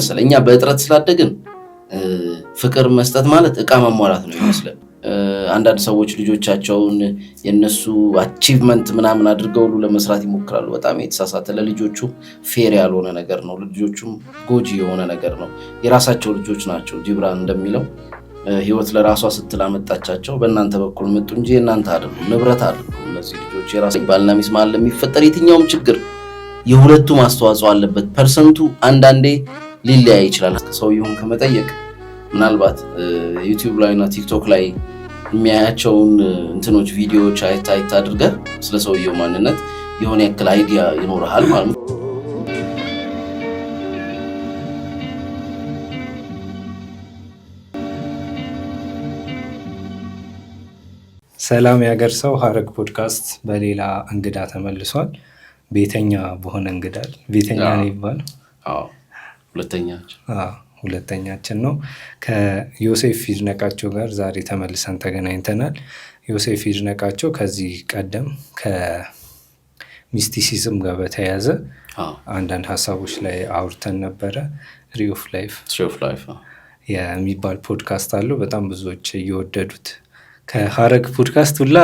መሰለኝ እኛ በእጥረት ስላደግን ፍቅር መስጠት ማለት እቃ ማሟላት ነው ይመስላል። አንዳንድ ሰዎች ልጆቻቸውን የነሱ አቺቭመንት ምናምን አድርገው ሁሉ ለመስራት ይሞክራሉ። በጣም የተሳሳተ ለልጆቹ ፌር ያልሆነ ነገር ነው። ለልጆቹም ጎጂ የሆነ ነገር ነው። የራሳቸው ልጆች ናቸው። ጂብራን እንደሚለው ህይወት ለራሷ ስትል አመጣቻቸው፣ በእናንተ በኩል መጡ እንጂ የእናንተ አይደሉም፣ ንብረት አይደሉም። እነዚህ ልጆች የራስ ባልና ሚስት መሀል ለሚፈጠር የትኛውም ችግር የሁለቱም አስተዋጽኦ አለበት። ፐርሰንቱ አንዳንዴ ሊለያይ ይችላል። ሰውየውን ከመጠየቅ ምናልባት ዩቲዩብ ላይ እና ቲክቶክ ላይ የሚያያቸውን እንትኖች ቪዲዮዎች አይታ አድርገህ ስለ ሰውየው ማንነት የሆነ ያክል አይዲያ ይኖርሃል ማለት ነው። ሰላም ያገር ሰው ሀረግ ፖድካስት በሌላ እንግዳ ተመልሷል። ቤተኛ በሆነ እንግዳ ቤተኛ ነው ይባላል። ሁለተኛችን ነው። ከዮሴፍ ይድነቃቸው ጋር ዛሬ ተመልሰን ተገናኝተናል። ዮሴፍ ይድነቃቸው ከዚህ ቀደም ከሚስቲሲዝም ጋር በተያያዘ አንዳንድ ሀሳቦች ላይ አውርተን ነበረ። ትሪ ኦፍ ላይፍ የሚባል ፖድካስት አለው። በጣም ብዙዎች እየወደዱት ከሀረግ ፖድካስት ሁላ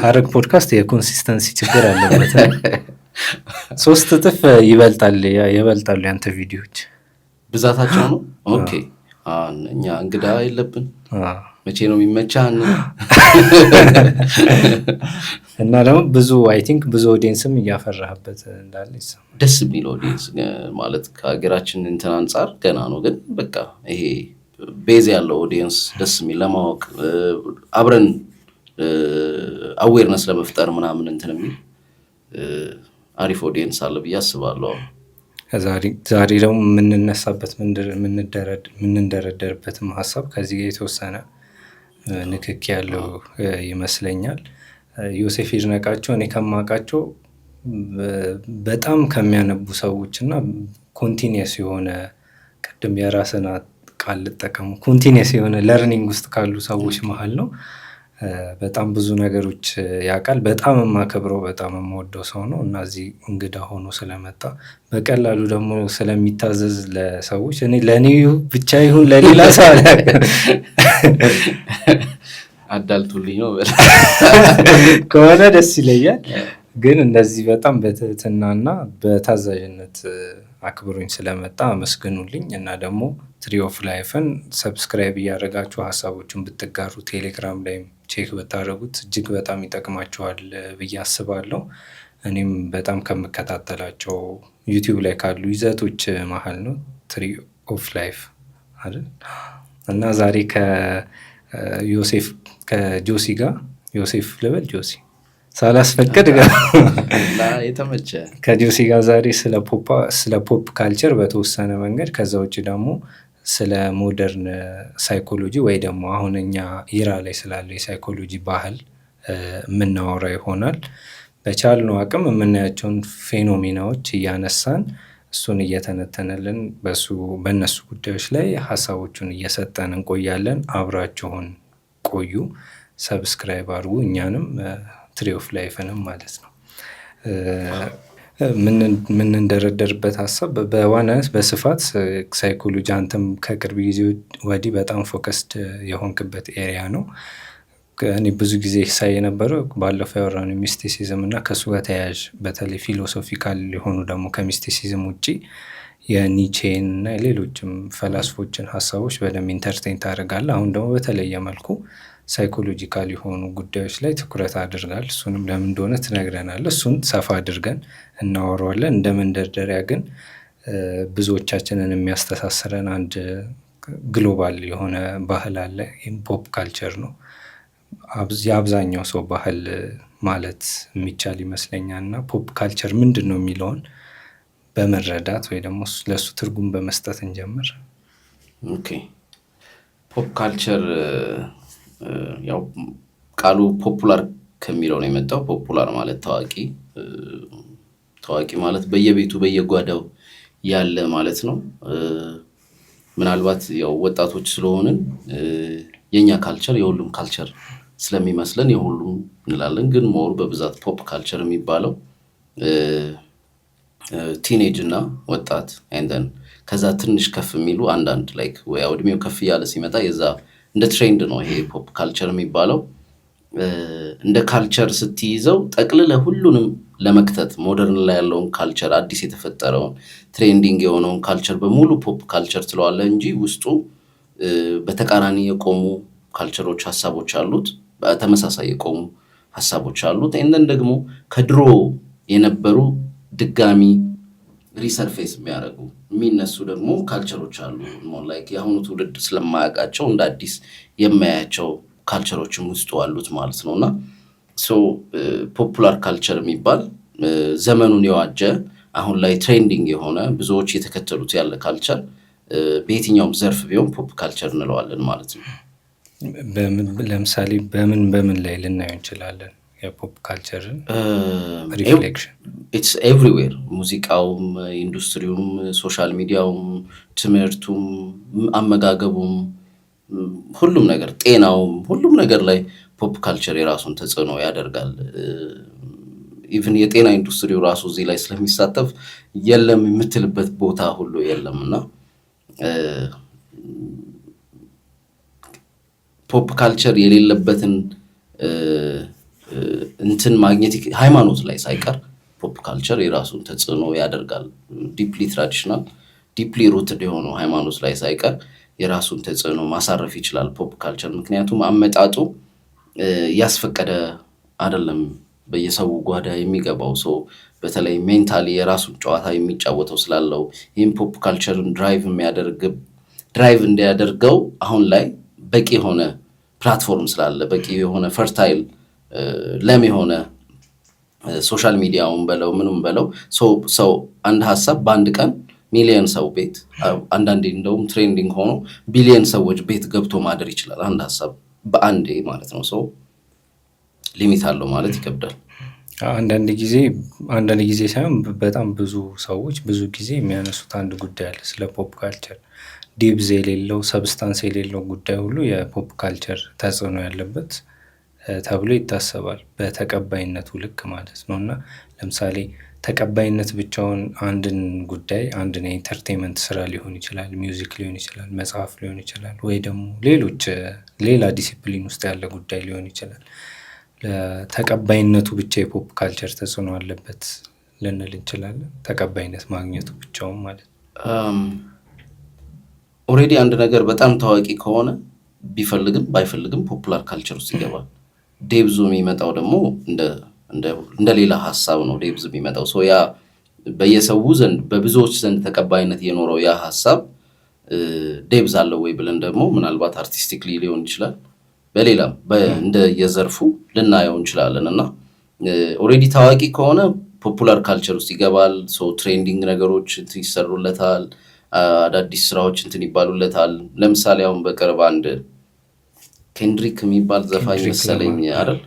ሀረግ ፖድካስት የኮንሲስተንሲ ችግር አለበት። 3 እጥፍ ይበልጣሉ ያንተ ቪዲዮዎች ብዛታቸው ነው። ኦኬ እኛ እንግዳ የለብን። መቼ ነው የሚመቻን? እና ደግሞ ብዙ አይ ቲንክ ብዙ ኦዲየንስም እያፈራህበት እንዳለ ይሰማል። ደስ የሚል ኦዲየንስ ማለት ከሀገራችን እንትን አንጻር ገና ነው፣ ግን በቃ ይሄ ቤዝ ያለው ኦዲየንስ ደስ የሚል ለማወቅ አብረን አዌርነስ ለመፍጠር ምናምን እንትን የሚል አሪፍ ኦዲየንስ አለ ብዬ አስባለሁ። ዛሬ ደግሞ የምንነሳበት የምንደረደርበትም ሀሳብ ከዚህ ጋር የተወሰነ ንክኪ ያለው ይመስለኛል። ዮሴፍ ይድነቃቸው እኔ ከማውቃቸው በጣም ከሚያነቡ ሰዎች እና ኮንቲኒየስ የሆነ ቅድም የራስን ቃል ልጠቀሙ ኮንቲኒየስ የሆነ ለርኒንግ ውስጥ ካሉ ሰዎች መሀል ነው። በጣም ብዙ ነገሮች ያውቃል። በጣም የማከብረው በጣም የምወደው ሰው ነው እና እዚህ እንግዳ ሆኖ ስለመጣ በቀላሉ ደግሞ ስለሚታዘዝ ለሰዎች እኔ ለእኔ ብቻ ይሁን ለሌላ ሰው አላውቅም፣ አዳልቱልኝ ነው ከሆነ ደስ ይለኛል። ግን እንደዚህ በጣም በትህትናና በታዛዥነት አክብሮኝ ስለመጣ አመስግኑልኝ። እና ደግሞ ትሪ ኦፍ ላይፍን ሰብስክራይብ እያደረጋችሁ ሀሳቦችን ብትጋሩ፣ ቴሌግራም ላይም ቼክ ብታደረጉት እጅግ በጣም ይጠቅማችኋል ብዬ አስባለሁ። እኔም በጣም ከምከታተላቸው ዩቲዩብ ላይ ካሉ ይዘቶች መሀል ነው ትሪ ኦፍ ላይፍ አይደል። እና ዛሬ ከዮሴፍ ከጆሲ ጋር ዮሴፍ ልበል ጆሲ ሳላስፈቅድ የተመቸ ከጆሲ ጋር ዛሬ ስለ ፖፕ ካልቸር በተወሰነ መንገድ፣ ከዛ ውጭ ደግሞ ስለ ሞደርን ሳይኮሎጂ ወይ ደግሞ አሁን እኛ ኢራ ላይ ስላለው የሳይኮሎጂ ባህል የምናወራ ይሆናል። በቻልነው አቅም የምናያቸውን ፌኖሜናዎች እያነሳን እሱን እየተነተነልን በእነሱ ጉዳዮች ላይ ሀሳቦቹን እየሰጠን እንቆያለን። አብራችሁን ቆዩ፣ ሰብስክራይብ አድርጉ፣ እኛንም ትሪ ኦፍ ላይፍንም ማለት ነው። የምንደረደርበት ሀሳብ በዋናነት በስፋት ሳይኮሎጂ አንተም ከቅርብ ጊዜ ወዲህ በጣም ፎከስድ የሆንክበት ኤሪያ ነው። እኔ ብዙ ጊዜ ሳይ የነበረው ባለፈው ያወራነው ሚስቲሲዝም እና ከእሱ ጋር ተያያዥ በተለይ ፊሎሶፊካል የሆኑ ደግሞ ከሚስቲሲዝም ውጭ የኒቼን እና ሌሎችም ፈላስፎችን ሀሳቦች በደንብ ኢንተርቴን ታደርጋለህ። አሁን ደግሞ በተለየ መልኩ ሳይኮሎጂካል የሆኑ ጉዳዮች ላይ ትኩረት አድርጋል። እሱንም ለምን እንደሆነ ትነግረናለህ። እሱን ሰፋ አድርገን እናወራዋለን። እንደ መንደርደሪያ ግን ብዙዎቻችንን የሚያስተሳስረን አንድ ግሎባል የሆነ ባህል አለ። ፖፕ ካልቸር ነው። የአብዛኛው ሰው ባህል ማለት የሚቻል ይመስለኛል። እና ፖፕ ካልቸር ምንድን ነው የሚለውን በመረዳት ወይ ደግሞ ለእሱ ትርጉም በመስጠት እንጀምር። ኦኬ፣ ፖፕ ካልቸር ያው ቃሉ ፖፑላር ከሚለው ነው የመጣው። ፖፑላር ማለት ታዋቂ ማለት በየቤቱ በየጓዳው ያለ ማለት ነው። ምናልባት ያው ወጣቶች ስለሆንን የኛ ካልቸር የሁሉም ካልቸር ስለሚመስለን የሁሉም እንላለን። ግን ሞር በብዛት ፖፕ ካልቸር የሚባለው ቲኔጅ እና ወጣት ኤንደን ከዛ ትንሽ ከፍ የሚሉ አንዳንድ ላይክ ወይ እድሜው ከፍ እያለ ሲመጣ የዛ እንደ ትሬንድ ነው ይሄ ፖፕ ካልቸር የሚባለው። እንደ ካልቸር ስትይዘው ጠቅልለ ሁሉንም ለመክተት ሞደርን ላይ ያለውን ካልቸር አዲስ የተፈጠረውን ትሬንዲንግ የሆነውን ካልቸር በሙሉ ፖፕ ካልቸር ትለዋለህ እንጂ ውስጡ በተቃራኒ የቆሙ ካልቸሮች ሀሳቦች አሉት፣ በተመሳሳይ የቆሙ ሀሳቦች አሉት። እንደን ደግሞ ከድሮ የነበሩ ድጋሚ ሪሰርፌስ የሚያደርጉ የሚነሱ ደግሞ ካልቸሮች አሉ። ላይክ የአሁኑ ትውልድ ስለማያውቃቸው እንደ አዲስ የሚያያቸው ካልቸሮችም ውስጡ አሉት ማለት ነው። እና ፖፑላር ካልቸር የሚባል ዘመኑን የዋጀ አሁን ላይ ትሬንዲንግ የሆነ ብዙዎች የተከተሉት ያለ ካልቸር በየትኛውም ዘርፍ ቢሆን ፖፕ ካልቸር እንለዋለን ማለት ነው። ለምሳሌ በምን ላይ ልናየው እንችላለን የፖፕ ካልቸርን ሪፍሌክሽን? ኢትስ ኤቭሪዌር። ሙዚቃውም፣ ኢንዱስትሪውም፣ ሶሻል ሚዲያውም፣ ትምህርቱም፣ አመጋገቡም፣ ሁሉም ነገር፣ ጤናውም፣ ሁሉም ነገር ላይ ፖፕ ካልቸር የራሱን ተጽዕኖ ያደርጋል። ኢቭን የጤና ኢንዱስትሪው ራሱ እዚህ ላይ ስለሚሳተፍ የለም የምትልበት ቦታ ሁሉ የለም። እና ፖፕ ካልቸር የሌለበትን እንትን ማግኘት ሃይማኖት ላይ ሳይቀር ፖፕ ካልቸር የራሱን ተጽዕኖ ያደርጋል። ዲፕሊ ትራዲሽናል ዲፕሊ ሩትድ የሆነው ሃይማኖት ላይ ሳይቀር የራሱን ተጽዕኖ ማሳረፍ ይችላል ፖፕ ካልቸር። ምክንያቱም አመጣጡ ያስፈቀደ አይደለም በየሰው ጓዳ የሚገባው ሰው በተለይ ሜንታሊ የራሱን ጨዋታ የሚጫወተው ስላለው ይህም ፖፕ ካልቸርን ድራይቭ እንዲያደርገው አሁን ላይ በቂ የሆነ ፕላትፎርም ስላለ በቂ የሆነ ፈርታይል ለም የሆነ ሶሻል ሚዲያውን በለው ምንም በለው ሰው አንድ ሀሳብ በአንድ ቀን ሚሊዮን ሰው ቤት አንዳንዴ እንደውም ትሬንዲንግ ሆኖ ቢሊዮን ሰዎች ቤት ገብቶ ማደር ይችላል አንድ ሀሳብ በአንዴ ማለት ነው። ሰው ሊሚት አለው ማለት ይከብዳል። አንዳንድ ጊዜ ሳይሆን በጣም ብዙ ሰዎች ብዙ ጊዜ የሚያነሱት አንድ ጉዳይ አለ ስለ ፖፕ ካልቸር። ዲብዝ የሌለው ሰብስታንስ የሌለው ጉዳይ ሁሉ የፖፕ ካልቸር ተጽዕኖ ያለበት ተብሎ ይታሰባል፣ በተቀባይነቱ ልክ ማለት ነው። እና ለምሳሌ ተቀባይነት ብቻውን አንድን ጉዳይ አንድን የኢንተርቴንመንት ስራ ሊሆን ይችላል፣ ሚውዚክ ሊሆን ይችላል፣ መጽሐፍ ሊሆን ይችላል፣ ወይ ደግሞ ሌላ ዲሲፕሊን ውስጥ ያለ ጉዳይ ሊሆን ይችላል። ተቀባይነቱ ብቻ የፖፕ ካልቸር ተጽዕኖ አለበት ልንል እንችላለን? ተቀባይነት ማግኘቱ ብቻውን ማለት ኦልሬዲ አንድ ነገር በጣም ታዋቂ ከሆነ ቢፈልግም ባይፈልግም ፖፑላር ካልቸር ውስጥ ይገባል። ዴብዙ የሚመጣው ደግሞ እንደ ሌላ ሀሳብ ነው። ዴብዝ የሚመጣው ሰው ያ በየሰው ዘንድ በብዙዎች ዘንድ ተቀባይነት የኖረው ያ ሀሳብ ዴብዝ አለው ወይ ብለን ደግሞ ምናልባት አርቲስቲክሊ ሊሆን ይችላል፣ በሌላም እንደ የዘርፉ ልናየው እንችላለን። እና ኦልሬዲ ታዋቂ ከሆነ ፖፑላር ካልቸር ውስጥ ይገባል። ትሬንዲንግ ነገሮች ይሰሩለታል፣ አዳዲስ ስራዎች ይባሉለታል። ለምሳሌ አሁን በቅርብ አንድ ኬንድሪክ የሚባል ዘፋኝ መሰለኝ አይደል፣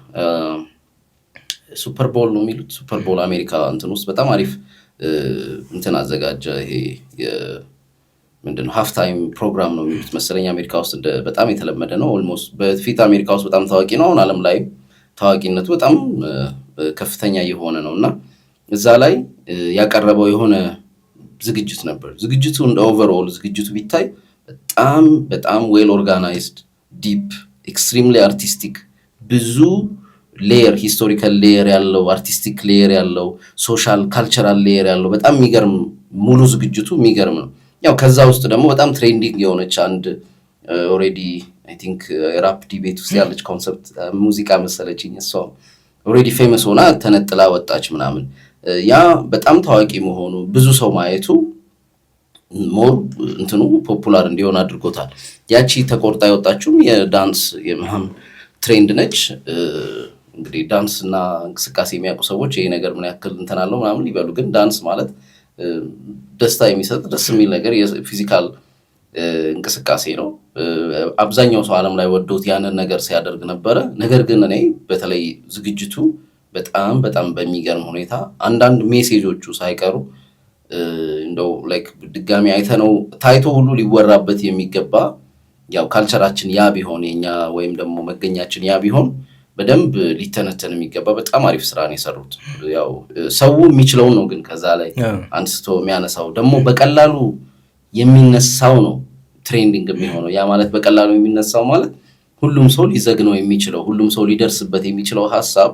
ሱፐር ቦል ነው የሚሉት፣ ሱፐር ቦል አሜሪካ ውስጥ በጣም አሪፍ አዘጋጀ። ይሄ ምንድነው ሃፍ ታይም ፕሮግራም ነው የሚሉት መሰለኝ አሜሪካ ውስጥ በጣም የተለመደ ነው። ኦልሞስት በፊት አሜሪካ ውስጥ በጣም ታዋቂ ነው። አሁን ዓለም ላይ ታዋቂነቱ በጣም ከፍተኛ የሆነ ነው። እና እዛ ላይ ያቀረበው የሆነ ዝግጅት ነበር። ዝግጅቱ እንደ ኦቨርኦል ዝግጅቱ ቢታይ በጣም በጣም ዌል ኦርጋናይዝድ፣ ዲፕ፣ ኤክስትሪምሊ አርቲስቲክ፣ ብዙ ሌየር፣ ሂስቶሪካል ሌየር ያለው፣ አርቲስቲክ ሌየር ያለው፣ ሶሻል ካልቸራል ሌየር ያለው በጣም የሚገርም ሙሉ ዝግጅቱ የሚገርም ነው። ያው ከዛ ውስጥ ደግሞ በጣም ትሬንዲንግ የሆነች አንድ ኦልሬዲ አይ ቲንክ ራፕ ዲቤት ውስጥ ያለች ኮንሰፕት ሙዚቃ መሰለችኝ። እሷ ኦልሬዲ ፌመስ ሆና ተነጥላ ወጣች ምናምን። ያ በጣም ታዋቂ መሆኑ ብዙ ሰው ማየቱ ሞር ፖፑላር እንዲሆን አድርጎታል። ያቺ ተቆርጣ የወጣችውም የዳንስ የምናምን ትሬንድ ነች። እንግዲህ ዳንስ እና እንቅስቃሴ የሚያውቁ ሰዎች ይሄ ነገር ምን ያክል አለው ምናምን ሊበሉ፣ ግን ዳንስ ማለት ደስታ የሚሰጥ ደስ የሚል ነገር የፊዚካል እንቅስቃሴ ነው። አብዛኛው ሰው ዓለም ላይ ወዶት ያንን ነገር ሲያደርግ ነበረ። ነገር ግን እኔ በተለይ ዝግጅቱ በጣም በጣም በሚገርም ሁኔታ አንዳንድ ሜሴጆቹ ሳይቀሩ እንደው ላይክ ድጋሚ አይተነው ታይቶ ሁሉ ሊወራበት የሚገባ ያው ካልቸራችን ያ ቢሆን የኛ ወይም ደግሞ መገኛችን ያ ቢሆን በደንብ ሊተነተን የሚገባ በጣም አሪፍ ስራ ነው የሰሩት። ያው ሰው የሚችለው ነው ግን ከዛ ላይ አንስቶ የሚያነሳው ደግሞ በቀላሉ የሚነሳው ነው ትሬንዲንግ የሚሆነው። ያ ማለት በቀላሉ የሚነሳው ማለት ሁሉም ሰው ሊዘግነው የሚችለው ሁሉም ሰው ሊደርስበት የሚችለው ሀሳብ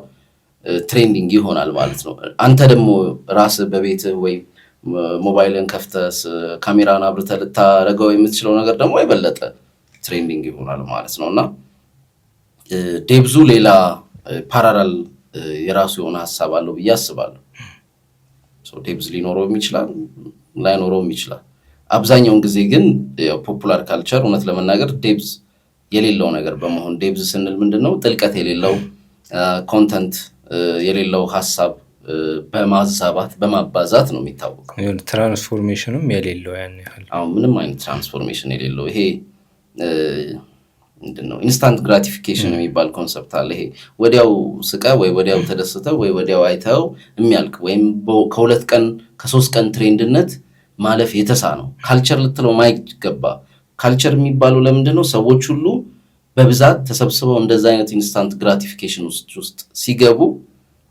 ትሬንዲንግ ይሆናል ማለት ነው። አንተ ደግሞ ራስህ በቤትህ ወይም ሞባይልን ከፍተህ ካሜራን አብርተህ ልታረገው የምትችለው ነገር ደግሞ የበለጠ ትሬንዲንግ ይሆናል ማለት ነው። እና ዴብዙ ሌላ ፓራላል የራሱ የሆነ ሀሳብ አለው ብዬ አስባለሁ። ዴብዝ ሊኖረውም ይችላል ላይኖረውም ይችላል። አብዛኛውን ጊዜ ግን ፖፑላር ካልቸር እውነት ለመናገር ዴብዝ የሌለው ነገር በመሆን ዴብዝ ስንል ምንድነው ጥልቀት የሌለው ኮንተንት የሌለው ሀሳብ በማዛባት በማባዛት ነው የሚታወቀው። ትራንስፎርሜሽንም የሌለው ያን ያህል ምንም አይነት ትራንስፎርሜሽን የሌለው ይሄ ምንድነው ኢንስታንት ግራቲፊኬሽን የሚባል ኮንሰፕት አለ። ይሄ ወዲያው ስቀ ወይ ወዲያው ተደስተ ወይ ወዲያው አይተው የሚያልቅ ወይም ከ2 ቀን ከ3 ቀን ትሬንድነት ማለፍ የተሳነው ካልቸር ልትለው ማይገባ። ካልቸር የሚባለው ለምንድነው ሰዎች ሁሉ በብዛት ተሰብስበው እንደዛ አይነት ኢንስታንት ግራቲፊኬሽን ውስጥ ሲገቡ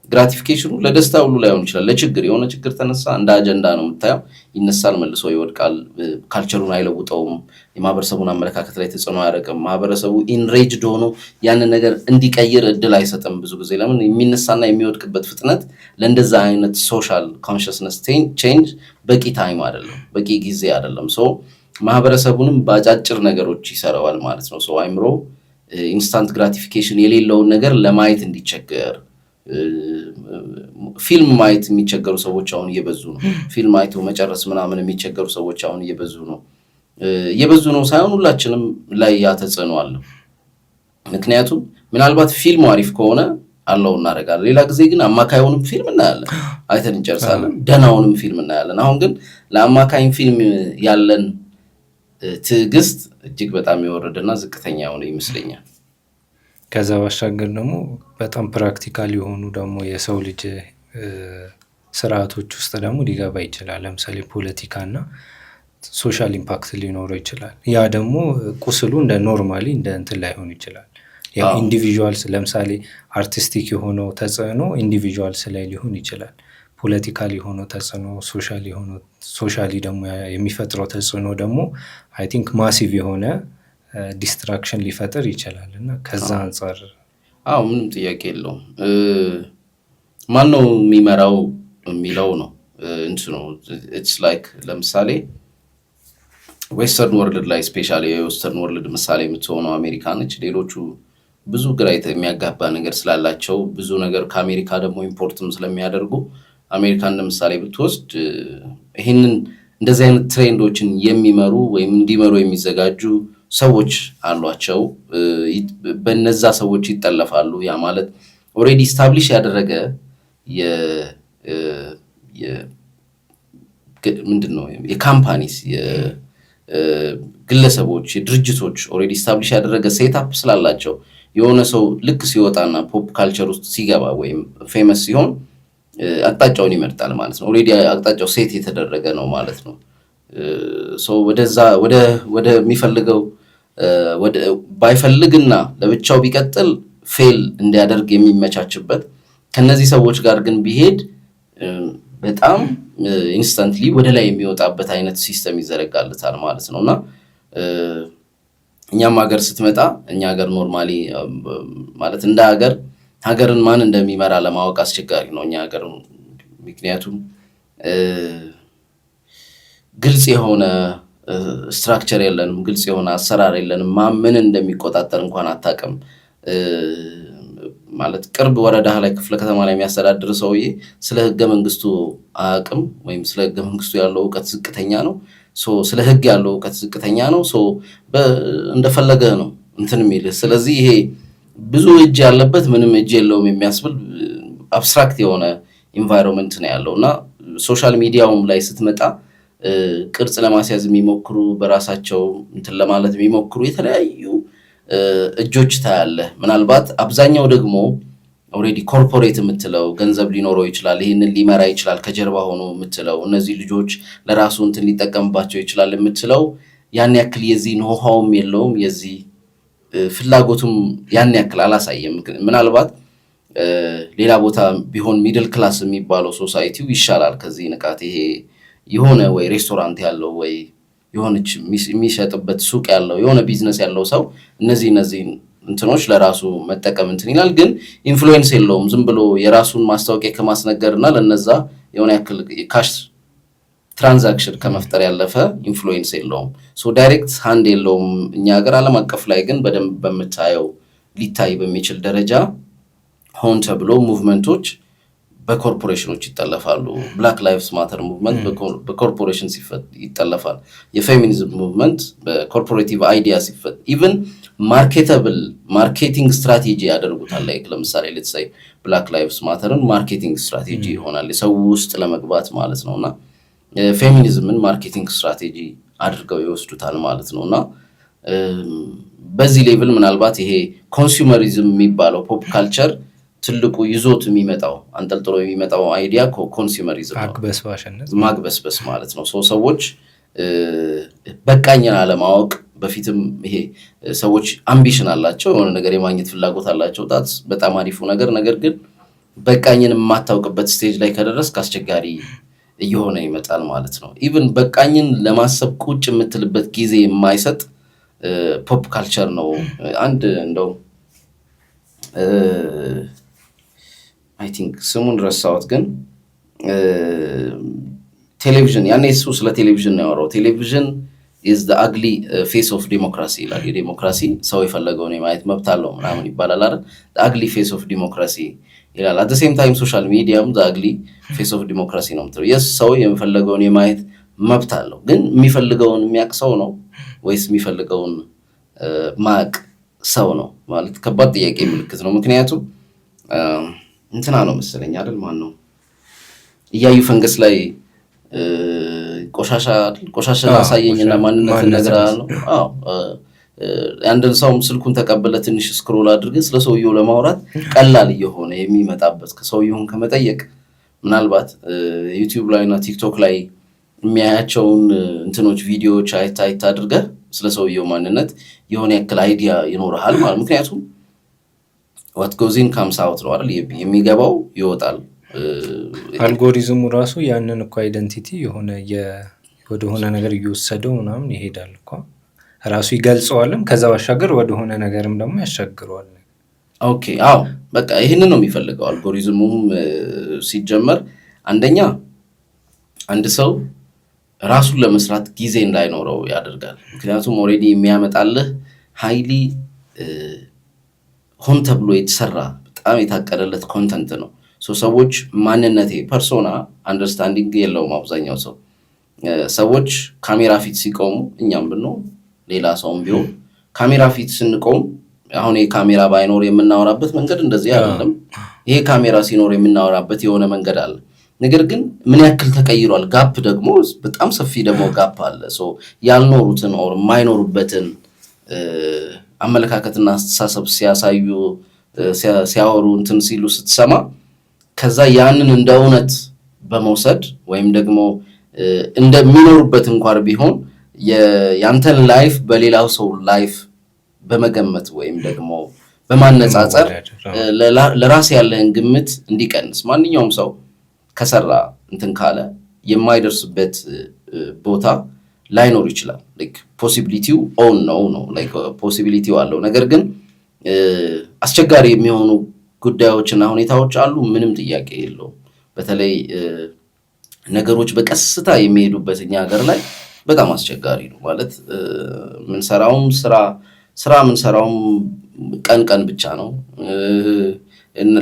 ግራቲፊኬሽኑ ለደስታ ሁሉ ላይሆን ይችላል። ለችግር የሆነ ችግር ተነሳ እንደ አጀንዳ ነው የምታየው፣ ይነሳል መልሶ ይወድቃል። ካልቸሩን አይለውጠውም፣ የማህበረሰቡን አመለካከት ላይ ተጽዕኖ አያደርግም። ማህበረሰቡ ኢንሬጅድ ሆኖ ያንን ነገር እንዲቀይር እድል አይሰጥም ብዙ ጊዜ። ለምን የሚነሳና የሚወድቅበት ፍጥነት ለእንደዛ አይነት ሶሻል ኮንሽስነስ ቼንጅ በቂ ታይም አይደለም፣ በቂ ጊዜ አይደለም። ሶ ማህበረሰቡንም ባጫጭር ነገሮች ይሰራዋል ማለት ነው። ሶ አይምሮ ኢንስታንት ግራቲፊኬሽን የሌለውን ነገር ለማየት እንዲቸገር ፊልም ማየት የሚቸገሩ ሰዎች አሁን እየበዙ ነው። ፊልም አይቶ መጨረስ ምናምን የሚቸገሩ ሰዎች አሁን እየበዙ ነው ሳይሆን ሁላችንም ላይ ያ ተጽዕኖ አለው። ምክንያቱም ምናልባት ፊልሙ አሪፍ ከሆነ አለው እናደርጋለን። ሌላ ጊዜ ግን አማካዩንም ፊልም እናያለን፣ አይተን እንጨርሳለን። ደህናውንም ፊልም እናያለን። አሁን ግን ለአማካኝ ፊልም ያለን ትዕግስት እጅግ በጣም የወረደና ዝቅተኛ የሆነ ይመስለኛል። ከዛ ባሻገር ደግሞ በጣም ፕራክቲካል የሆኑ ደግሞ የሰው ልጅ ስርዓቶች ውስጥ ደግሞ ሊገባ ይችላል። ለምሳሌ ፖለቲካና ሶሻል ኢምፓክት ሊኖረው ይችላል። ያ ደግሞ ቁስሉ እንደ ኖርማሊ እንደ እንትን ላይሆን ይችላል። ያው ኢንዲቪጁዋልስ ለምሳሌ አርቲስቲክ የሆነው ተጽዕኖ ኢንዲቪጁዋልስ ላይ ሊሆን ይችላል። ፖለቲካል የሆነው ተጽዕኖ ሶሻሊ ደግሞ የሚፈጥረው ተጽዕኖ ደግሞ አይ ቲንክ ማሲቭ የሆነ ዲስትራክሽን ሊፈጥር ይችላል። እና ከዛ አንጻር ምንም ጥያቄ የለውም። ማን ነው የሚመራው የሚለው ነው ነው ኢትስ ላይክ ለምሳሌ ዌስተርን ወርልድ ላይ ስፔሻሊ የዌስተርን ወርልድ ምሳሌ የምትሆነው አሜሪካ ነች። ሌሎቹ ብዙ ግራ የሚያጋባ ነገር ስላላቸው ብዙ ነገር ከአሜሪካ ደግሞ ኢምፖርትም ስለሚያደርጉ አሜሪካን ለምሳሌ ብትወስድ ይህንን እንደዚህ አይነት ትሬንዶችን የሚመሩ ወይም እንዲመሩ የሚዘጋጁ ሰዎች አሏቸው። በነዛ ሰዎች ይጠለፋሉ። ያ ማለት ኦልሬዲ ስታብሊሽ ያደረገ ምንድነው የካምፓኒስ የግለሰቦች የድርጅቶች ኦልሬዲ ስታብሊሽ ያደረገ ሴትአፕ ስላላቸው የሆነ ሰው ልክ ሲወጣና ፖፕ ካልቸር ውስጥ ሲገባ ወይም ፌመስ ሲሆን አቅጣጫውን ይመርጣል ማለት ነው። ኦልሬዲ አቅጣጫው ሴት የተደረገ ነው ማለት ነው። ወደዛ ወደ የሚፈልገው ባይፈልግና ለብቻው ቢቀጥል ፌል እንዲያደርግ የሚመቻችበት ከነዚህ ሰዎች ጋር ግን ቢሄድ በጣም ኢንስታንትሊ ወደ ላይ የሚወጣበት አይነት ሲስተም ይዘረጋልታል ማለት ነው። እና እኛም ሀገር ስትመጣ እኛ ሀገር ኖርማሊ ማለት እንደ ሀገርን ማን እንደሚመራ ለማወቅ አስቸጋሪ ነው እኛ ሀገር። ምክንያቱም ግልጽ የሆነ ስትራክቸር የለንም፣ ግልጽ የሆነ አሰራር የለንም። ማምን እንደሚቆጣጠር እንኳን አታውቅም። ማለት ቅርብ ወረዳ ላይ ክፍለ ከተማ ላይ የሚያስተዳድር ሰውዬ ስለ ህገ መንግስቱ አያውቅም፣ ወይም ስለ ህገ መንግስቱ ያለው እውቀት ዝቅተኛ ነው። ስለ ህግ ያለው እውቀት ዝቅተኛ ነው። እንደፈለገ ነው እንትን የሚል። ስለዚህ ይሄ ብዙ እጅ ያለበት ምንም እጅ የለውም የሚያስብል አብስትራክት የሆነ ኢንቫይሮንመንት ነው ያለው። እና ሶሻል ሚዲያውም ላይ ስትመጣ ቅርጽ ለማስያዝ የሚሞክሩ በራሳቸው እንትን ለማለት የሚሞክሩ የተለያዩ እጆች ታያለ። ምናልባት አብዛኛው ደግሞ ኦልሬዲ ኮርፖሬት የምትለው ገንዘብ ሊኖረው ይችላል፣ ይህንን ሊመራ ይችላል ከጀርባ ሆኖ የምትለው እነዚህ ልጆች ለራሱ እንትን ሊጠቀምባቸው ይችላል የምትለው ያን ያክል የዚህ ኖሃውም የለውም፣ የዚህ ፍላጎቱም ያን ያክል አላሳየም። ምናልባት ሌላ ቦታ ቢሆን ሚድል ክላስ የሚባለው ሶሳይቲው ይሻላል ከዚህ ንቃት። ይሄ የሆነ ወይ ሬስቶራንት ያለው ወይ የሆነች የሚሸጥበት ሱቅ ያለው የሆነ ቢዝነስ ያለው ሰው እነዚህ እንትኖች ለራሱ መጠቀም እንትን ይላል፣ ግን ኢንፍሉዌንስ የለውም። ዝም ብሎ የራሱን ማስታወቂያ ከማስነገርና ለነዛ የሆነ ያክል ካሽ ትራንዛክሽን ከመፍጠር ያለፈ ኢንፍሉዌንስ የለውም። ሶ ዳይሬክት ሃንድ የለውም። እኛ ሀገር ዓለም አቀፍ ላይ ግን በደንብ በምታየው ሊታይ በሚችል ደረጃ ሆን ተብሎ ሙቭመንቶች በኮርፖሬሽኖች ይጠለፋሉ። ብላክ ላይቭስ ማተር ሙቭመንት በኮርፖሬሽን ይጠለፋል። የፌሚኒዝም ሙቭመንት በኮርፖሬቲቭ አይዲያ ሲፈጥ ኢቭን ማርኬተብል ማርኬቲንግ ስትራቴጂ ያደርጉታል። ላይክ ለምሳሌ let's say ብላክ ላይቭስ ማተርን ማርኬቲንግ ስትራቴጂ ይሆናል የሰው ውስጥ ለመግባት ማለት ነውና ፌሚኒዝምን ማርኬቲንግ ስትራቴጂ አድርገው ይወስዱታል ማለት ነውና በዚህ ሌቭል ምናልባት ይሄ ኮንሱመሪዝም የሚባለው ፖፕ ካልቸር ትልቁ ይዞት የሚመጣው አንጠልጥሎ የሚመጣው አይዲያ ኮንሱመሪዝም ነው፣ ማግበስበስ ማለት ነው። ሰዎች በቃኝን አለማወቅ በፊትም ይሄ ሰዎች አምቢሽን አላቸው፣ የሆነ ነገር የማግኘት ፍላጎት አላቸው። ጣት በጣም አሪፉ ነገር ግን በቃኝን የማታውቅበት ስቴጅ ላይ ከደረስክ አስቸጋሪ እየሆነ ይመጣል ማለት ነው። ኢቭን በቃኝን ለማሰብ ቁጭ የምትልበት ጊዜ የማይሰጥ ፖፕ ካልቸር ነው። አንድ እንደው አይ ቲንክ ስሙን ረሳሁት፣ ግን ቴሌቪዥን ያኔ እሱ ስለ ቴሌቪዥን ነው ያወራው። ቴሌቪዥን is the ugly face of democracy ይላል። የዲሞክራሲ ሰው የፈለገውን የማየት መብት አለው ምናምን ይባላል አይደል? the ugly face of democracy ይላል። at the same time social media the ugly face of democracy ነው የምትለው። yes ሰው የፈለገውን የማየት መብት አለው፣ ግን የሚፈልገውን የሚያውቅ ሰው ነው ወይስ የሚፈልገውን ማቅ ሰው ነው ማለት ከባድ ጥያቄ ምልክት ነው። ምክንያቱም እንትና ነው መሰለኝ አይደል? ማን ነው እያዩ ፈንገስ ላይ ቆሻሻ አሳየኝና ማንነት ነግራለሁ። አንድን ሰው ስልኩን ተቀበለ ትንሽ ስክሮል አድርገን ስለ ሰውየው ለማውራት ቀላል እየሆነ የሚመጣበት ከሰውየውን ከመጠየቅ ምናልባት ዩቲዩብ ላይ እና ቲክቶክ ላይ የሚያያቸውን እንትኖች ቪዲዮዎች አይታ አድርገህ ስለ ሰውየው ማንነት የሆነ ያክል አይዲያ ይኖርሃል ማለት። ምክንያቱም what goes in comes out ነው አይደል? የሚገባው ይወጣል። አልጎሪዝሙ ራሱ ያንን እኮ አይደንቲቲ የሆነ ወደሆነ ነገር እየወሰደው ምናምን ይሄዳል እኮ ራሱ ይገልጸዋልም፣ ከዛ ባሻገር ወደሆነ ነገርም ደግሞ ያሻግረዋል። ኦኬ አዎ በቃ ይሄንን ነው የሚፈልገው አልጎሪዝሙም። ሲጀመር አንደኛ አንድ ሰው ራሱን ለመስራት ጊዜ እንዳይኖረው ያደርጋል። ምክንያቱም ኦልሬዲ የሚያመጣልህ ሃይሊ ሆን ተብሎ የተሰራ በጣም የታቀደለት ኮንተንት ነው። ሰዎች ማንነቴ ፐርሶና አንደርስታንዲንግ የለውም አብዛኛው ሰው። ሰዎች ካሜራ ፊት ሲቆሙ እኛም ብንሆን ሌላ ሰውም ቢሆን ካሜራ ፊት ስንቆም አሁን የካሜራ ባይኖር የምናወራበት መንገድ እንደዚህ አይደለም። ይሄ ካሜራ ሲኖር የምናወራበት የሆነ መንገድ አለ። ነገር ግን ምን ያክል ተቀይሯል? ጋፕ ደግሞ በጣም ሰፊ ደግሞ ጋፕ አለ። ያልኖሩትን ኦር የማይኖሩበትን አመለካከትና አስተሳሰብ ሲያወሩ እንትን ሲሉ ስትሰማ ከዛ ያንን እንደ እውነት በመውሰድ ወይም ደግሞ እንደሚኖሩበት እንኳን ቢሆን ያንተን ላይፍ በሌላው ሰው ላይፍ በመገመት ወይም ደግሞ በማነጻጸር ለራስ ያለህን ግምት እንዲቀንስ ማንኛውም ሰው ከሰራ እንትን ካለ የማይደርስበት ቦታ ላይኖር ይችላል። like possibilityው on ነው like possibilityው አለው። ነገር ግን አስቸጋሪ የሚሆኑ ጉዳዮችና ሁኔታዎች አሉ፣ ምንም ጥያቄ የለውም። በተለይ ነገሮች በቀስታ የሚሄዱበት እኛ ሀገር ላይ በጣም አስቸጋሪ ነው ማለት ምንሰራውም ስራ ምንሰራውም ቀን ብቻ ነው።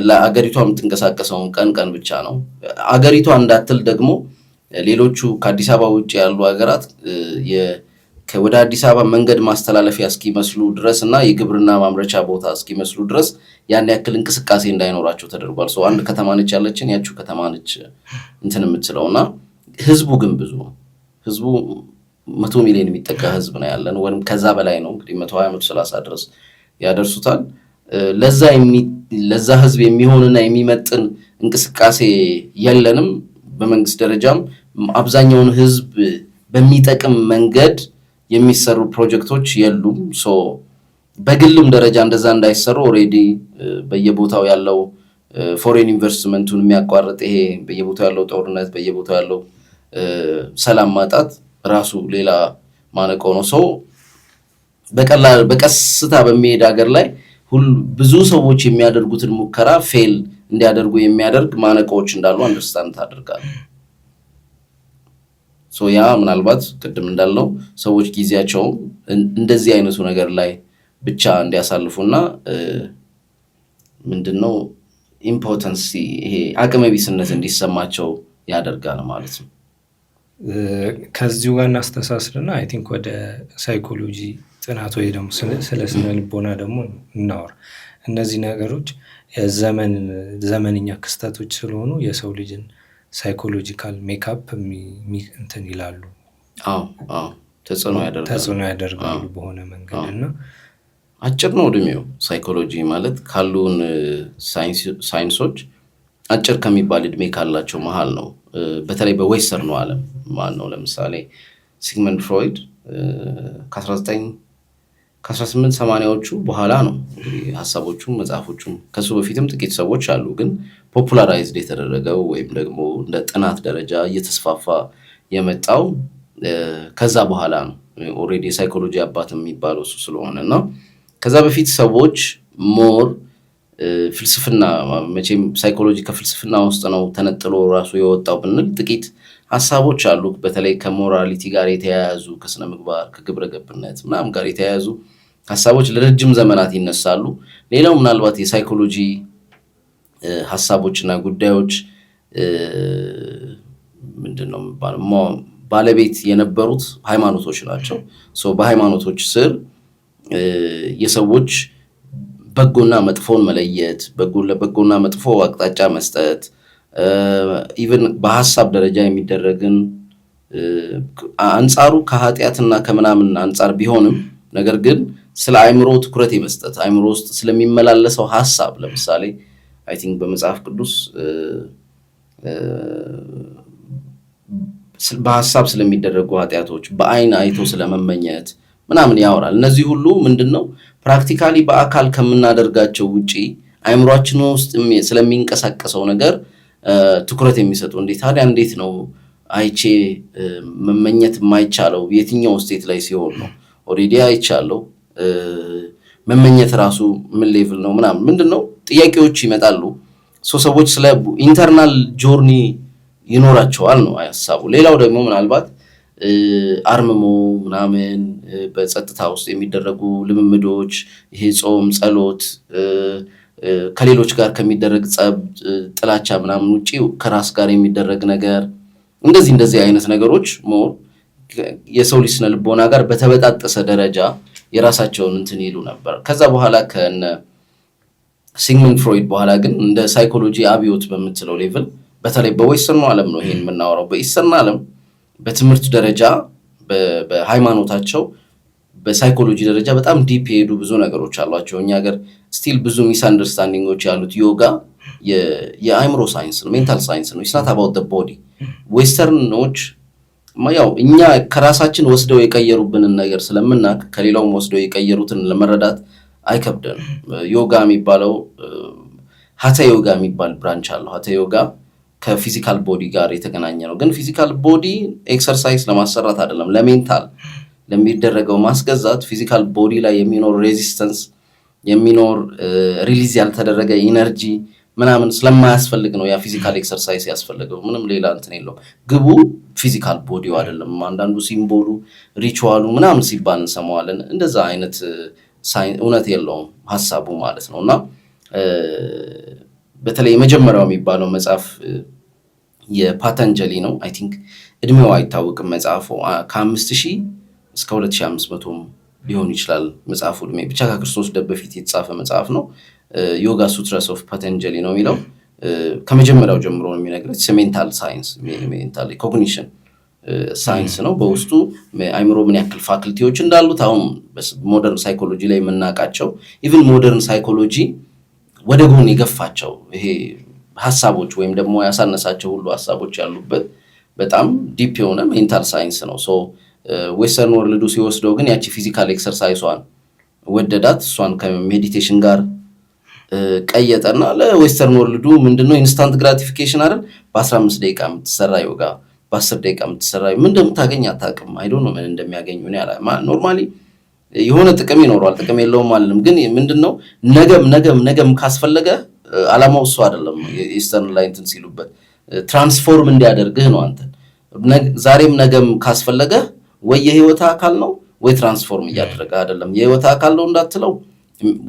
ለአገሪቷ የምትንቀሳቀሰው ቀን ብቻ ነው። አገሪቷ እንዳትል ደግሞ ሌሎቹ ከአዲስ አበባ ውጭ ያሉ ሀገራት ወደ አዲስ አበባ መንገድ ማስተላለፊያ እስኪመስሉ ድረስ እና የግብርና ማምረቻ ቦታ እስኪመስሉ ድረስ ያን ያክል እንቅስቃሴ እንዳይኖራቸው ተደርጓል። አንድ ከተማ ነች ያለችን፣ ያቺው ከተማ ነች እንትን የምትለውና ህዝቡ ግን ብዙ ነው። ህዝቡ 100 ሚሊዮን የሚጠጋ ህዝብ ነው ያለን፣ ወይም ከዛ በላይ ነው እንግዲህ 120 130 ድረስ ያደርሱታል። ለዛ ህዝብ የሚሆንና የሚመጥን እንቅስቃሴ የለንም። በመንግስት ደረጃም አብዛኛውን ህዝብ በሚጠቅም መንገድ የሚሰሩ ፕሮጀክቶች የሉም። በግልም ደረጃ እንደዛ እንዳይሰሩ ኦሬዲ በየቦታው ያለው ፎሬን ኢንቨስትመንቱን የሚያቋርጥ ይሄ በየቦታው ያለው ጦርነት በየቦታው ያለው ሰላም ማጣት ራሱ ሌላ ማነቆ ነው። ሰው በቀላል በቀስታ በሚሄድ ሀገር ላይ ብዙ ሰዎች የሚያደርጉትን ሙከራ ፌል እንዲያደርጉ የሚያደርግ ማነቆዎች እንዳሉ አንደርስታንድ ታደርጋለህ። ሶ ያ ምናልባት ቅድም እንዳልነው ሰዎች ጊዜያቸው እንደዚህ አይነቱ ነገር ላይ ብቻ እንዲያሳልፉና ምንድነው ኢምፖተንሲ ይሄ አቅመቢስነት እንዲሰማቸው ያደርጋል ማለት ነው። ከዚሁ ጋር እናስተሳስርና አይ ቲንክ ወደ ሳይኮሎጂ ጥናት ወይ ደግሞ ስለ ስነ ልቦና ደግሞ እናወራ። እነዚህ ነገሮች ዘመንኛ ክስተቶች ስለሆኑ የሰው ልጅን ሳይኮሎጂካል ሜካፕ እንትን ይላሉ። ተጽዕኖ ያደርጋሉ በሆነ መንገድ እና አጭር ነው እድሜው። ሳይኮሎጂ ማለት ካሉን ሳይንሶች አጭር ከሚባል እድሜ ካላቸው መሃል ነው። በተለይ በዌስተርኑ ዓለም ነው። ለምሳሌ ሲግመንድ ፍሮይድ ከ1880ዎቹ በኋላ ነው ሀሳቦቹም መጽሐፎቹም። ከሱ በፊትም ጥቂት ሰዎች አሉ፣ ግን ፖፑላራይዝድ የተደረገው ወይም ደግሞ እንደ ጥናት ደረጃ እየተስፋፋ የመጣው ከዛ በኋላ ነው። ኦልሬዲ የሳይኮሎጂ አባት የሚባለው እሱ ስለሆነ እና ከዛ በፊት ሰዎች ሞር ፍልስፍና መቼም ሳይኮሎጂ ከፍልስፍና ውስጥ ነው ተነጥሎ ራሱ የወጣው ብንል ጥቂት ሀሳቦች አሉ። በተለይ ከሞራሊቲ ጋር የተያያዙ ከስነ ምግባር ከግብረ ገብነት ምናምን ጋር የተያያዙ ሀሳቦች ለረጅም ዘመናት ይነሳሉ። ሌላው ምናልባት የሳይኮሎጂ ሀሳቦችና ጉዳዮች ምንድነው ባለቤት የነበሩት ሃይማኖቶች ናቸው። በሃይማኖቶች ስር የሰዎች በጎና መጥፎን መለየት፣ በጎና መጥፎ አቅጣጫ መስጠት፣ ኢቨን በሀሳብ ደረጃ የሚደረግን አንጻሩ ከኃጢአትና ከምናምን አንጻር ቢሆንም ነገር ግን ስለ አእምሮ ትኩረት የመስጠት አእምሮ ውስጥ ስለሚመላለሰው ሀሳብ ለምሳሌ አይ ቲንክ በመጽሐፍ ቅዱስ በሀሳብ ስለሚደረጉ ኃጢአቶች በአይን አይቶ ስለመመኘት ምናምን ያወራል። እነዚህ ሁሉ ምንድነው ፕራክቲካሊ በአካል ከምናደርጋቸው ውጪ አእምሯችን ውስጥ ስለሚንቀሳቀሰው ነገር ትኩረት የሚሰጡ። እንዴት ነው አይቼ መመኘት የማይቻለው የትኛው ስቴት ላይ ሲሆን ነው? ኦልሬዲ አይቻለው መመኘት ራሱ ምን ሌቭል ነው ምናምን ምንድነው ጥያቄዎች ይመጣሉ። ሰዎች ስለ ኢንተርናል ጆርኒ ይኖራቸዋል ነው ሀሳቡ። ሌላው ደግሞ ምናልባት አርምሞ ምናምን በጸጥታ ውስጥ የሚደረጉ ልምምዶች፣ ይሄ ጾም፣ ጸሎት፣ ከሌሎች ጋር ከሚደረግ ጸብ፣ ጥላቻ ምናምን ውጪ ከራስ ጋር የሚደረግ ነገር እንደዚህ አይነት ነገሮች ሞር የሰው ልጅ ስነ ልቦና ጋር በተበጣጠሰ ደረጃ የራሳቸውን እንትን ይሉ ነበር። ከዛ በኋላ ከነ ሲግመንድ ፍሮይድ በኋላ ግን እንደ ሳይኮሎጂ አብዮት በምትለው ሌቭል በተለይ በዌስተርኑ ዓለም ነው ይሄን የምናወራው። በኢስተርን ዓለም በትምህርት ደረጃ በሃይማኖታቸው በሳይኮሎጂ ደረጃ በጣም ዲፕ የሄዱ ብዙ ነገሮች አሏቸው። እኛ ሀገር ስቲል ብዙ ሚስ አንደርስታንዲንጎች ያሉት ዮጋ የአእምሮ ሳይንስ ነው፣ ሜንታል ሳይንስ ነው። ኢትስ ናት አባውት ዘ ቦዲ። ዌስተርኖች ያው እኛ ከራሳችን ወስደው የቀየሩብንን ነገር ስለምናውቅ ከሌላውም ወስደው የቀየሩትን ለመረዳት አይከብደንም። ዮጋ የሚባለው ሀታ ዮጋ የሚባል ብራንች አለው። ሀታ ዮጋ ከፊዚካል ቦዲ ጋር የተገናኘ ነው። ግን ፊዚካል ቦዲ ኤክሰርሳይዝ ለማሰራት አይደለም፣ ለሜንታል ለሚደረገው ማስገዛት ፊዚካል ቦዲ ላይ የሚኖር ሬዚስተንስ የሚኖር ሪሊዝ ያልተደረገ ኢነርጂ ምናምን ስለማያስፈልግ ነው ያ ፊዚካል ኤክሰርሳይዝ ያስፈልገው። ምንም ሌላ እንትን የለውም። ግቡ ፊዚካል ቦዲው አይደለም። አንዳንዱ ሲምቦሉ ሪቹዋሉ ምናምን ሲባል እንሰማዋለን። እንደዛ አይነት እውነት የለውም ሀሳቡ ማለት ነው። እና በተለይ የመጀመሪያው የሚባለው መጽሐፍ የፓታንጀሊ ነው። አይ ቲንክ እድሜው አይታወቅም መጽሐፉ ከ5000 እስከ 2500 ሊሆን ይችላል መጽሐፉ እድሜ። ብቻ ከክርስቶስ ልደት በፊት የተጻፈ መጽሐፍ ነው። ዮጋ ሱትራስ ኦፍ ፓታንጀሊ ነው የሚለው። ከመጀመሪያው ጀምሮ ነው የሚነግረው። ሜንታል ሳይንስ ሜንታል ኮግኒሽን ሳይንስ ነው። በውስጡ አይምሮ ምን ያክል ፋክልቲዎች እንዳሉት አሁን ሞደርን ሳይኮሎጂ ላይ የምናውቃቸው ኢቭን ሞደርን ሳይኮሎጂ ወደ ጎን የገፋቸው ይሄ ሀሳቦች ወይም ደግሞ ያሳነሳቸው ሁሉ ሀሳቦች ያሉበት በጣም ዲፕ የሆነ ሜንታል ሳይንስ ነው። ዌስተርን ወርልዱ ሲወስደው ግን ያቺ ፊዚካል ኤክሰርሳይሷን ወደዳት። እሷን ከሜዲቴሽን ጋር ቀየጠና ለዌስተርን ወርልዱ ምንድነው ኢንስታንት ግራቲፊኬሽን አይደል? በ15 ደቂቃ የምትሰራ ዮጋ በ10 ደቂቃ የምትሰራ ምን እንደምታገኝ አታውቅም። አይ ዶንት ኖ ምን እንደሚያገኙ ነው ያላ ኖርማሊ የሆነ ጥቅም ይኖረዋል፣ ጥቅም የለውም አይደለም። ግን ምንድነው ነገም ካስፈለገ አላማው እሱ አይደለም። ኢስተርን ላይ እንትን ሲሉበት ትራንስፎርም እንዲያደርግህ ነው። አንተ ዛሬም ነገም ካስፈለገ ወይ የህይወት አካል ነው ወይ ትራንስፎርም እያደረገ አይደለም። የህይወት አካል ነው እንዳትለው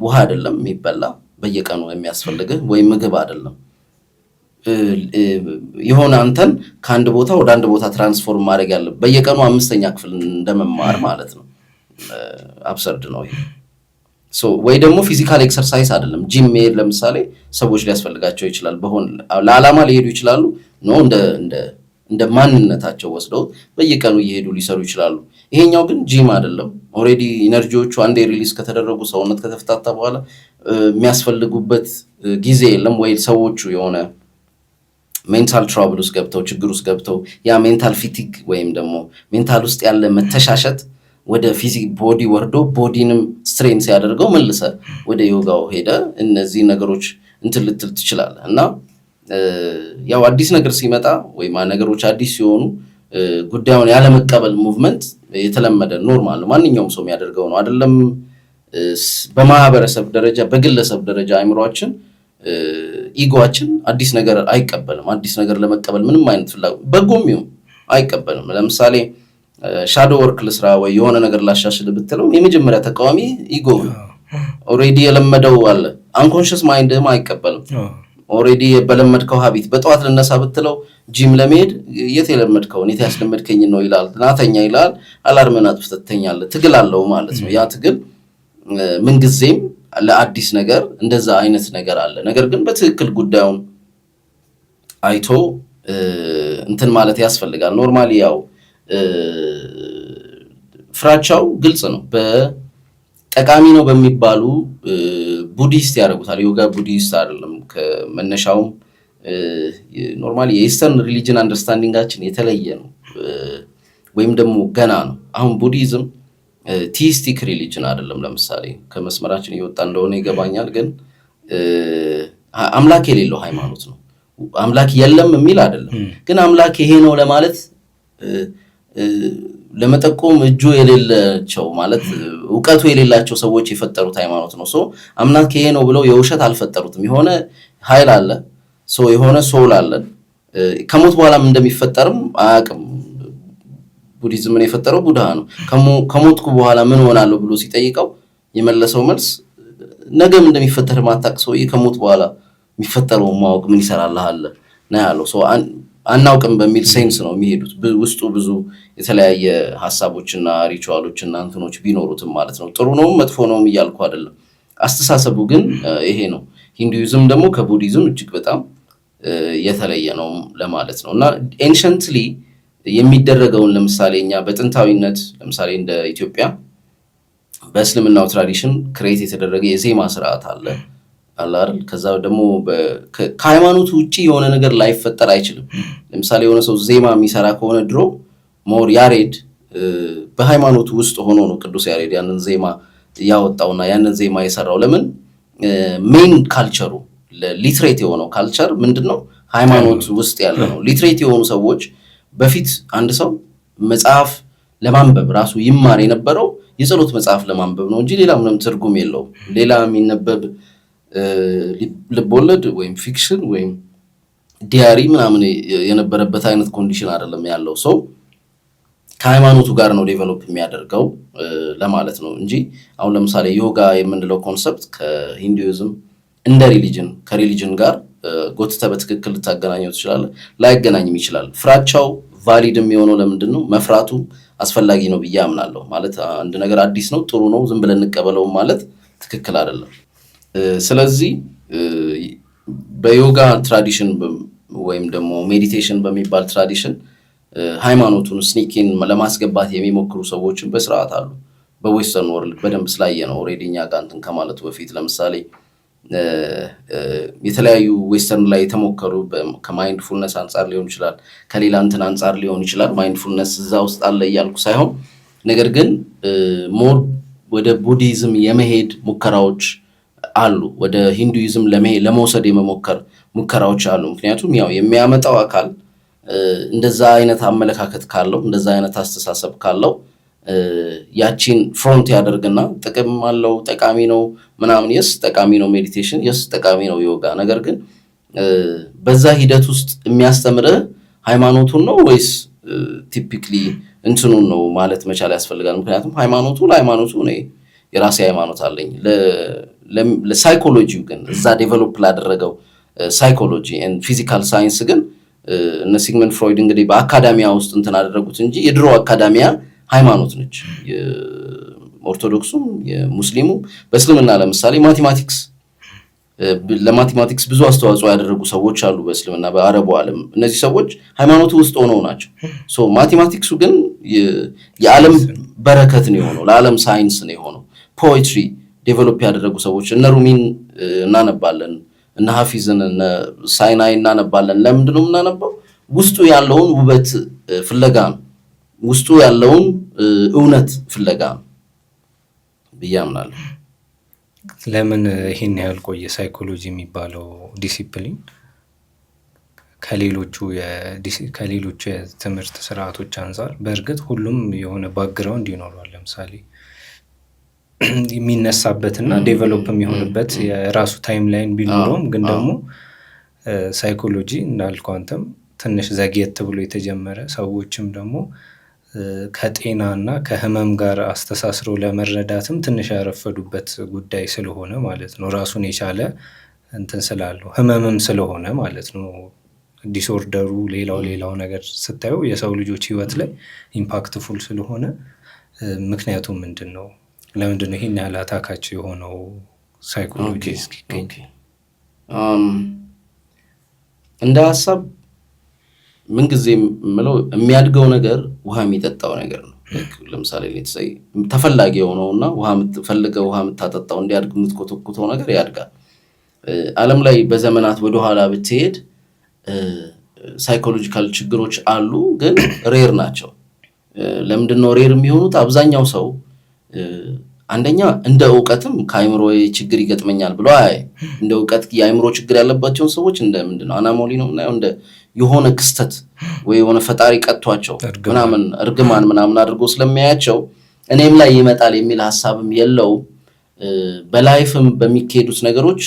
ውሃ አይደለም የሚበላ በየቀኑ የሚያስፈልግህ ወይ ምግብ አይደለም። የሆነ አንተን ከአንድ ቦታ ወደ አንድ ቦታ ትራንስፎርም ማድረግ ያለ በየቀኑ 5ኛ ክፍል እንደመማር ማለት ነው። አብሰርድ ነው ይሄ። ወይ ደግሞ ፊዚካል ኤክሰርሳይዝ አይደለም። ጂም መሄድ ለምሳሌ ሰዎች ሊያስፈልጋቸው ይችላል፣ ለዓላማ ሊሄዱ ይችላሉ። እንደ ማንነታቸው ወስደው በየቀኑ እየሄዱ ሊሰሩ ይችላሉ። ይሄኛው ግን ጂም አይደለም። ኦልሬዲ ኢነርጂዎቹ አንዴ ሪሊዝ ከተደረጉ ሰውነት ከተፈታታ በኋላ የሚያስፈልጉበት ጊዜ የለም። ወይ ሰዎቹ የሆነ ሜንታል ትራብል ውስጥ ገብተው ችግር ውስጥ ገብተው ያ ሜንታል ፊቲግ ወይም ደግሞ ሜንታል ውስጥ ያለ መተሻሸት ወደ ፊዚክ ቦዲ ወርዶ ቦዲንም ስትሬን ሲያደርገው መልሰ ወደ ዮጋው ሄደ እነዚህ ነገሮች እንትን ልትል ትችላለህ። እና ያው አዲስ ነገር ሲመጣ ወይም ነገሮች አዲስ ሲሆኑ ጉዳዩን ያለመቀበል ሙቭመንት የተለመደ ኖርማል ነው። ማንኛውም ሰው የሚያደርገው ነው አይደለም። በማህበረሰብ ደረጃ በግለሰብ ደረጃ አይምሮአችን ኢጎአችን አዲስ ነገር አይቀበልም። አዲስ ነገር ለመቀበል ምንም አይነት ፍላጎት በጎም ይሁን አይቀበልም። ለምሳሌ ሻዶ ወርክ ልስራ ወይ የሆነ ነገር ላሻሽል ብትለው የመጀመሪያ ተቃዋሚ ኢጎ ኦሬዲ የለመደው አለ። አንኮንሽስ ማይንድም አይቀበልም። ኦሬዲ በለመድከው ሀቢት በጠዋት ልነሳ ብትለው ጂም ለመሄድ የት የለመድከውን የት ያስለመድከኝ ነው ይላል። ናተኛ ይላል። አላርምን አጥፍተህ ትተኛለህ። ትግል አለው ማለት ነው። ያ ትግል ምንጊዜም ለአዲስ ነገር እንደዛ አይነት ነገር አለ። ነገር ግን በትክክል ጉዳዩን አይቶ እንትን ማለት ያስፈልጋል። ኖርማሊ ያው ፍራቻው ግልጽ ነው። በጠቃሚ ነው በሚባሉ ቡዲስት ያደርጉታል። ዮጋ ቡዲስት አይደለም ከመነሻውም ኖርማሊ የኢስተርን ሪሊጅን አንደርስታንዲንጋችን የተለየ ነው ወይም ደግሞ ገና ነው። አሁን ቡዲዝም ቲስቲክ ሪሊጅን አይደለም። ለምሳሌ ከመስመራችን እየወጣ እንደሆነ ይገባኛል። ግን አምላክ የሌለው ሃይማኖት ነው። አምላክ የለም የሚል አይደለም። ግን አምላክ ይሄ ነው ለማለት ለመጠቆም እጁ የሌላቸው ማለት ዕውቀቱ የሌላቸው ሰዎች የፈጠሩት ሃይማኖት ነው። አምላክ ይሄ ነው ብለው የውሸት አልፈጠሩትም። የሆነ ኃይል አለ፣ የሆነ ሶል አለ። ከሞት በኋላም እንደሚፈጠርም አያውቅም። ቡዲዝምን የፈጠረው ቡድሃ ነው። ከሞትኩ በኋላ ምን ሆናለሁ ብሎ ሲጠይቀው የመለሰው መልስ ነገም እንደሚፈጠር ማታቅ ሰውዬ ከሞት በኋላ የሚፈጠረው ማወቅ ምን ይሰራልሃል ነው ያለው። አናውቅም በሚል ሴንስ ነው የሚሄዱት። ውስጡ ብዙ የተለያየ ሐሳቦችና ሪቹዋሎችና እንትኖች ቢኖሩትም ማለት ነው። ጥሩ ነው መጥፎ ነው እያልኩ አይደለም። አስተሳሰቡ ግን ይሄ ነው። ሂንዱይዝም ደግሞ ከቡዲዝም እጅግ በጣም የተለየ ነው ለማለት ነው። እና ኤንሸንትሊ የሚደረገውን ለምሳሌ እኛ በጥንታዊነት ለምሳሌ እንደ ኢትዮጵያ በእስልምናው ትራዲሽን ክሬት የተደረገ የዜማ ስርዓት አለ አይደል? ከዛ ደግሞ ከሃይማኖቱ ውጪ የሆነ ነገር ላይፈጠር አይችልም። ለምሳሌ የሆነ ሰው ዜማ የሚሰራ ከሆነ ድሮ ሞር ያሬድ በሃይማኖቱ ውስጥ ሆኖ ነው ቅዱስ ያሬድ ያንን ዜማ ያወጣውና ያንን ዜማ የሰራው። ለምን ሜን ካልቸሩ ሊትሬት የሆነው ካልቸር ምንድነው? ሃይማኖት ውስጥ ያለ ነው። ሊትሬት የሆኑ ሰዎች በፊት አንድ ሰው መጽሐፍ ለማንበብ ራሱ ይማር የነበረው የጸሎት መጽሐፍ ለማንበብ ነው እንጂ ሌላ ምንም ትርጉም የለውም። ሌላ የሚነበብ ልቦለድ ወይም ፊክሽን ወይም ዲያሪ ምናምን የነበረበት አይነት ኮንዲሽን አይደለም ያለው። ሰው ከሃይማኖቱ ጋር ነው ዴቨሎፕ የሚያደርገው ለማለት ነው እንጂ አሁን ለምሳሌ ዮጋ የምንለው ኮንሰፕት ከሂንዱይዝም እንደ ሪሊጅን ከሪሊጅን ጋር ጎትተ በትክክል ልታገናኘው ትችላለህ፣ ላይገናኝም ይችላል። ፍራቻው ቫሊድ የሚሆነው ለምንድን ነው? መፍራቱ አስፈላጊ ነው ብዬ አምናለሁ። ማለት አንድ ነገር አዲስ ነው ጥሩ ነው ዝም ብለን እንቀበለው ማለት ትክክል አይደለም። ስለዚህ በዮጋ ትራዲሽን ወይም ደግሞ ሜዲቴሽን በሚባል ትራዲሽን ሃይማኖቱን ስኒኪን ለማስገባት የሚሞክሩ ሰዎችን በስርዓት አሉ። በዌስተርን ወርልድ በደንብ ስላየ ነው ኦልሬዲ እኛ ጋር እንትን ከማለቱ በፊት ለምሳሌ የተለያዩ ዌስተርን ላይ የተሞከሩ ከማይንድፉልነስ አንጻር ሊሆን ይችላል፣ ከሌላ እንትን አንጻር ሊሆን ይችላል። ማይንድፉልነስ እዛ ውስጥ አለ እያልኩ ሳይሆን ነገር ግን ሞር ወደ ቡዲዝም የመሄድ ሙከራዎች አሉ። ወደ ሂንዱይዝም ለመውሰድ የመሞከር ሙከራዎች አሉ። ምክንያቱም ያው የሚያመጣው አካል እንደዛ አይነት አመለካከት ካለው እንደዛ አይነት አስተሳሰብ ካለው ያቺን ፍሮንት ያደርግና ጥቅም አለው ጠቃሚ ነው ምናምን የስ ጠቃሚ ነው ሜዲቴሽን የስ ጠቃሚ ነው ዮጋ። ነገር ግን በዛ ሂደት ውስጥ የሚያስተምርህ ሃይማኖቱን ነው ወይስ ቲፒክሊ እንትኑን ነው ማለት መቻል ያስፈልጋል። ምክንያቱም ለሃይማኖቱ ነው የራሴ ሃይማኖት አለኝ። ለሳይኮሎጂው ግን እዛ ዴቨሎፕ ላደረገው ሳይኮሎጂ ኤንድ ፊዚካል ሳይንስ ግን እነ ሲግመንድ ፍሮይድ እንግዲህ በአካዳሚያ ውስጥ እንትን አደረጉት እንጂ የድሮ አካዳሚያ ሃይማኖት ነች። የኦርቶዶክሱም የሙስሊሙ በእስልምና ለምሳሌ ለማቴማቲክስ ብዙ አስተዋጽኦ ያደረጉ ሰዎች አሉ በእስልምና በአረቡ ዓለም። እነዚህ ሰዎች ሃይማኖቱ ውስጥ ሆነው ናቸው። ማቴማቲክሱ ግን የዓለም በረከት ነው የሆነው፣ ለዓለም ሳይንስ ነው የሆነው። ፖኤትሪ ዴቨሎፕ ያደረጉ ሰዎች እነ ሩሚን እናነባለን፣ እነ ሐፊዝን እነ ሳይናይ እናነባለን። ለምንድን ነው የምናነባው? ውስጡ ያለውን ውበት ፍለጋ ነው፣ ውስጡ ያለውን እውነት ፍለጋ ነው ብዬ አምናለሁ። ለምን ይሄን ያህል ቆየ ሳይኮሎጂ የሚባለው ዲሲፕሊን ከሌሎቹ የትምህርት ስርዓቶች አንጻር? በእርግጥ ሁሉም የሆነ ባክግራውንድ ይኖረዋል። ለምሳሌ የሚነሳበትና ዴቨሎፕ የሚሆንበት የራሱ ታይም ላይን ቢኖረውም ግን ደግሞ ሳይኮሎጂ እንዳልከው አንተም ትንሽ ዘግየት ብሎ የተጀመረ ሰዎችም ደግሞ ከጤና እና ከህመም ጋር አስተሳስሮ ለመረዳትም ትንሽ ያረፈዱበት ጉዳይ ስለሆነ ማለት ነው። ራሱን የቻለ እንትን ስላለው ህመምም ስለሆነ ማለት ነው። ዲስኦርደሩ ሌላው ነገር ስታየው የሰው ልጆች ህይወት ላይ ኢምፓክትፉል ስለሆነ ምክንያቱ ምንድን ነው? ለምንድን ነው ይሄን ያህል አታካቸው የሆነው ሳይኮሎጂ እስኪገኝ? እንደ ሀሳብ ምንጊዜ የምለው የሚያድገው ነገር ውሃ የሚጠጣው ነገር ነው። ለምሳሌ ተፈላጊ የሆነውና ውሃ የምታጠጣው እንዲያድግ የምትኮተኩተው ነገር ያድጋል። ዓለም ላይ በዘመናት ወደኋላ ብትሄድ ሳይኮሎጂካል ችግሮች አሉ፣ ግን ሬር ናቸው። ለምንድነው ሬር የሚሆኑት? አብዛኛው ሰው አንደኛ እንደ እውቀትም ከአይምሮ ችግር ይገጥመኛል ብሎ እንደ እውቀት የአይምሮ ችግር ያለባቸውን ሰዎች እንደ ምንድነው አናሞሊ ነው እና እንደ የሆነ ክስተት ወይ የሆነ ፈጣሪ ቀጥቷቸው ምናምን እርግማን ምናምን አድርጎ ስለሚያያቸው እኔም ላይ ይመጣል የሚል ሐሳብም የለው። በላይፍም በሚካሄዱት ነገሮች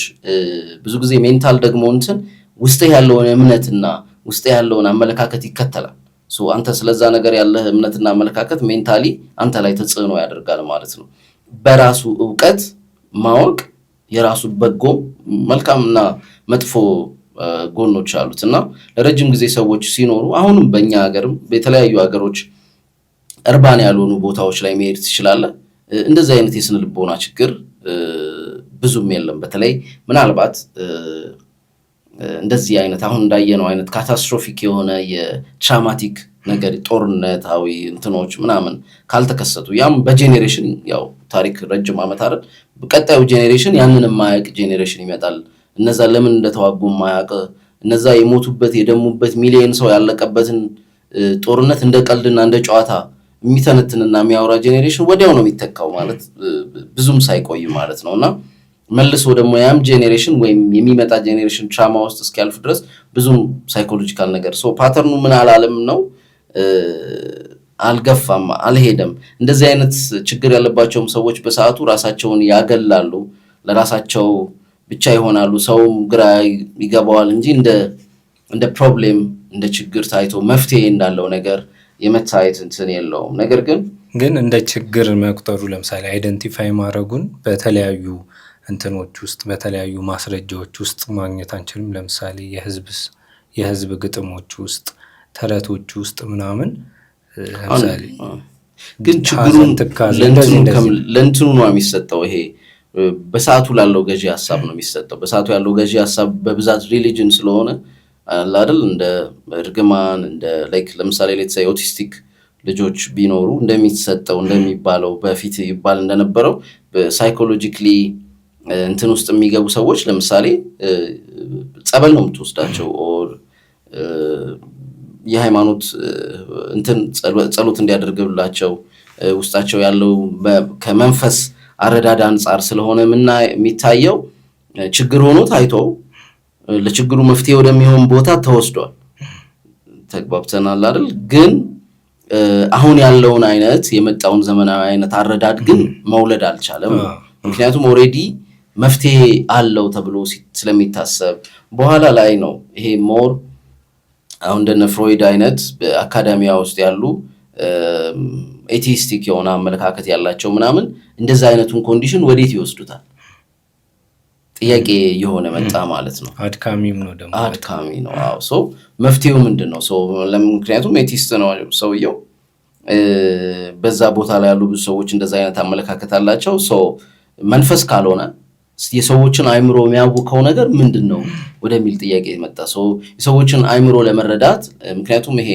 ብዙ ጊዜ ሜንታል ደግሞ እንትን ውስጥ ያለውን እምነትና ውስጥ ያለውን አመለካከት ይከተላል። አንተ ስለዛ ነገር ያለህ እምነትና አመለካከት ሜንታሊ አንተ ላይ ተጽዕኖ ያደርጋል ማለት ነው። በራሱ ዕውቀት ማወቅ የራሱ በጎ መልካምና መጥፎ ጎኖች አሉት እና ለረጅም ጊዜ ሰዎች ሲኖሩ አሁንም በእኛ ሀገርም በተለያዩ ሀገሮች እርባን ያልሆኑ ቦታዎች ላይ መሄድ ትችላለህ። እንደዚህ አይነት የስነ ልቦና ችግር ብዙም የለም። በተለይ ምናልባት እንደዚህ አይነት አሁን እንዳየነው አይነት ካታስትሮፊክ የሆነ የትራማቲክ ነገር ጦርነታዊ እንትኖች ምናምን ካልተከሰቱ ያም በጄኔሬሽን ያው ታሪክ ረጅም ዓመት አይደል ቀጣዩ ጄኔሬሽን ያንን የማያውቅ ጄኔሬሽን ይመጣል። እነዛ ለምን እንደተዋጉ የማያውቅ እነዛ የሞቱበት የደሙበት ሚሊዮን ሰው ያለቀበትን ጦርነት እንደ ቀልድና እንደ ጨዋታ የሚተነትንና የሚያወራ ጄኔሬሽን ወዲያው ነው የሚተካው ማለት ብዙም ሳይቆይ ማለት ነውና መልሶ ደግሞ ያም ጄኔሬሽን ወይም የሚመጣ ጄኔሬሽን ትራማ ውስጥ እስኪያልፍ ድረስ ብዙም ሳይኮሎጂካል ነገር ፓተርኑ ምን አላለም ነው አልገፋም አልሄደም። እንደዚህ አይነት ችግር ያለባቸውም ሰዎች በሰዓቱ ራሳቸውን ያገላሉ፣ ለራሳቸው ብቻ ይሆናሉ። ሰውም ግራ ይገባዋል እንጂ እንደ ፕሮብሌም እንደ ችግር ታይቶ መፍትሄ እንዳለው ነገር የመታየት እንትን የለውም። ነገር ግን እንደ ችግር መቁጠሩ ለምሳሌ አይደንቲፋይ ማድረጉን በተለያዩ እንትኖች ውስጥ በተለያዩ ማስረጃዎች ውስጥ ማግኘት አንችልም። ለምሳሌ የህዝብ ግጥሞች ውስጥ ተረቶች ውስጥ ምናምን ለምሳሌ ግን ችግሩን ለእንትኑ ነው የሚሰጠው። ይሄ በሰዓቱ ላለው ገዢ ሀሳብ ነው የሚሰጠው። በሰዓቱ ያለው ገዢ ሀሳብ በብዛት ሪሊጅን ስለሆነ አይደል እንደ እርግማን እንደ ላይክ ለምሳሌ ሌትስ ኦቲስቲክ ልጆች ቢኖሩ እንደሚሰጠው እንደሚባለው በፊት ይባል እንደነበረው በሳይኮሎጂካሊ እንትን ውስጥ የሚገቡ ሰዎች ለምሳሌ ጸበል ነው የምትወስዳቸው ኦር የሃይማኖት እንትን ጸሎት እንዲያደርግላቸው ውስጣቸው ያለው ከመንፈስ አረዳድ አንጻር ስለሆነ የሚታየው ችግር ሆኖ ታይቶ ለችግሩ መፍትሄ ወደሚሆን ቦታ ተወስዷል። ተግባብተናል አይደል? ግን አሁን ያለውን አይነት የመጣውን ዘመናዊ አይነት አረዳድ ግን መውለድ አልቻለም። ምክንያቱም ኦሬዲ መፍትሄ አለው ተብሎ ስለሚታሰብ በኋላ ላይ ነው ይሄ ሞር አሁን እንደነ ፍሮይድ አይነት በአካዳሚያ ውስጥ ያሉ ኤቲስቲክ የሆነ አመለካከት ያላቸው ምናምን እንደዛ አይነቱን ኮንዲሽን ወዴት ይወስዱታል? ጥያቄ የሆነ መጣ ማለት ነው። አድካሚም ነው ደግሞ አድካሚ ነው። አዎ ሶ መፍትሄው ምንድነው? ሶ ምክንያቱም ኤቲስት ነው ሰውየው። በዛ ቦታ ላይ ያሉ ብዙ ሰዎች እንደዛ አይነት አመለካከት አላቸው። ሶ መንፈስ ካልሆነ የሰዎችን አይምሮ የሚያውቀው ነገር ምንድነው ወደሚል ጥያቄ መጣ። ሶ የሰዎችን አይምሮ ለመረዳት ምክንያቱም ይሄ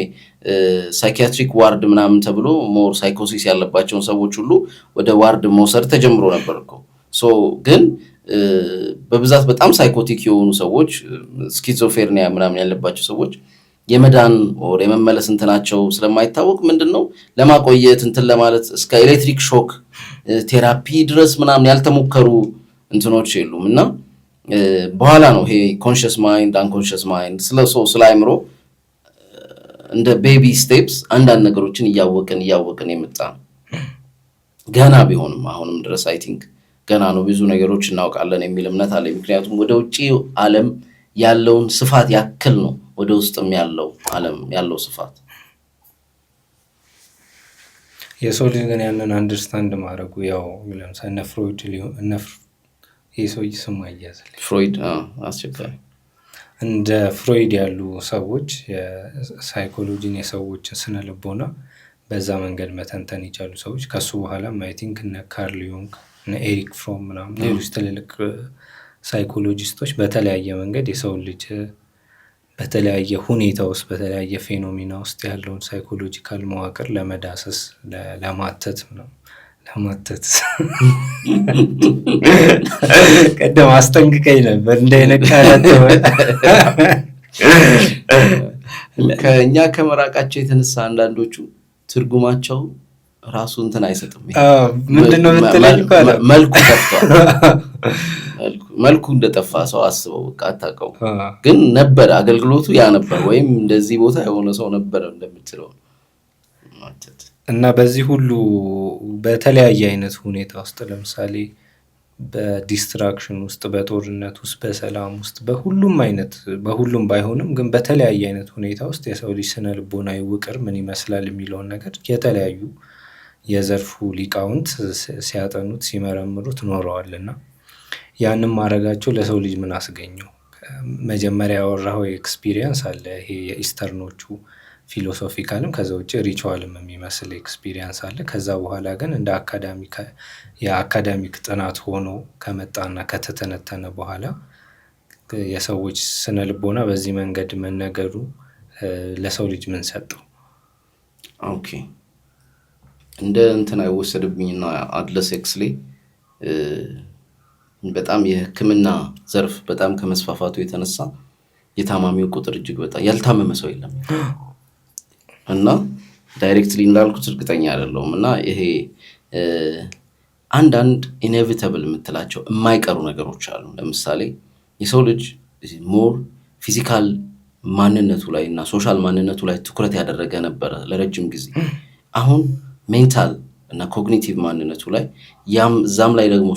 ሳይኪያትሪክ ዋርድ ምናምን ተብሎ ሞር ሳይኮሲስ ያለባቸውን ሰዎች ሁሉ ወደ ዋርድ መውሰድ ተጀምሮ ነበር እኮ። ሶ ግን በብዛት በጣም ሳይኮቲክ የሆኑ ሰዎች ስኪዞፍሬኒያ ምናምን ያለባቸው ሰዎች የመዳን ወር የመመለስ እንትናቸው ስለማይታወቅ ምንድነው ለማቆየት እንትን ለማለት እስከ ኤሌክትሪክ ሾክ ቴራፒ ድረስ ምናምን ያልተሞከሩ እንትኖች የሉም። እና በኋላ ነው ይሄ ኮንሽስ ማይንድ አንኮንሽስ ማይንድ ስለ አይምሮ እንደ ቤቢ ስቴፕስ አንዳንድ ነገሮችን እያወቅን የመጣ ነው። ገና ቢሆንም አሁንም ድረስ አይ ቲንክ ገና ነው፣ ብዙ ነገሮች እናውቃለን የሚል እምነት አለ። ምክንያቱም ወደ ውጪ ዓለም ያለውን ስፋት ያክል ነው ወደ ውስጥም ያለው ዓለም ያለው ስፋት። የሰው ልጅ ግን ያንን አንደርስታንድ ማድረጉ ያው ለምሳሌ ፍሮይድ የሰው ስም አያዘልኝ ፍሮይድ አስቸጋሪ እንደ ፍሮይድ ያሉ ሰዎች የሳይኮሎጂን የሰዎችን ስነ ልቦና በዛ መንገድ መተንተን ይቻሉ ሰዎች ከሱ በኋላም አይ ቲንክ እነ ካርል ዩንግ እነ ኤሪክ ፍሮም ምናምን ሌሎች ትልልቅ ሳይኮሎጂስቶች በተለያየ መንገድ የሰው ልጅ በተለያየ ሁኔታ ውስጥ በተለያየ ፌኖሜና ውስጥ ያለውን ሳይኮሎጂካል መዋቅር ለመዳሰስ ለማተት ቀደም አስጠንቅቀኝ ነበር እንዳይነካለት ከእኛ ከመራቃቸው የተነሳ አንዳንዶቹ ትርጉማቸው ራሱ እንትን አይሰጥም። ምንድነው የምትለኝ? መልኩ ጠፍቷል። መልኩ እንደጠፋ ሰው አስበው በቃ አታውቀው፣ ግን ነበር አገልግሎቱ ያ ነበር፣ ወይም እንደዚህ ቦታ የሆነ ሰው ነበር እንደምትለው እና በዚህ ሁሉ በተለያየ አይነት ሁኔታ ውስጥ ለምሳሌ በዲስትራክሽን ውስጥ፣ በጦርነት ውስጥ፣ በሰላም ውስጥ፣ በሁሉም ባይሆንም ግን በተለያየ አይነት ሁኔታ ውስጥ የሰው ልጅ ስነ ልቦናዊ ውቅር ምን ይመስላል የሚለውን ነገር የተለያዩ የዘርፉ ሊቃውንት ሲያጠኑት ሲመረምሩት ኖረዋልና ያንን ማድረጋቸው ለሰው ልጅ ምን አስገኘው? መጀመሪያ ያወራው ኤክስፒሪየንስ አለ፣ ይሄ የኢስተርኖቹ ፊሎሶፊካልም ከዛ ውጭ ሪቹዋልም የሚመስል ኤክስፒሪየንስ አለ። ከዛ በኋላ ግን እንደ የአካዳሚክ ጥናት ሆኖ ከመጣና ከተተነተነ በኋላ የሰዎች ስነ ልቦና በዚህ መንገድ መነገሩ ለሰው ልጅ ምን ሰጠው? ኦኬ እንደ እንትን አይወሰድብኝና አድለስ ኤክስሌ በጣም የሕክምና ዘርፍ በጣም ከመስፋፋቱ የተነሳ የታማሚው ቁጥር እጅግ በጣም ያልታመመ ሰው የለም እና ዳይሬክትሊ እንዳልኩት እርግጠኛ አይደለሁም። እና ይሄ አንዳንድ ኢኔቪታብል የምትላቸው የማይቀሩ ነገሮች አሉ። ለምሳሌ የሰው ልጅ ሞር ፊዚካል ማንነቱ ላይ እና ሶሻል ማንነቱ ላይ ትኩረት ያደረገ ነበረ ለረጅም ጊዜ። አሁን ሜንታል እና ኮግኒቲቭ ማንነቱ ላይ እዛም ላይ ደግሞ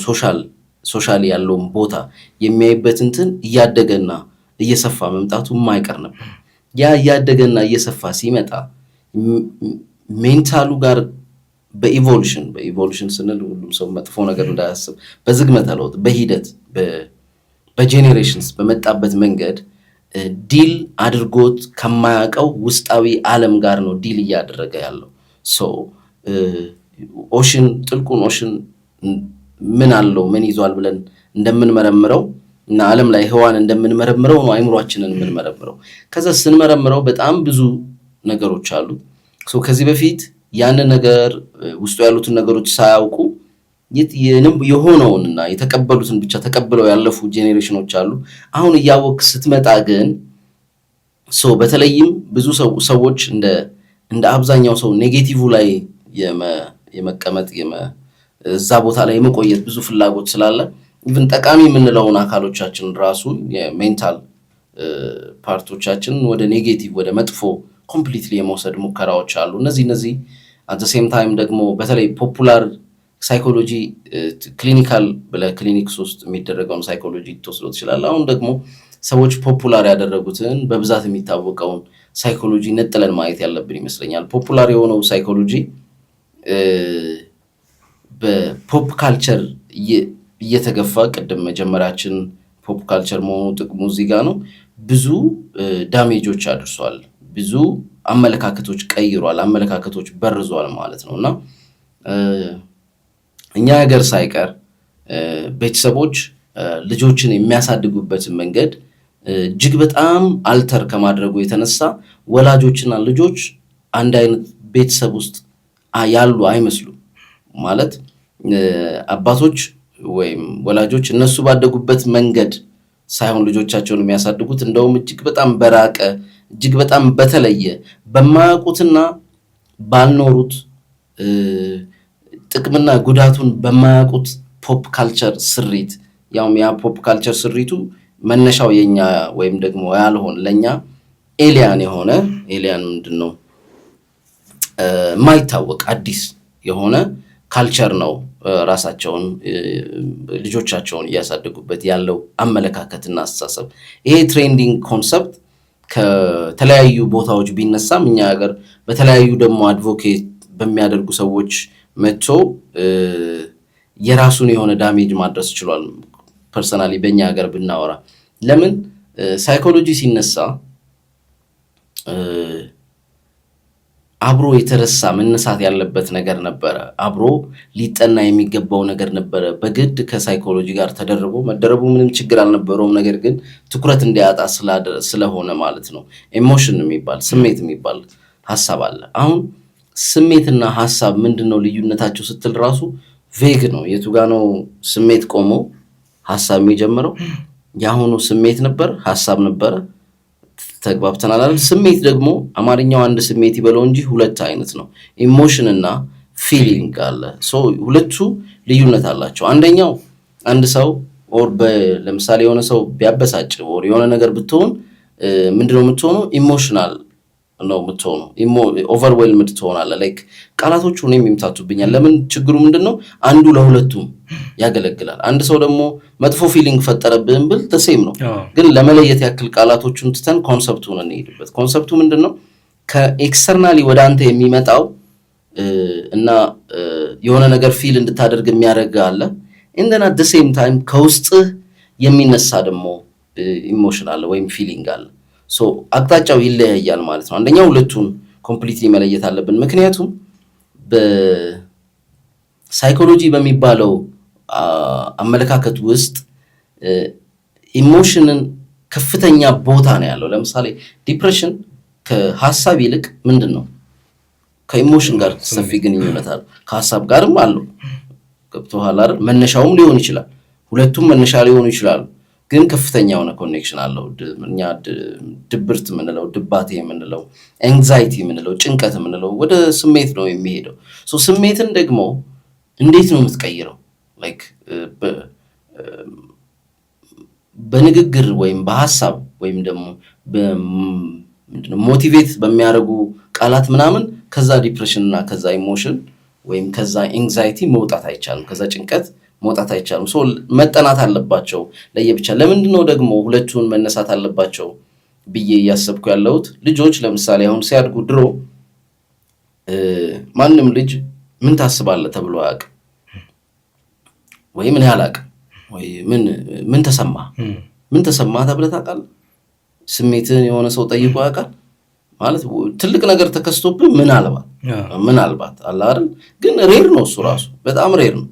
ሶሻል ያለውን ቦታ የሚያይበት እንትን እያደገና እየሰፋ መምጣቱ የማይቀር ነበር። ያ እያደገና እየሰፋ ሲመጣ ሜንታሉ ጋር በኢቮሉሽን ስንል ሁሉም ሰው መጥፎ ነገር እንዳያስብ በዝግመተ ለውጥ በሂደት በጄኔሬሽንስ በመጣበት መንገድ ዲል አድርጎት ከማያውቀው ውስጣዊ ዓለም ጋር ነው ዲል እያደረገ ያለው። ኦሽን ጥልቁን ኦሽን ምን አለው ምን ይዟል ብለን እንደምንመረምረው እና ዓለም ላይ ህዋን እንደምንመረምረው ነው አይምሮአችንን የምንመረምረው። ከዛ ስንመረምረው በጣም ብዙ ነገሮች አሉ። ከዚህ በፊት ያንን ነገር ውስጡ ያሉትን ነገሮች ሳያውቁ የሆነውንና የተቀበሉትን ብቻ ተቀብለው ያለፉ ጄኔሬሽኖች አሉ። አሁን እያወቅ ስትመጣ ግን በተለይም ብዙ ሰዎች እንደ አብዛኛው ሰው ኔጌቲቭ ላይ የመቀመጥ እዛ ቦታ ላይ የመቆየት ብዙ ፍላጎት ስላለ ኢቭን ጠቃሚ የምንለውን አካሎቻችን ራሱ የሜንታል ፓርቶቻችን ወደ ኔጌቲቭ ወደ መጥፎ ኮምፕሊትሊ የመውሰድ ሙከራዎች አሉ። እነዚህ አት ሴም ታይም ደግሞ በተለይ ፖፑላር ሳይኮሎጂ ክሊኒካል ክሊኒክስ ውስጥ የሚደረገውን ሳይኮሎጂ ትወስዶ ትችላል። አሁን ደግሞ ሰዎች ፖፑላር ያደረጉትን በብዛት የሚታወቀውን ሳይኮሎጂ ነጥለን ማየት ያለብን ይመስለኛል። ፖፑላር የሆነው ሳይኮሎጂ በፖፕ ካልቸር እየተገፋ ቅድም መጀመሪያችን ፖፕ ካልቸር መሆኑ ጥቅሙ እዚህ ጋር ነው። ብዙ ዳሜጆች አድርሷል፣ ብዙ አመለካከቶች ቀይሯል፣ አመለካከቶች በርዟል ማለት ነው እና እኛ ሀገር ሳይቀር ቤተሰቦች ልጆችን የሚያሳድጉበትን መንገድ እጅግ በጣም አልተር ከማድረጉ የተነሳ ወላጆችና ልጆች አንድ አይነት ቤተሰብ ውስጥ ያሉ አይመስሉም። ማለት አባቶች ወይም ወላጆች እነሱ ባደጉበት መንገድ ሳይሆን ልጆቻቸውን የሚያሳድጉት እንደውም እጅግ በጣም በራቀ እጅግ በጣም በተለየ በማያውቁትና ባልኖሩት ጥቅምና ጉዳቱን በማያውቁት ፖፕ ካልቸር ስሪት ያውም ያ ፖፕ ካልቸር ስሪቱ መነሻው የኛ ወይም ደግሞ ያልሆነ ለኛ ኤሊያን የሆነ ኤሊያን ምንድነው የማይታወቅ አዲስ የሆነ ካልቸር ነው። ራሳቸውን ልጆቻቸውን እያሳደጉበት ያለው አመለካከትና አስተሳሰብ ይሄ ትሬንዲንግ ኮንሰፕት ከተለያዩ ቦታዎች ቢነሳም እኛ ሀገር በተለያዩ ደግሞ አድቮኬት በሚያደርጉ ሰዎች መጥቶ የራሱን የሆነ ዳሜጅ ማድረስ ችሏል። ፐርሰናሊ በእኛ ሀገር ብናወራ ለምን ሳይኮሎጂ ሲነሳ አብሮ የተረሳ መነሳት ያለበት ነገር ነበረ። አብሮ ሊጠና የሚገባው ነገር ነበረ። በግድ ከሳይኮሎጂ ጋር መደረቡ ምንም ችግር አልነበረውም። ነገር ግን ትኩረት እንዲያጣ ስለሆነ ማለት ነው። ኢሞሽን የሚባል ስሜት የሚባል ሀሳብ አለ። አሁን ስሜትና ሀሳብ ምንድነው ልዩነታቸው ስትል ራሱ ቬግ ነው። የቱ ጋ ነው ስሜት ቆሞ ሀሳብ የሚጀምረው? ያሁኑ ስሜት ነበር ሀሳብ ነበረ። ተግባብተናል አይደል? ስሜት ደግሞ አማርኛው አንድ ስሜት ይበለው እንጂ ሁለት አይነት ነው። ኢሞሽን እና ፊሊንግ አለ። ሁለቱ ልዩነት አላቸው። አንደኛው አንድ ሰው ለምሳሌ የሆነ ሰው ቢያበሳጭ የሆነ ነገር ብትሆን ምንድነው የምትሆነው? ኢሞሽናል ነው የምትሆነው። ኦቨርዌልምድ ትሆናለህ። ላይክ ቃላቶቹ እኔም ይምታቱብኛል። ለምን? ችግሩ ምንድነው? አንዱ ለሁለቱም ያገለግላል። አንድ ሰው ደግሞ መጥፎ ፊሊንግ ፈጠረብህን ብል ተሴም ነው። ግን ለመለየት ያክል ቃላቶቹን ትተን ኮንሰፕቱን እንሄድበት። ኮንሰፕቱ ምንድነው? ከኤክስተርናሊ ወደ አንተ የሚመጣው እና የሆነ ነገር ፊል እንድታደርግ የሚያደርግ አለ። እንደና at the same time ከውስጥህ የሚነሳ ደግሞ ኢሞሽን አለ ወይም ፊሊንግ አለ። አቅጣጫው ይለያያል ማለት ነው። አንደኛው ሁለቱን ኮምፕሊትሊ መለየት አለብን። ምክንያቱም በሳይኮሎጂ በሚባለው አመለካከት ውስጥ ኢሞሽንን ከፍተኛ ቦታ ነው ያለው። ለምሳሌ ዲፕሬሽን ከሀሳብ ይልቅ ምንድነው ከኢሞሽን ጋር ሰፊ ግንኙነት አለው። ከሀሳብ ጋርም አለው። ገብቶሃል አይደል? መነሻውም ሊሆን ይችላል። ሁለቱም መነሻ ሊሆኑ ይችላሉ። ግን ከፍተኛ የሆነ ኮኔክሽን አለው። እኛ ድብርት የምንለው ድባቴ የምንለው ኤንግዛይቲ የምንለው ጭንቀት የምንለው ወደ ስሜት ነው የሚሄደው። ስሜትን ደግሞ እንዴት ነው የምትቀይረው? ላይክ በንግግር ወይም በሐሳብ ወይም ደግሞ ሞቲቬት በሚያደርጉ ቃላት ምናምን ከዛ ዲፕሬሽን እና ከዛ ኢሞሽን ወይም ከዛ ኤንግዛይቲ መውጣት አይቻልም። ከዛ ጭንቀት መውጣት አይቻልም። መጠናት አለባቸው ለየብቻ። ለምንድነው ደግሞ ሁለቱን መነሳት አለባቸው ብዬ እያሰብኩ ያለሁት? ልጆች ለምሳሌ አሁን ሲያድጉ ድሮ ማንም ልጅ ምን ታስባለህ ተብሎ አያውቅም። ወይ ምን ያላውቅም ወይ ምን ተሰማ ተብለህ ታውቃለህ? ስሜትን የሆነ ሰው ጠይቆ ያውቃል? ማለት ትልቅ ነገር ተከስቶብህ ምናልባት አለ አይደል? ግን ሬር ነው እሱ ራሱ በጣም ሬር ነው።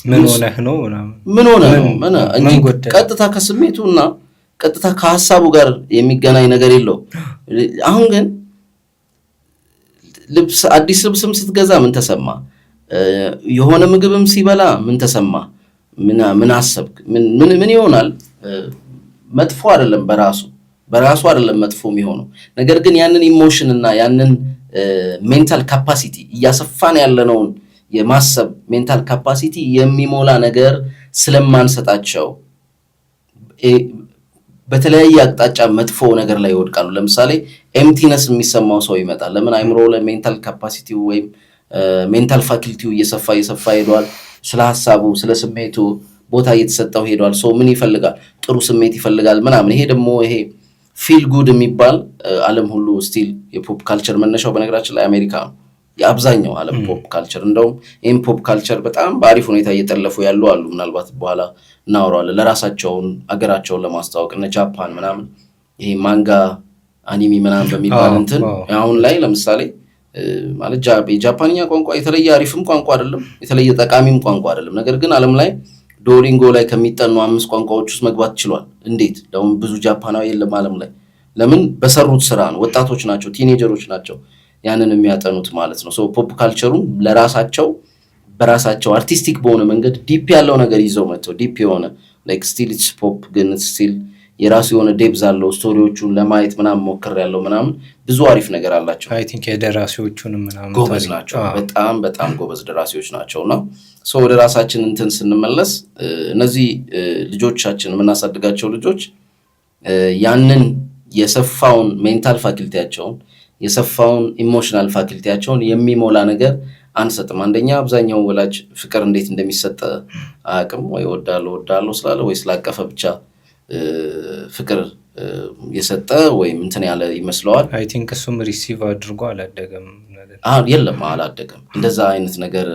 ምን ሆነህ ነው እንጂ ቀጥታ ከስሜቱ እና ቀጥታ ከሀሳቡ ጋር የሚገናኝ ነገር የለው። አሁን ግን አዲስ ልብስም ስትገዛ ምን ተሰማ? የሆነ ምግብም ሲበላ ምን ተሰማ? ምን አሰብክ? ምን ይሆናል? መጥፎ አይደለም በራሱ አይደለም መጥፎ የሚሆነው። ነገር ግን ያንን ኢሞሽን እና ያንን ሜንታል ካፓሲቲ እያሰፋን ያለነውን የማሰብ ሜንታል ካፓሲቲ የሚሞላ ነገር ስለማንሰጣቸው በተለያየ አቅጣጫ መጥፎ ነገር ላይ ይወድቃሉ። ለምሳሌ ኤምቲነስ የሚሰማው ሰው ይመጣል። ለምን? አይምሮ ለሜንታል ካፓሲቲው ወይም ሜንታል ፋክልቲው እየሰፋ ሄዷል። ስለ ሀሳቡ ስለ ስሜቱ ቦታ እየተሰጠው ሄዷል። ሰው ምን ይፈልጋል? ጥሩ ስሜት ይፈልጋል ምናምን። ይሄ ደግሞ ይሄ ፊል ጉድ የሚባል ዓለም ሁሉ ስቲል የፖፕ ካልቸር መነሻው በነገራችን ላይ አሜሪካ ነው። የአብዛኛው ዓለም ፖፕ ካልቸር እንደውም ይህም ፖፕ ካልቸር በጣም በአሪፍ ሁኔታ እየጠለፉ ያሉ አሉ። ምናልባት በኋላ እናወራዋለን። ለራሳቸውን አገራቸውን ለማስተዋወቅ እነ ጃፓን ምናምን ይሄ ማንጋ አኒሚ ምናምን በሚባል እንትን አሁን ላይ ለምሳሌ ማለት የጃፓንኛ ቋንቋ የተለየ አሪፍም ቋንቋ አይደለም፣ የተለየ ጠቃሚም ቋንቋ አይደለም። ነገር ግን ዓለም ላይ ዶሊንጎ ላይ ከሚጠኑ 5 ቋንቋዎች ውስጥ መግባት ችሏል። እንዴት? ደግሞ ብዙ ጃፓናዊ የለም ዓለም ላይ። ለምን? በሰሩት ስራ ነው። ወጣቶች ናቸው፣ ቲኔጀሮች ናቸው ያንን የሚያጠኑት ማለት ነው። ፖፕ ካልቸሩን ለራሳቸው በራሳቸው አርቲስቲክ በሆነ መንገድ ዲፕ ያለው ነገር ይዘው መጥተው ዲፕ የሆነ ላይክ ስቲል ኢትስ ፖፕ ግን ስቲል የራሱ የሆነ ዴፕዝ አለው። ስቶሪዎቹን ለማየት ምናምን ሞክሬያለሁ ምናምን ብዙ አሪፍ ነገር አላቸው። አይ ቲንክ የደራሲዎቹንም ምናምን ጎበዝ ናቸው። በጣም ጎበዝ ደራሲዎች ናቸውና ወደ ራሳችን እንትን ስንመለስ እነዚህ ልጆቻችን የምናሳድጋቸው ልጆች ያንን የሰፋውን ሜንታል ፋክልቲያቸውን የሰፋውን ኢሞሽናል ፋክልቲያቸውን የሚሞላ ነገር አንሰጥም። አንደኛ አብዛኛው ወላጅ ፍቅር እንዴት እንደሚሰጥ አያውቅም። ወይ ወዳለው ስላለ ወይ ስላቀፈ ብቻ ፍቅር የሰጠ ወይም እንትን ያለ ይመስለዋል። አይ ቲንክ እሱም ሪሲቭ አድርጎ አላደገም። የለም አላደገም። እንደዛ አይነት ነገር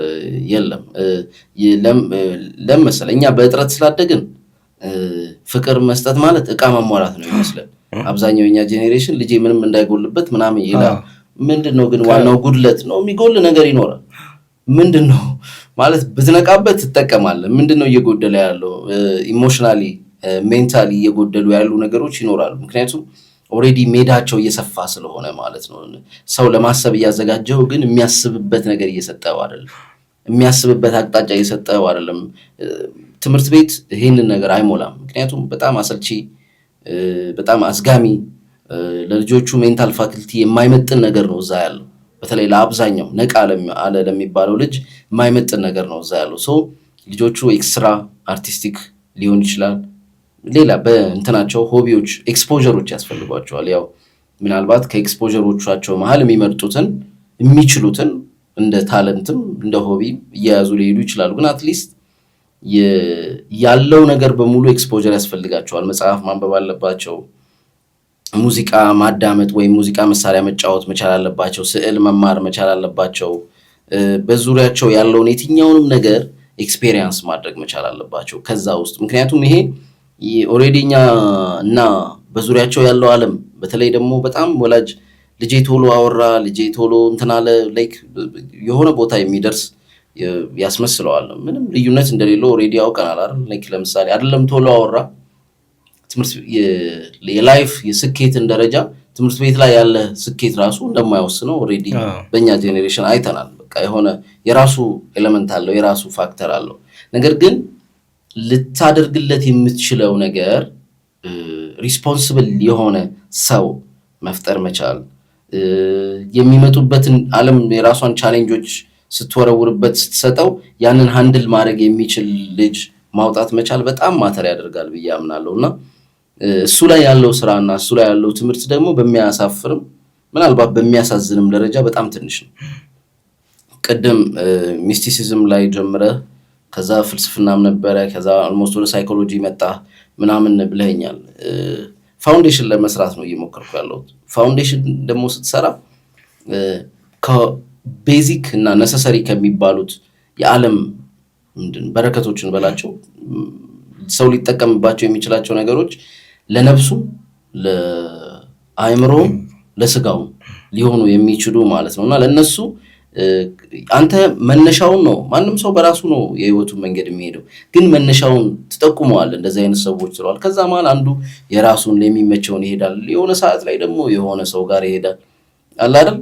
የለም። ለምሳሌ እኛ በእጥረት ስላደግን ፍቅር መስጠት ማለት እቃ ማሟላት ነው ይመስላል። አብዛኛው የኛ ጄኔሬሽን ልጄ ምንም እንዳይጎልበት ምናምን ይላል። ምንድነው ግን ዋናው ጉድለት ነው? የሚጎል ነገር ይኖራል። ምንድነው ማለት ብትነቃበት ትጠቀማለህ። ምንድነው እየጎደለ ያለው? ኢሞሽናሊ ሜንታሊ እየጎደሉ ያሉ ነገሮች ይኖራሉ። ምክንያቱም ኦልሬዲ ሜዳቸው እየሰፋ ስለሆነ ማለት ነው። ሰው ለማሰብ እያዘጋጀው ግን የሚያስብበት ነገር እየሰጠው አይደለም። የሚያስብበት አቅጣጫ እየሰጠው አይደለም። ትምህርት ቤት ይሄንን ነገር አይሞላም። ምክንያቱም በጣም አሰልቺ፣ በጣም አስጋሚ፣ ለልጆቹ ሜንታል ፋክልቲ የማይመጥን ነገር ነው እዛ ያለው። በተለይ ለአብዛኛው ነቃ አለ ለሚባለው ልጅ የማይመጥን ነገር ነው እዛ ያለው። ልጆቹ ኤክስትራ አርቲስቲክ ሊሆን ይችላል። ሌላ በእንትናቸው ሆቢዎች ኤክስፖዠሮች ያስፈልጓቸዋል። ያው ምናልባት ከኤክስፖዠሮቻቸው መሀል የሚመርጡትን የሚችሉትን እንደ ታለንትም እንደ ሆቢ እየያዙ ሊሄዱ ይችላሉ። ግን አትሊስት ያለው ነገር በሙሉ ኤክስፖዠር ያስፈልጋቸዋል። መጽሐፍ ማንበብ አለባቸው። ሙዚቃ ማዳመጥ ወይም ሙዚቃ መሳሪያ መጫወት መቻል አለባቸው። ስዕል መማር መቻል አለባቸው። በዙሪያቸው ያለውን የትኛውንም ነገር ኤክስፔሪየንስ ማድረግ መቻል አለባቸው ከዛ ውስጥ። ምክንያቱም ይሄ ኦሬዲኛ እና በዙሪያቸው ያለው ዓለም በተለይ ደግሞ በጣም ወላጅ ልጄ ቶሎ አወራ፣ ልጄ ቶሎ እንትናለ ላይክ የሆነ ቦታ የሚደርስ ያስመስለዋል። ምንም ልዩነት እንደሌለው ኦሬዲ ያውቀናል አይደል? ላይክ ለምሳሌ አይደለም ቶሎ አወራ፣ ትምህርት የላይፍ የስኬትን ደረጃ ትምህርት ቤት ላይ ያለ ስኬት ራሱ እንደማይወስነው ኦሬዲ በእኛ ጄኔሬሽን አይተናል። በቃ የሆነ የራሱ ኤሌመንት አለው፣ የራሱ ፋክተር አለው። ነገር ግን ልታደርግለት የምትችለው ነገር ሪስፖንሲብል የሆነ ሰው መፍጠር መቻል፣ የሚመጡበትን ዓለም የራሷን ቻሌንጆች ስትወረውርበት ስትሰጠው ያንን ሃንድል ማድረግ የሚችል ልጅ ማውጣት መቻል በጣም ማተር ያደርጋል ብዬ አምናለሁና እሱ ላይ ያለው ስራና እሱ ላይ ያለው ትምህርት ደግሞ በሚያሳፍርም ምናልባት በሚያሳዝንም ደረጃ በጣም ትንሽ ነው። ቅድም ሚስቲሲዝም ላይ ጀምረ ከዛ ፍልስፍናም ነበረ፣ ከዛ ኦልሞስት ወደ ሳይኮሎጂ መጣ ምናምን ብለኛል። ፋውንዴሽን ለመስራት ነው እየሞከርኩ ያለሁት። ፋውንዴሽን ደግሞ ስትሰራ ከቤዚክ እና ነሰሰሪ ከሚባሉት የዓለም በረከቶችን በላቸው ሰው ሊጠቀምባቸው የሚችላቸው ነገሮች ለነፍሱ፣ ለአእምሮ፣ ለስጋው ሊሆኑ የሚችሉ ማለት ነውና ለነሱ አንተ መነሻውን ነው። ማንም ሰው በራሱ ነው የህይወቱን መንገድ የሚሄደው፣ ግን መነሻውን ትጠቁመዋለህ። እንደዚህ አይነት ሰዎች ስለዋል። ከዛ ማለት አንዱ የራሱን የሚመቸውን ይሄዳል። የሆነ ሰዓት ላይ ደግሞ የሆነ ሰው ጋር ይሄዳል። አለ አይደል?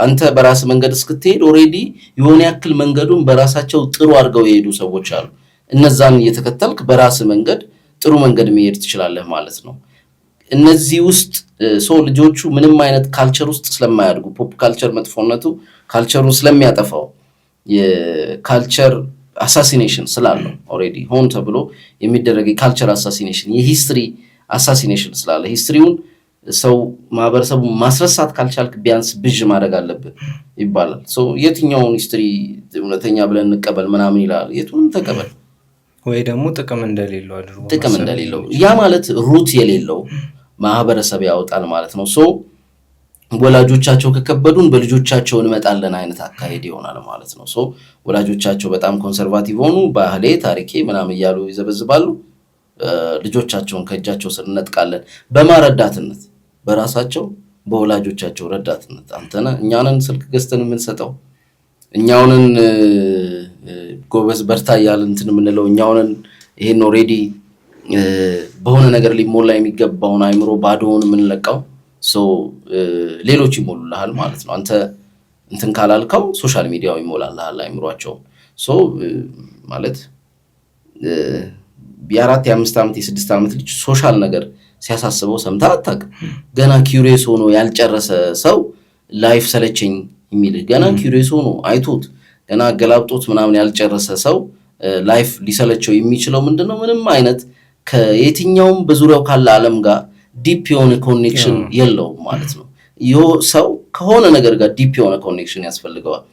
አንተ በራስ መንገድ እስክትሄድ ኦሬዲ የሆነ ያክል መንገዱን በራሳቸው ጥሩ አድርገው የሄዱ ሰዎች አሉ። እነዛን እየተከተልክ በራስ መንገድ ጥሩ መንገድ መሄድ ትችላለህ ማለት ነው። እነዚህ ውስጥ ልጆቹ ምንም አይነት ካልቸር ውስጥ ስለማያድጉ ፖፕ ካልቸር መጥፎነቱ ካልቸሩን ስለሚያጠፋው የካልቸር አሳሲኔሽን ስላለው ኦልሬዲ ሆን ተብሎ የሚደረግ የካልቸር አሳሲኔሽን የሂስትሪ አሳሲኔሽን ስላለ ሂስትሪውን ሰው ማህበረሰቡ ማስረሳት ካልቻልክ ቢያንስ ብዥ ማድረግ አለብን ይባላል። የትኛውን ሂስትሪ እውነተኛ ብለን እንቀበል ምናምን ይላል። የቱንም ተቀበል ወይ ደግሞ ጥቅም እንደሌለው አድርጎ ጥቅም እንደሌለው ያ ማለት ሩት የሌለው ማህበረሰብ ያወጣል ማለት ነው። ወላጆቻቸው ከከበዱን በልጆቻቸው እንመጣለን አይነት አካሄድ ይሆናል ማለት ነው። ወላጆቻቸው በጣም ኮንሰርቫቲቭ ሆኑ ባህሌ ታሪኬ ምናምን እያሉ ይዘበዝባሉ። ልጆቻቸውን ከእጃቸው ስር እንነጥቃለን በማረዳትነት በራሳቸው በወላጆቻቸው ረዳትነት። አንተና እኛንን ስልክ ገዝተን የምንሰጠው እኛውንን ጎበዝ በርታ እያልን እንትን የምንለው እኛውንን ይሄን ኦልሬዲ በሆነ ነገር ሊሞላ የሚገባውን አይምሮ ባዶውን የምንለቀው ሌሎች ይሞሉልሃል ማለት ነው። አንተ እንትን ካላልከው ሶሻል ሚዲያው ይሞላልሃል አይምሯቸው። ማለት የ4 የ5 ዓመት የ6 ዓመት ልጅ ሶሻል ነገር ሲያሳስበው ሰምተህ አታውቅም። ገና ኪዩሪየስ ሆኖ ያልጨረሰ ሰው ላይፍ ሰለቸኝ የሚል ገና ኪዩሪየስ ሆኖ አይቶት ገና አገላብጦት ምናምን ያልጨረሰ ሰው ላይፍ ሊሰለቸው የሚችለው ምንድነው? ምንም አይነት ከየትኛውም በዙሪያው ካለ ዓለም ጋር ዲፕ የሆነ ኮኔክሽን የለውም ማለት ነው። ሰው ከሆነ ነገር ጋር ዲፕ የሆነ ኮኔክሽን ያስፈልገዋል።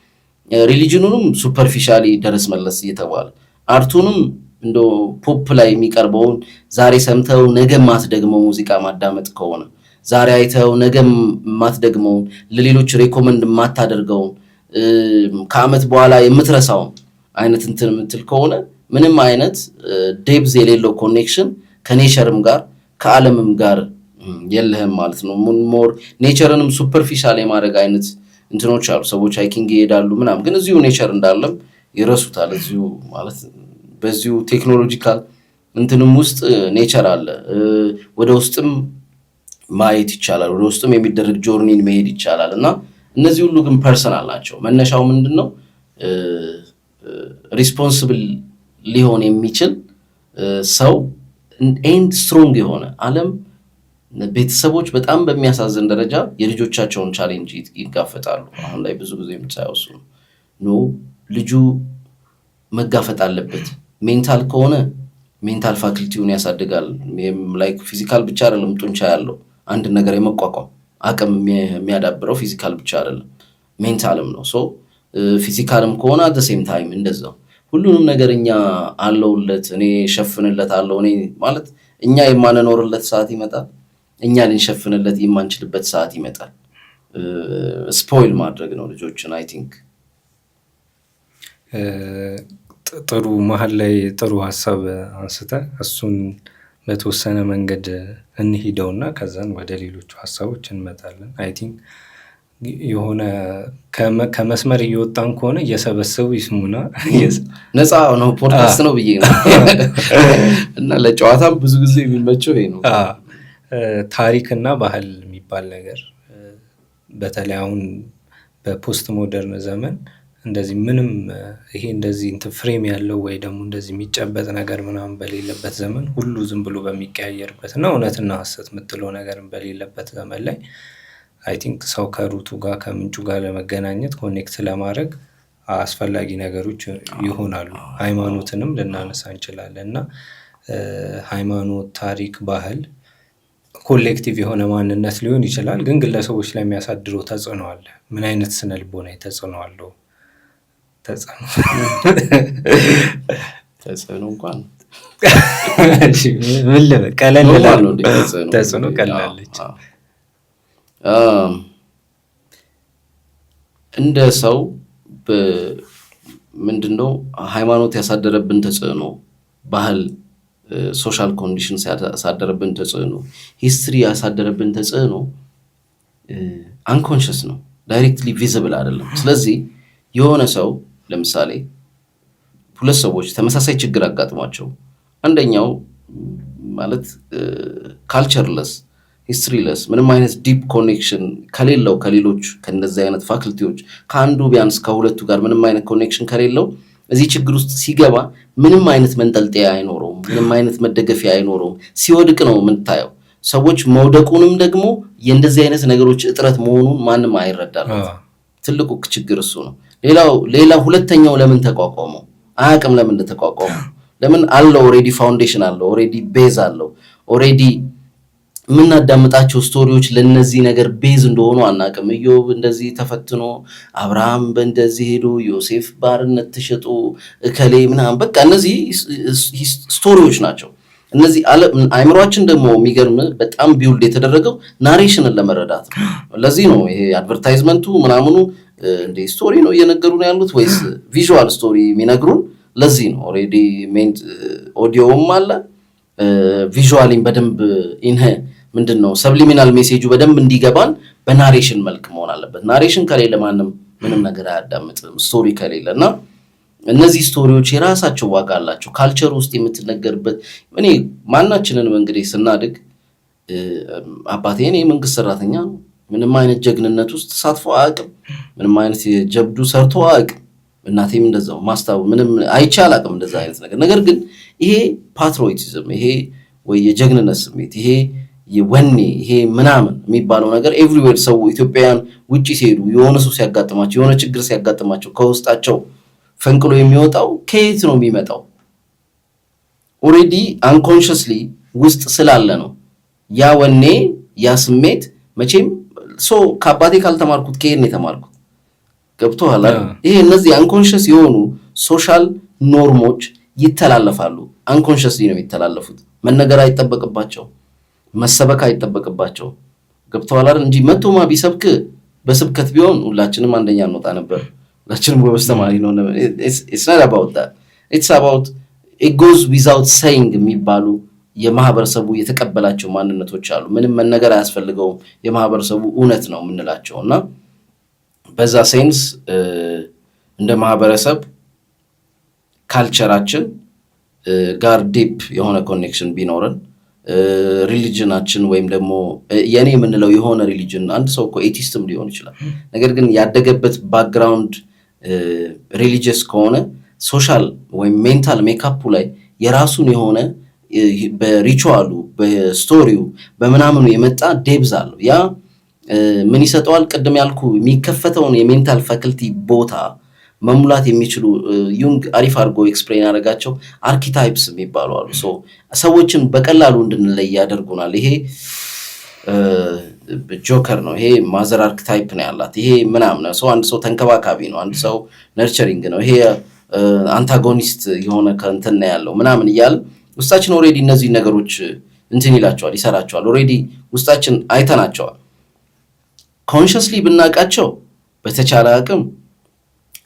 ሪሊጅኑንም ሱፐርፊሻሊ ደረስ መለስ እየተባለ አርቱንም እንዶ ፖፕ ላይ የሚቀርበውን ዛሬ ሰምተው ነገ ማትደግመው ሙዚቃ ማዳመጥ ከሆነ ዛሬ አይተው ነገ ማትደግመውን ለሌሎች ሬኮመንድ ማታደርገውን ከአመት በኋላ የምትረሳውን አይነት እንትን የምትል ከሆነ ምንም አይነት ዴፕዝ የሌለው ኮኔክሽን ከኔቸርም ጋር ከዓለምም ጋር የለህም ማለት ነው። ሞር ኔቸርንም ሱፐርፊሻል የማድረግ አይነት እንትኖች አሉ። ሰዎች ሃይኪንግ ይሄዳሉ ምናምን፣ ግን እዚሁ ኔቸር እንዳለም ይረሱታል። እዚሁ ማለት በዚሁ ቴክኖሎጂካል እንትንም ውስጥ ኔቸር አለ። ወደ ውስጥም ማየት ይቻላል። ወደ ውስጥም የሚደረግ ጆርኒን መሄድ ይቻላል። እና እነዚህ ሁሉ ግን ፐርሰናል ናቸው። መነሻው ምንድነው? ሪስፖንሲብል ሊሆን የሚችል ሰው ኤንድ ስትሮንግ የሆነ ዓለም ቤተሰቦች በጣም በሚያሳዝን ደረጃ የልጆቻቸውን ቻሌንጅ ይጋፈጣሉ። አሁን ላይ ብዙ ጊዜ የምታዩሱ ነው። ልጁ መጋፈጥ አለበት። ሜንታል ከሆነ ሜንታል ፋክልቲውን ያሳድጋል። ላይክ ፊዚካል ብቻ አይደለም ጡንቻ ያለው አንድ ነገር የመቋቋም አቅም የሚያዳብረው ፊዚካል ብቻ አይደለም ሜንታልም ነው። ፊዚካልም ከሆነ አት ሴም ታይም እንደዛው ሁሉንም ነገር እኛ አለውለት እኔ ሸፍንለት አለው እኔ ማለት እኛ የማንኖርለት ሰዓት ይመጣል። እኛ ልንሸፍንለት የማንችልበት ሰዓት ይመጣል። ስፖይል ማድረግ ነው ልጆችን። አይ ቲንክ ጥሩ መሀል ላይ ጥሩ ሀሳብ አንስተ እሱን በተወሰነ መንገድ እንሂደውና ከዛን ወደ ሌሎቹ ሀሳቦች እንመጣለን። አይ ቲንክ የሆነ ከመስመር እየወጣን ከሆነ እየሰበሰቡ ይስሙና ነፃ ነው ፖድካስት ነው ብዬ ነው። እና ለጨዋታም ብዙ ጊዜ የሚመቸው ይሄ ነው። ታሪክና ባህል የሚባል ነገር በተለይ አሁን በፖስት ሞደርን ዘመን እንደዚህ ምንም ይሄ እንደዚህ እንትን ፍሬም ያለው ወይ ደግሞ እንደዚህ የሚጨበጥ ነገር ምናምን በሌለበት ዘመን ሁሉ ዝም ብሎ በሚቀያየርበት እና እውነትና ሐሰት የምትለው ነገር በሌለበት ዘመን ላይ አይ ቲንክ ሰው ከሩቱ ጋር ከምንጩ ጋር ለመገናኘት ኮኔክት ለማድረግ አስፈላጊ ነገሮች ይሆናሉ። ሃይማኖትንም ልናነሳ እንችላለን እና ሃይማኖት፣ ታሪክ፣ ባህል ኮሌክቲቭ የሆነ ማንነት ሊሆን ይችላል። ግን ግለሰቦች ላይ የሚያሳድረው ተጽዕኖ አለ። ምን አይነት ስነ ልቦናዊ ተጽዕኖ አለው? ተጽዕኖ እንኳን ምን ልበል ቀለል ነው ተጽዕኖ ቀላለች። እንደ ሰው ምንድነው ሃይማኖት ያሳደረብን ተጽዕኖ፣ ባህል ሶሻል ኮንዲሽንስ ያሳደረብን ተጽዕኖ፣ ሂስትሪ ያሳደረብን ተጽዕኖ አንኮንሽስ ነው፣ ዳይሬክትሊ ቪዚብል አይደለም። ስለዚህ የሆነ ሰው ለምሳሌ ሁለት ሰዎች ተመሳሳይ ችግር አጋጥሟቸው አንደኛው ማለት ካልቸርለስ ሂስትሪለስ ምንም አይነት ዲፕ ኮኔክሽን ከሌለው ከሌሎች ከነዚህ አይነት ፋክልቲዎች ከአንዱ ቢያንስ ከሁለቱ ጋር ምንም አይነት ኮኔክሽን ከሌለው እዚህ ችግር ውስጥ ሲገባ ምንም አይነት መንጠልጠያ አይኖረውም፣ ምንም አይነት መደገፊያ አይኖረውም። ሲወድቅ ነው የምታየው። ሰዎች መውደቁንም ደግሞ የእንደዚህ አይነት ነገሮች እጥረት መሆኑን ማንም አይረዳም። ትልቁ ችግር እሱ ነው። ሌላ ሁለተኛው ለምን ተቋቋመው አያውቅም። ለምን እንደተቋቋመው ለምን አለው ኦሬዲ ፋውንዴሽን አለው ኦሬዲ ቤዝ አለው ኦሬዲ የምናዳምጣቸው ስቶሪዎች ለነዚህ ነገር ቤዝ እንደሆኑ አናውቅም። ኢዮብ እንደዚህ ተፈትኖ አብርሃም በእንደዚህ ሄዶ ዮሴፍ ባርነት ተሸጦ እከሌ ምናምን በቃ እነዚህ ስቶሪዎች ናቸው። እነዚህ አይምሯችን ደግሞ የሚገርም በጣም ቢውልድ የተደረገው ናሬሽንን ለመረዳት ነው። ለዚህ ነው ይሄ አድቨርታይዝመንቱ ምናምኑ እንደ ስቶሪ ነው እየነገሩን ያሉት ወይስ ቪዥዋል ስቶሪ የሚነግሩን? ለዚህ ነው ኦሬዲ ሜን ኦዲዮውም አለ ቪዥዋሊን በደንብ ምንድነው ሰብሊሚናል ሜሴጁ በደንብ እንዲገባን በናሬሽን መልክ መሆን አለበት። ናሬሽን ከሌለ ማንም ምንም ነገር አያዳምጥም ስቶሪ ከሌለ እና እነዚህ ስቶሪዎች የራሳቸው ዋጋ አላቸው። ካልቸር ውስጥ የምትነገርበት እኔ ማናችንንም እንግዲህ ስናድግ አባቴ እኔ መንግስት ሰራተኛ ነው፣ ምንም አይነት ጀግንነት ውስጥ ተሳትፎ አያውቅም፣ ምንም አይነት ጀብዱ ሰርቶ አያውቅም። እናቴም እንደዛው ማስታወ ምንም አይቼ አላውቅም እንደዛ አይነት ነገር ግን ይሄ ፓትሪዮቲዝም ይሄ ወይ የጀግንነት ስሜት ይሄ የወኔ ይሄ ምናምን የሚባለው ነገር ኤቭሪዌር ሰው ኢትዮጵያውያን ውጪ ሲሄዱ የሆነ ሰው ሲያጋጥማቸው የሆነ ችግር ሲያጋጥማቸው ከውስጣቸው ፈንቅሎ የሚወጣው ከየት ነው የሚመጣው? ኦሬዲ አንኮንሽስሊ ውስጥ ስላለ ነው። ያ ወኔ ያ ስሜት መቼም ከአባቴ ካልተማርኩት ከየት ነው የተማርኩት? ገብቶሃል አይደል? ይሄ እነዚህ አንኮንሽስ የሆኑ ሶሻል ኖርሞች ይተላለፋሉ። አንኮንሽስሊ ነው የሚተላለፉት። መነገር አይጠበቅባቸው መሰበክ አይጠበቅባቸው። ገብቶሃል አይደል? እንጂ መቶማ ቢሰብክ በስብከት ቢሆን ሁላችንም አንደኛ እንወጣ ነበር። ሁላችንም ጎበዝ ተማሪ ነው። it's not about that, it's about it goes without saying የሚባሉ የማህበረሰቡ የተቀበላቸው ማንነቶች አሉ። ምንም መነገር አያስፈልገውም የማህበረሰቡ እውነት ነው የምንላቸው እና በዛ ሴንስ እንደ ማህበረሰብ ካልቸራችን ጋር ዲፕ የሆነ ኮኔክሽን ቢኖረን ሪሊጅናችን ወይም ደግሞ የኔ የምንለው የሆነ ሪሊጅን አንድ ሰው እኮ ኤቲስትም ሊሆን ይችላል። ነገር ግን ያደገበት ባክግራውንድ ሪሊጂየስ ከሆነ ሶሻል ወይም ሜንታል ሜካፑ ላይ የራሱን የሆነ በሪቹዋሉ በስቶሪው በምናምኑ የመጣ ዴብዝ አለው። ያ ምን ይሰጠዋል? ቅድም ያልኩ የሚከፈተውን የሜንታል ፋክልቲ ቦታ መሙላት የሚችሉ ዩንግ አሪፍ አድርጎ ኤክስፕሌን ያደረጋቸው አርኪታይፕስ የሚባሉ አሉ። ሰዎችን በቀላሉ እንድንለይ ያደርጉናል። ይሄ ጆከር ነው፣ ይሄ ማዘር አርኪታይፕ ነው ያላት፣ ይሄ ምናምን ነው። አንድ ሰው ተንከባካቢ ነው፣ አንድ ሰው ነርቸሪንግ ነው፣ ይሄ አንታጎኒስት የሆነ ከእንትን ነው ያለው ምናምን እያል ውስጣችን ኦሬዲ እነዚህ ነገሮች እንትን ይላቸዋል፣ ይሰራቸዋል። ኦሬዲ ውስጣችን አይተናቸዋል። ኮንሽስሊ ብናውቃቸው በተቻለ አቅም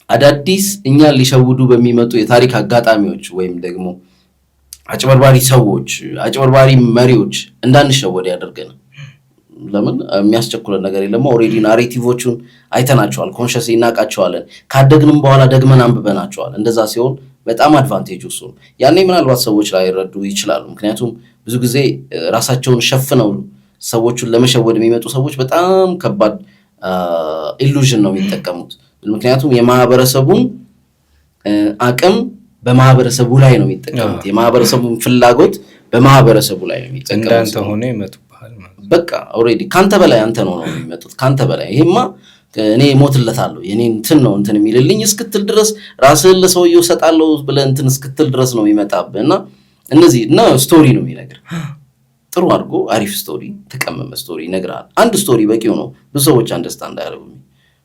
አዳዲስ እኛን ሊሸውዱ በሚመጡ የታሪክ አጋጣሚዎች ወይም ደግሞ አጭበርባሪ ሰዎች አጭበርባሪ መሪዎች እንዳንሸወድ ያደርገናል። ለምን የሚያስቸኩለን ነገር የለም። ኦሬዲ ናሬቲቮቹን አይተናቸዋል፣ ኮንሽስ እናውቃቸዋለን። ካደግንም በኋላ ደግመን አንብበናቸዋል። እንደዛ ሲሆን በጣም አድቫንቴጅ እሱ ነው። ያኔ ምናልባት ሰዎች ላይ ይረዱ ይችላሉ። ምክንያቱም ብዙ ጊዜ ራሳቸውን ሸፍነው ሰዎቹን ለመሸወድ የሚመጡ ሰዎች በጣም ከባድ ኢሉዥን ነው የሚጠቀሙት። ምክንያቱም የማህበረሰቡን አቅም በማህበረሰቡ ላይ ነው የሚጠቀሙት። የማህበረሰቡን ፍላጎት በማህበረሰቡ ላይ ነው የሚጠቀሙት። እንዳንተ ሆነ ይመጡብሃል ማለት በቃ ኦሬዲ ካንተ በላይ አንተ ነው የሚመጡት። ካንተ በላይ ይሄማ እኔ ሞትለታለሁ የኔ እንትን ነው እንትን የሚልልኝ እስክትል ድረስ ራስህን ለሰውየው ሰጣለሁ ብለህ እንትን እስክትል ድረስ ነው የሚመጣብህ። እና እነዚህ እና ስቶሪ ነው የሚነግር ጥሩ አድርጎ አሪፍ ስቶሪ ተቀመመ ስቶሪ ይነግራል። አንድ ስቶሪ በቂው ነው። ብዙ ሰዎች አንደርስታንድ አያደርጉም።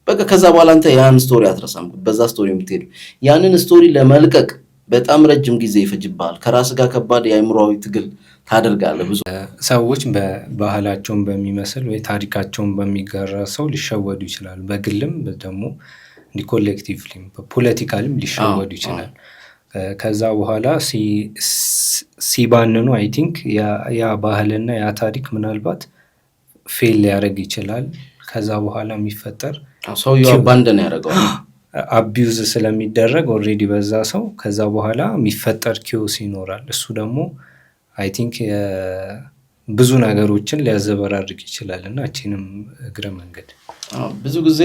በቃ ከዛ በኋላ አንተ ያን ስቶሪ አትረሳም። በዛ ስቶሪ የምትሄዱ ያንን ስቶሪ ለመልቀቅ በጣም ረጅም ጊዜ ይፈጅብሃል። ከራስ ጋር ከባድ የአእምሮአዊ ትግል ታደርጋለህ። ብዙ ሰዎች በባህላቸውን በሚመስል ወይ ታሪካቸውን በሚጋራ ሰው ሊሸወዱ ይችላሉ። በግልም ደግሞ ኮሌክቲቭሊም በፖለቲካልም ሊሸወዱ ይችላል። ከዛ በኋላ ሲባንኑ አይ ቲንክ ያ ባህልና ያ ታሪክ ምናልባት ፌል ሊያደርግ ይችላል። ከዛ በኋላ የሚፈጠር ሰውየው አባንደን ያደርገዋል። አቢዩዝ ስለሚደረግ ኦልሬዲ በዛ ሰው ከዛ በኋላ የሚፈጠር ኪዮስ ይኖራል። እሱ ደግሞ አይ ቲንክ ብዙ ነገሮችን ሊያዘበራርቅ ይችላል እና እቺንም እግረ መንገድ ብዙ ጊዜ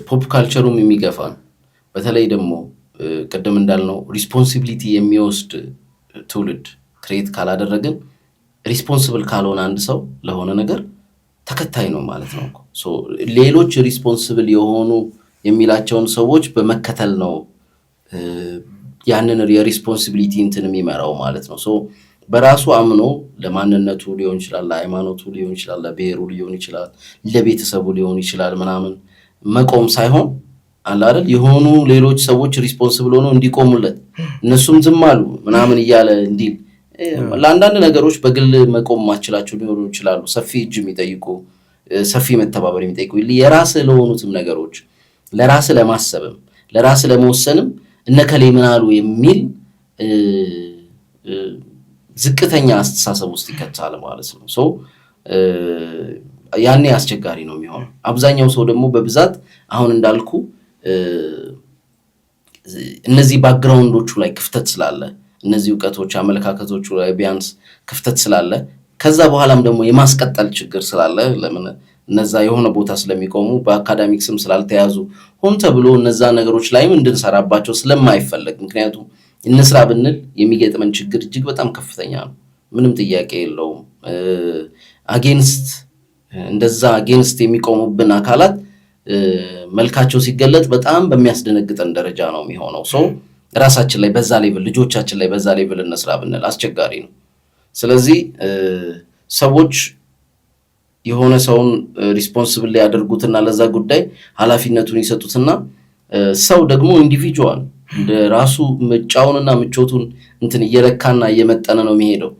ፖፕ ካልቸሩም የሚገፋን በተለይ ደግሞ ቅድም እንዳልነው ሪስፖንሲቢሊቲ የሚወስድ ትውልድ ክሬት ካላደረግን ሪስፖንሲብል ካልሆነ አንድ ሰው ለሆነ ነገር ተከታይ ነው ማለት ነው። ሌሎች ሪስፖንሲብል የሆኑ የሚላቸውን ሰዎች በመከተል ነው ያንን የሪስፖንሲቢሊቲ እንትን የሚመራው ማለት ነው። ሶ በራሱ አምኖ ለማንነቱ ሊሆን ይችላል፣ ለሃይማኖቱ ሊሆን ይችላል፣ ለብሔሩ ሊሆን ይችላል፣ ለቤተሰቡ ሊሆን ይችላል ምናምን መቆም ሳይሆን አለ አይደል የሆኑ ሌሎች ሰዎች ሪስፖንሲብል ሆነው እንዲቆሙለት እነሱም ዝም አሉ ምናምን እያለ እንዲል ለአንዳንድ ነገሮች በግል መቆም ማችላቸው ሊሆኑ ይችላሉ። ሰፊ እጅ የሚጠይቁ ሰፊ መተባበር የሚጠይቁ የራስህ ለሆኑትም ነገሮች ለራስህ ለማሰብም ለራስህ ለመወሰንም እነከሌ ምን አሉ የሚል ዝቅተኛ አስተሳሰብ ውስጥ ይከታል ማለት ነው። ሶ ያኔ አስቸጋሪ ነው የሚሆነው። አብዛኛው ሰው ደግሞ በብዛት አሁን እንዳልኩ እነዚህ ባክግራውንዶቹ ላይ ክፍተት ስላለ እነዚህ እውቀቶች አመለካከቶቹ ላይ ቢያንስ ክፍተት ስላለ ከዛ በኋላም ደግሞ የማስቀጠል ችግር ስላለ ለምን እነዛ የሆነ ቦታ ስለሚቆሙ በአካዳሚክስም ስላልተያዙ ሆን ተብሎ እነዛ ነገሮች ላይም እንድንሰራባቸው ስለማይፈለግ ምክንያቱም እንስራ ብንል የሚገጥመን ችግር እጅግ በጣም ከፍተኛ ነው። ምንም ጥያቄ የለውም። አጌንስት እንደዛ አጌንስት የሚቆሙብን አካላት መልካቸው ሲገለጥ በጣም በሚያስደነግጠን ደረጃ ነው የሚሆነው። ሰው ራሳችን ላይ በዛ ሌቭል ልጆቻችን ላይ በዛ ሌቭል እንስራ ብንል አስቸጋሪ ነው። ስለዚህ ሰዎች የሆነ ሰውን ሪስፖንሲብል ያደርጉትና ለዛ ጉዳይ ኃላፊነቱን ይሰጡትና ሰው ደግሞ ኢንዲቪጁዋል እንደ ራሱ ምጫውንና ምቾቱን እንትን እየለካና እየመጠነ ነው የሚሄደው።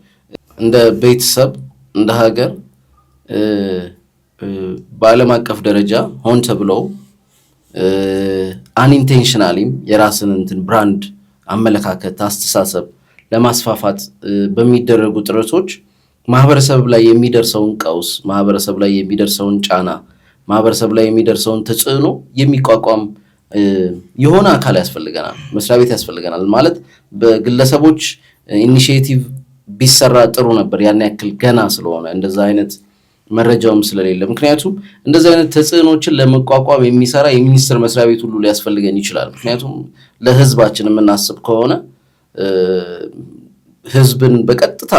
እንደ ቤተሰብ እንደ ሀገር በዓለም አቀፍ ደረጃ ሆን ተብለው አንኢንቴንሽናሊም የራስን እንትን ብራንድ አመለካከት አስተሳሰብ ለማስፋፋት በሚደረጉ ጥረቶች ማህበረሰብ ላይ የሚደርሰውን ቀውስ ማህበረሰብ ላይ የሚደርሰውን ጫና ማህበረሰብ ላይ የሚደርሰውን ተጽዕኖ የሚቋቋም የሆነ አካል ያስፈልገናል፣ መስሪያ ቤት ያስፈልገናል። ማለት በግለሰቦች ኢኒሺዬቲቭ ቢሰራ ጥሩ ነበር ያን ያክል ገና ስለሆነ እንደዛ አይነት መረጃውም ስለሌለ። ምክንያቱም እንደዚህ አይነት ተጽዕኖችን ለመቋቋም የሚሰራ የሚኒስቴር መስሪያ ቤት ሁሉ ሊያስፈልገን ይችላል። ምክንያቱም ለህዝባችን የምናስብ ከሆነ ህዝብን በቀጥታ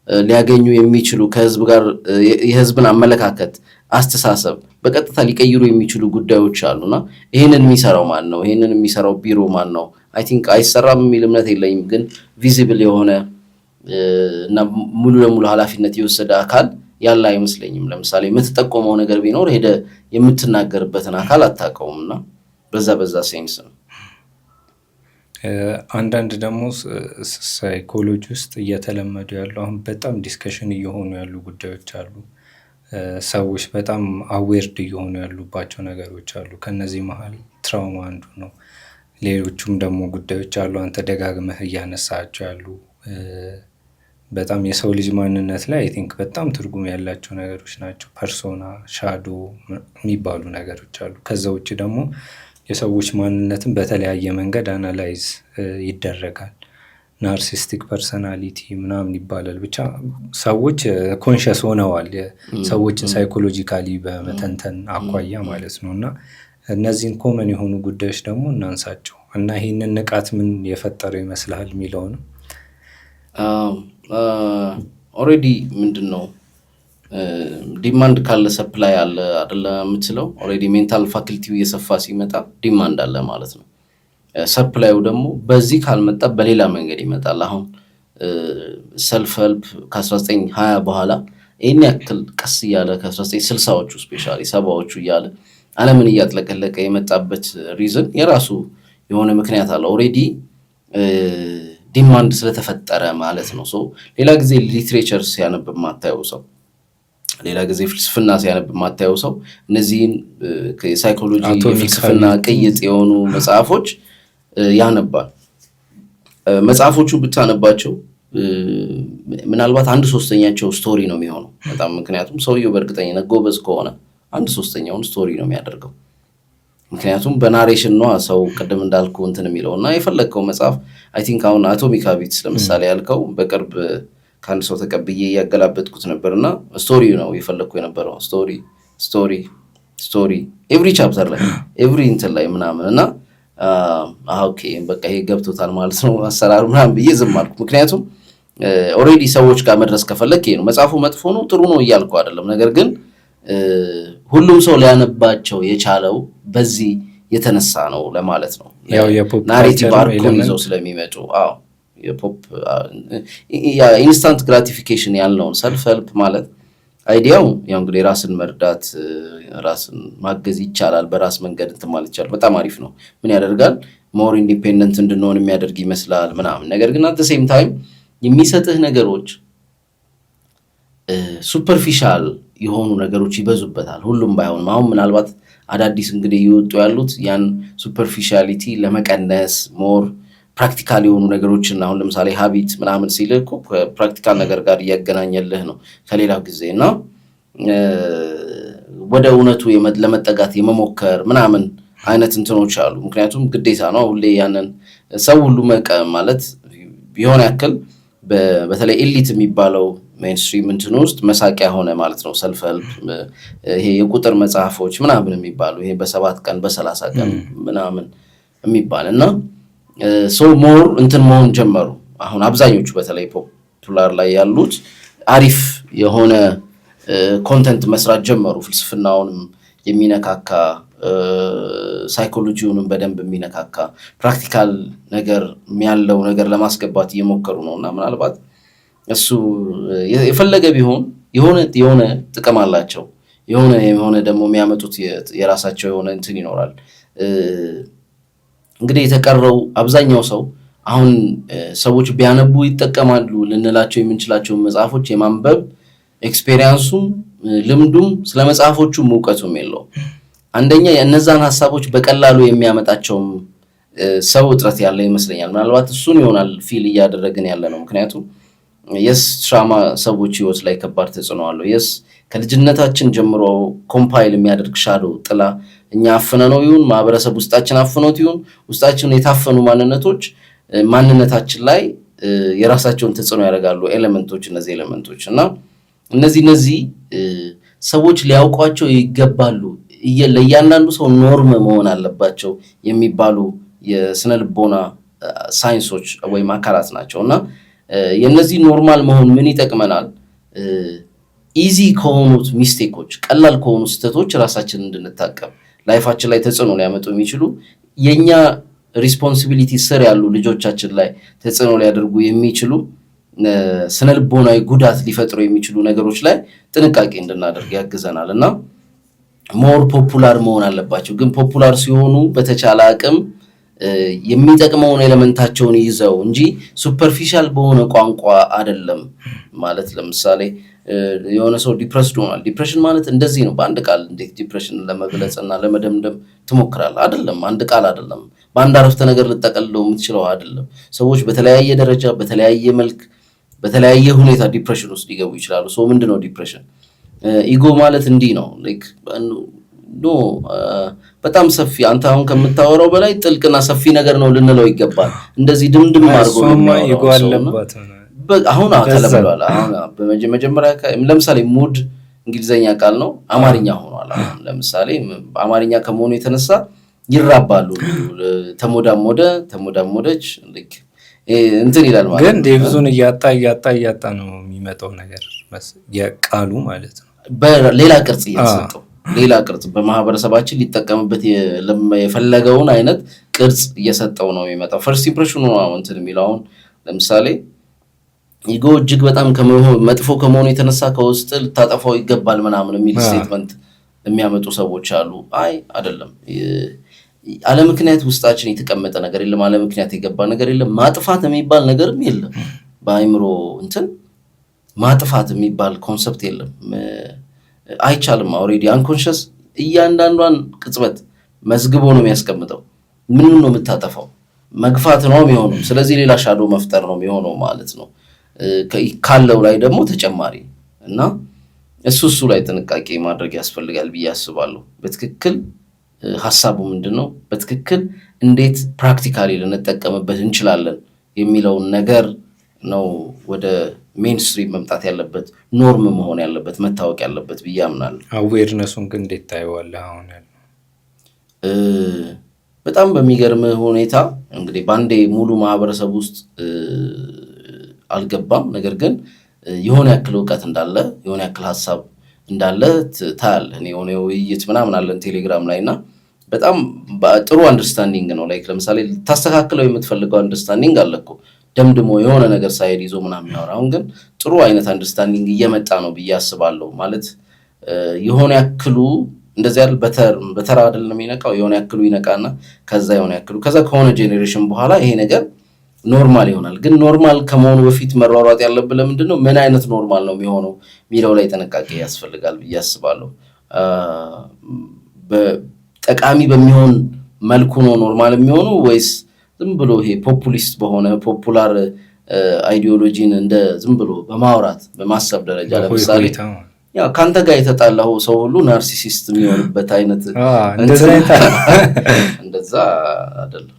ሊያገኙ የሚችሉ ከህዝብ ጋር የህዝብን አመለካከት አስተሳሰብ በቀጥታ ሊቀይሩ የሚችሉ ጉዳዮች አሉና ይሄንን የሚሰራው ማን ነው? ይሄንን የሚሰራው ቢሮ ማን ነው? አይ ቲንክ አይሰራም የሚል እምነት የለኝም። ግን ቪዚብል የሆነ እና ሙሉ ለሙሉ ኃላፊነት የወሰደ አካል ያለ አይመስለኝም። ለምሳሌ የምትጠቆመው ነገር ቢኖር ሄደ የምትናገርበትን አካል አታውቀውምና በዛ ሴንስ ነው። አንዳንድ ደግሞ ሳይኮሎጂ ውስጥ እየተለመዱ ያሉ አሁን በጣም ዲስከሽን እየሆኑ ያሉ ጉዳዮች አሉ። ሰዎች በጣም አዌርድ እየሆኑ ያሉባቸው ነገሮች አሉ። ከነዚህ መሀል ትራውማ አንዱ ነው። ሌሎቹም ደግሞ ጉዳዮች አሉ አንተ ደጋግመህ እያነሳቸው ያሉ በጣም የሰው ልጅ ማንነት ላይ አይ ቲንክ በጣም ትርጉም ያላቸው ነገሮች ናቸው። ፐርሶና፣ ሻዶ የሚባሉ ነገሮች አሉ። ከዛ ውጭ ደግሞ የሰዎች ማንነትን በተለያየ መንገድ አናላይዝ ይደረጋል። ናርሲስቲክ ፐርሰናሊቲ ምናምን ይባላል። ብቻ ሰዎች ኮንሸስ ሆነዋል ሰዎችን ሳይኮሎጂካሊ በመተንተን አኳያ ማለት ነው። እና እነዚህን ኮመን የሆኑ ጉዳዮች ደግሞ እናንሳቸው እና ይህንን ንቃት ምን የፈጠረው ይመስልሃል የሚለው ነው። ኦልሬዲ ምንድን ነው ዲማንድ ካለ ሰፕላይ አለ አይደለ የምትለው። ኦልሬዲ ሜንታል ፋክልቲው እየሰፋ ሲመጣ ዲማንድ አለ ማለት ነው። ሰፕላዩ ደግሞ በዚህ ካልመጣ በሌላ መንገድ ይመጣል። አሁን ሰልፍ ሄልፕ ከ1920 በኋላ ይህን ያክል ቀስ እያለ ከ1960ዎቹ ስፔሻሊ 70ዎቹ እያለ ዓለምን እያጥለቀለቀ የመጣበት ሪዝን የራሱ የሆነ ምክንያት አለ። ኦልሬዲ ዲማንድ ስለተፈጠረ ማለት ነው። ሌላ ጊዜ ሊትሬቸር ሲያነብ ማታየው ሰው፣ ሌላ ጊዜ ፍልስፍና ሲያነብ ማታየው ሰው እነዚህን የሳይኮሎጂ የፍልስፍና ቅይጥ የሆኑ መጽሐፎች ያነባል። መጽሐፎቹ ብታነባቸው ምናልባት 1/3ኛቸው ስቶሪ ነው የሚሆነው በጣም ምክንያቱም ሰውየው በእርግጠኝነት ጎበዝ ከሆነ 1/3ኛውን ስቶሪ ነው የሚያደርገው። ምክንያቱም በናሬሽን ነው ሰው ቅድም እንዳልኩ እንትን የሚለው እና የፈለግከው መጽሐፍ አይ ቲንክ አሁን አቶሚክ ሃቢትስ ለምሳሌ ያልከው በቅርብ ከአንድ ሰው ተቀብዬ እያገላበጥኩት ነበርና ስቶሪ ነው የፈለግኩ የነበረው ስቶሪ ኤቭሪ ቻፕተር ላይ ኤቭሪ እንትን ላይ ምናምን እና ኦኬ በቃ ይሄ ገብቶታል ማለት ነው አሰራሩ ምናምን ብዬ ዝም አልኩ። ምክንያቱም ኦልሬዲ ሰዎች ጋር መድረስ ከፈለክ ይሄ ነው መጽሐፉ መጥፎ ነው ጥሩ ነው እያልኩ አይደለም። ነገር ግን ሁሉም ሰው ሊያነባቸው የቻለው በዚህ የተነሳ ነው ለማለት ነው። ናሬቲቭ አርኮን ይዘው ስለሚመጡ የፖፕ ኢንስታንት ግራቲፊኬሽን ያልነውን ሰልፍ ሄልፕ ማለት አይዲያው ያው እንግዲህ ራስን መርዳት ራስን ማገዝ ይቻላል፣ በራስ መንገድ እንትን ማለት ይቻላል። በጣም አሪፍ ነው። ምን ያደርጋል ሞር ኢንዲፔንደንት እንድንሆን የሚያደርግ ይመስላል ምናምን። ነገር ግን አት ሴም ታይም የሚሰጥህ ነገሮች ሱፐርፊሻል የሆኑ ነገሮች ይበዙበታል። ሁሉም ባይሆንም አሁን ምናልባት አዳዲስ እንግዲህ እየወጡ ያሉት ያን ሱፐርፊሻሊቲ ለመቀነስ ሞር ፕራክቲካል የሆኑ ነገሮችን አሁን ለምሳሌ ሀቢት ምናምን ሲልህ እኮ ፕራክቲካል ነገር ጋር እያገናኘልህ ነው ከሌላው ጊዜ እና ወደ እውነቱ ለመጠጋት የመሞከር ምናምን አይነት እንትኖች አሉ። ምክንያቱም ግዴታ ነው ሁሌ ያንን ሰው ሁሉ ማለት የሆነ ያክል በተለይ ኤሊት የሚባለው ሜንስትሪም እንትን ውስጥ መሳቂያ ሆነ ማለት ነው። ሰልፍ ሄልፕ ይሄ የቁጥር መጽሐፎች ምናምን የሚባሉ ይሄ በ7 ቀን በ30 ቀን ምናምን የሚባል እና ሶ ሞር እንትን መሆን ጀመሩ። አሁን አብዛኞቹ በተለይ ፖፑላር ላይ ያሉት አሪፍ የሆነ ኮንተንት መስራት ጀመሩ። ፍልስፍናውንም የሚነካካ ሳይኮሎጂውንም በደንብ የሚነካካ ፕራክቲካል ነገር ያለው ነገር ለማስገባት እየሞከሩ ነው እና ምናልባት እሱ የፈለገ ቢሆን የሆነ ጥቅም አላቸው። የሆነ ደግሞ የሚያመጡት የራሳቸው የሆነ እንትን ይኖራል። እንግዲህ የተቀረው አብዛኛው ሰው አሁን ሰዎች ቢያነቡ ይጠቀማሉ ልንላቸው የምንችላቸው መጽሐፎች የማንበብ ኤክስፔሪየንሱም ልምዱም ስለ መጽሐፎቹም እውቀቱም የለው። አንደኛ የእነዛን ሐሳቦች በቀላሉ የሚያመጣቸውም ሰው እጥረት ያለ ይመስለኛል። ምናልባት እሱን ይሆናል ፊል እያደረግን ያለ ነው። ምክንያቱም ትራማ ሰዎች ህይወት ላይ ከባድ ተጽዕኖ አለው። ከልጅነታችን ጀምሮ ኮምፓይል የሚያደርግ ሻዶ ጥላ እኛ አፍነነው ይሁን ማህበረሰብ ውስጣችን አፍኖት ይሁን ውስጣችን የታፈኑ ማንነታችን ላይ የራሳቸውን ተጽዕኖ ያደርጋሉ እነዚህ ኤሌመንቶች እና እነዚህ ሰዎች ሊያውቋቸው ይገባሉ። ለእያንዳንዱ ሰው ኖርም መሆን አለባቸው የሚባሉ የስነ ልቦና ሳይንሶች ወይም አካላት ናቸው እና የነዚህ ኖርማል መሆን ምን ይጠቅመናል? ኢዚ ከሆኑት ሚስቴኮች ቀላል ከሆኑ ስህተቶች ራሳችንን እንድንታቀብ ላይፋችን ላይ ተጽዕኖ ሊያመጡ የሚችሉ የኛ ሪስፖንሲቢሊቲ ስር ያሉ ልጆቻችን ላይ ተጽዕኖ ሊያደርጉ የሚችሉ ስነ ልቦናዊ ጉዳት ሊፈጥሩ የሚችሉ ነገሮች ላይ ጥንቃቄ እንድናደርግ ያግዘናል እና ሞር ፖፑላር መሆን አለባቸው። ግን ፖፑላር ሲሆኑ በተቻለ አቅም የሚጠቅመውን ኤሌመንታቸውን ይዘው እንጂ ሱፐርፊሻል በሆነ ቋንቋ አይደለም። ማለት ለምሳሌ የሆነ ሰው ዲፕረስድ ሆኗል። ዲፕሬሽን ማለት እንደዚህ ነው። በአንድ ቃል እንዴት ዲፕሬሽን ለመግለጽና ለመደምደም ትሞክራለህ? አይደለም። አንድ ቃል አይደለም። በአንድ አረፍተ ነገር ልጠቀልለው የምትችለው አይደለም። ሰዎች በተለያየ ደረጃ፣ በተለያየ መልክ፣ በተለያየ ሁኔታ ዲፕሬሽን ውስጥ ሊገቡ ይችላሉ። ሰው ምንድነው ዲፕሬሽን? ኢጎ ማለት እንዲህ ነው። ላይክ በጣም ሰፊ አንተ አሁን ከምታወራው በላይ ጥልቅና ሰፊ ነገር ነው ልንለው ይገባል። እንደዚህ ድምድም አድርጎ አሁን ተለምዷል። አሁን በመጀመሪያ ለምሳሌ ሙድ እንግሊዘኛ ቃል ነው፣ አማርኛ ሆኗል። አሁን ለምሳሌ አማርኛ ከመሆኑ የተነሳ ይራባሉ። ተሞዳሞደች እንትን ይላል ማለት ግን ዴቪዙን እያጣ ነው የሚመጣው ነገር የቃሉ ማለት ነው። በሌላ ቅርጽ እየተሰጠው ሌላ ቅርጽ በማህበረሰባችን ሊጠቀምበት የፈለገውን አይነት ቅርጽ እየሰጠው ነው የሚመጣው። ፈርስት ኢምፕሬሽኑ ነው እንትን የሚለው። አሁን ለምሳሌ ኢጎ እጅግ በጣም መጥፎ ከመሆኑ የተነሳ ከውስጥ ልታጠፋው ይገባል ምናምን የሚል ስቴትመንት የሚያመጡ ሰዎች አሉ። አይደለም። አለምክንያት ውስጣችን የተቀመጠ ነገር የለም። አለምክንያት የገባ ነገር የለም። ማጥፋት የሚባል ነገርም የለም። በአይምሮ እንትን ማጥፋት የሚባል ኮንሰፕት የለም። አይቻልም። ኦልሬዲ አንኮንሽስ እያንዳንዷን ቅጽበት መዝግቦ ነው የሚያስቀምጠው። ምንም ነው የምታጠፋው? መግፋት ነው የሚሆነው። ስለዚህ ሌላ ሻዶ መፍጠር ነው የሚሆነው ማለት ነው ካለው ላይ ደግሞ ተጨማሪ እና እሱ ላይ ጥንቃቄ ማድረግ ያስፈልጋል ብዬ አስባለሁ። በትክክል ሐሳቡ ምንድነው፣ በትክክል እንዴት ፕራክቲካሊ ልንጠቀምበት እንችላለን የሚለውን ነገር ነው ወደ ሜንስትሪም መምጣት ያለበት፣ ኖርም መሆን ያለበት፣ መታወቅ ያለበት ብዬ አምናለሁ። አዌርነሱን ግን እንዴት ታየዋለህ? አሁን በጣም በሚገርም ሁኔታ እንግዲህ ባንዴ ሙሉ ማህበረሰብ ውስጥ አልገባም። ነገር ግን የሆነ ያክል እውቀት እንዳለ፣ የሆነ ያክል ሐሳብ እንዳለ ታያለህ። የሆነ ውይይት ምናምን አለን ቴሌግራም ላይ እና በጣም ጥሩ አንደርስታንዲንግ ነው። ላይክ ለምሳሌ ታስተካክለው የምትፈልገው አንደርስታንዲንግ አለ እኮ ደምድሞ የሆነ ነገር ሳይድ ይዞ ምናምን የሚያወራ። አሁን ግን ጥሩ አይነት አንደርስታንዲንግ እየመጣ ነው ብዬ አስባለሁ። ማለት የሆነ ያክሉ እንደዚህ አይደል በተራ አይደለም የሚነቃው፣ የሆነ ያክሉ ይነቃና ከዛ የሆነ ያክሉ ከዛ ከሆነ ጄኔሬሽን በኋላ ይሄ ነገር ኖርማል ይሆናል። ግን ኖርማል ከመሆኑ በፊት መሯሯጥ ያለብን ለምንድን ነው? ምን አይነት ኖርማል ነው የሚሆነው የሚለው ላይ ጥንቃቄ ያስፈልጋል ብዬ አስባለሁ። ጠቃሚ በሚሆን መልኩ ነው ኖርማል የሚሆነው ወይስ ዝም ብሎ ይሄ ፖፑሊስት በሆነ ፖፑላር አይዲዮሎጂን እንደ ዝም ብሎ በማውራት በማሰብ ደረጃ ለምሳሌ ያው ካንተ ጋር የተጣላው ሰው ሁሉ ናርሲሲስት የሚሆንበት አይነት እንደዛ አይደለም።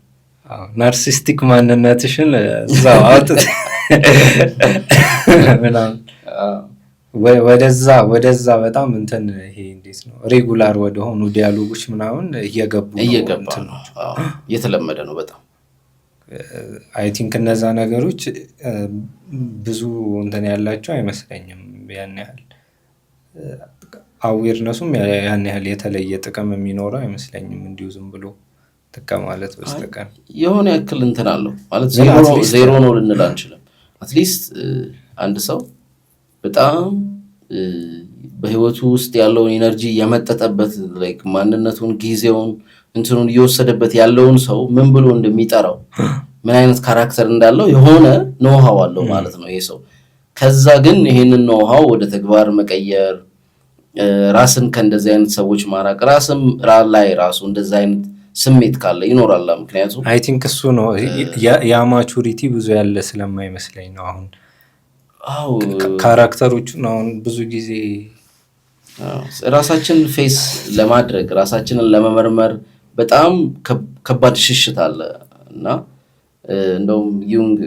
ናርሲስቲክ ማንነትሽን እዛው አውጥተህ ምናምን ወደዛ በጣም እንትን ይሄ እንዴት ነው ሬጉላር ወደሆኑ ዲያሎጎች ምናምን እየገባ ነው። እየተለመደ ነው በጣም። አይ ቲንክ እነዛ ነገሮች ብዙ እንትን ያላቸው አይመስለኝም። ያን ያህል አዌርነሱም ያን ያህል የተለየ ጥቅም የሚኖረው አይመስለኝም። እንዲሁ ዝም ብሎ ማለት በስተቀር የሆነ ያክል እንትን አለው ማለት ዜሮ ነው ልንል አንችልም። አትሊስት አንድ ሰው በጣም በህይወቱ ውስጥ ያለውን ኢነርጂ የመጠጠበት ላይክ ማንነቱን ጊዜውን እንትኑን እየወሰደበት ያለውን ሰው ምን ብሎ እንደሚጠራው ምን አይነት ካራክተር እንዳለው የሆነ ኖሃው አለው ማለት ነው ይሄ ሰው። ከዛ ግን ይሄንን ኖሃው ወደ ተግባር መቀየር፣ ራስን ከእንደዚህ አይነት ሰዎች ማራቅ፣ ራስም ላይ ራሱ እንደዚህ አይነት ስሜት ካለ ይኖራል። ምክንያቱም አይ ቲንክ እሱ ነው ያ ማቹሪቲ ብዙ ያለ ስለማይመስለኝ ነው። አሁን ካራክተሮቹን አሁን ብዙ ጊዜ ራሳችን ፌስ ለማድረግ ራሳችንን ለመመርመር በጣም ከባድ ሽሽት አለ እና እንደውም ዩንግ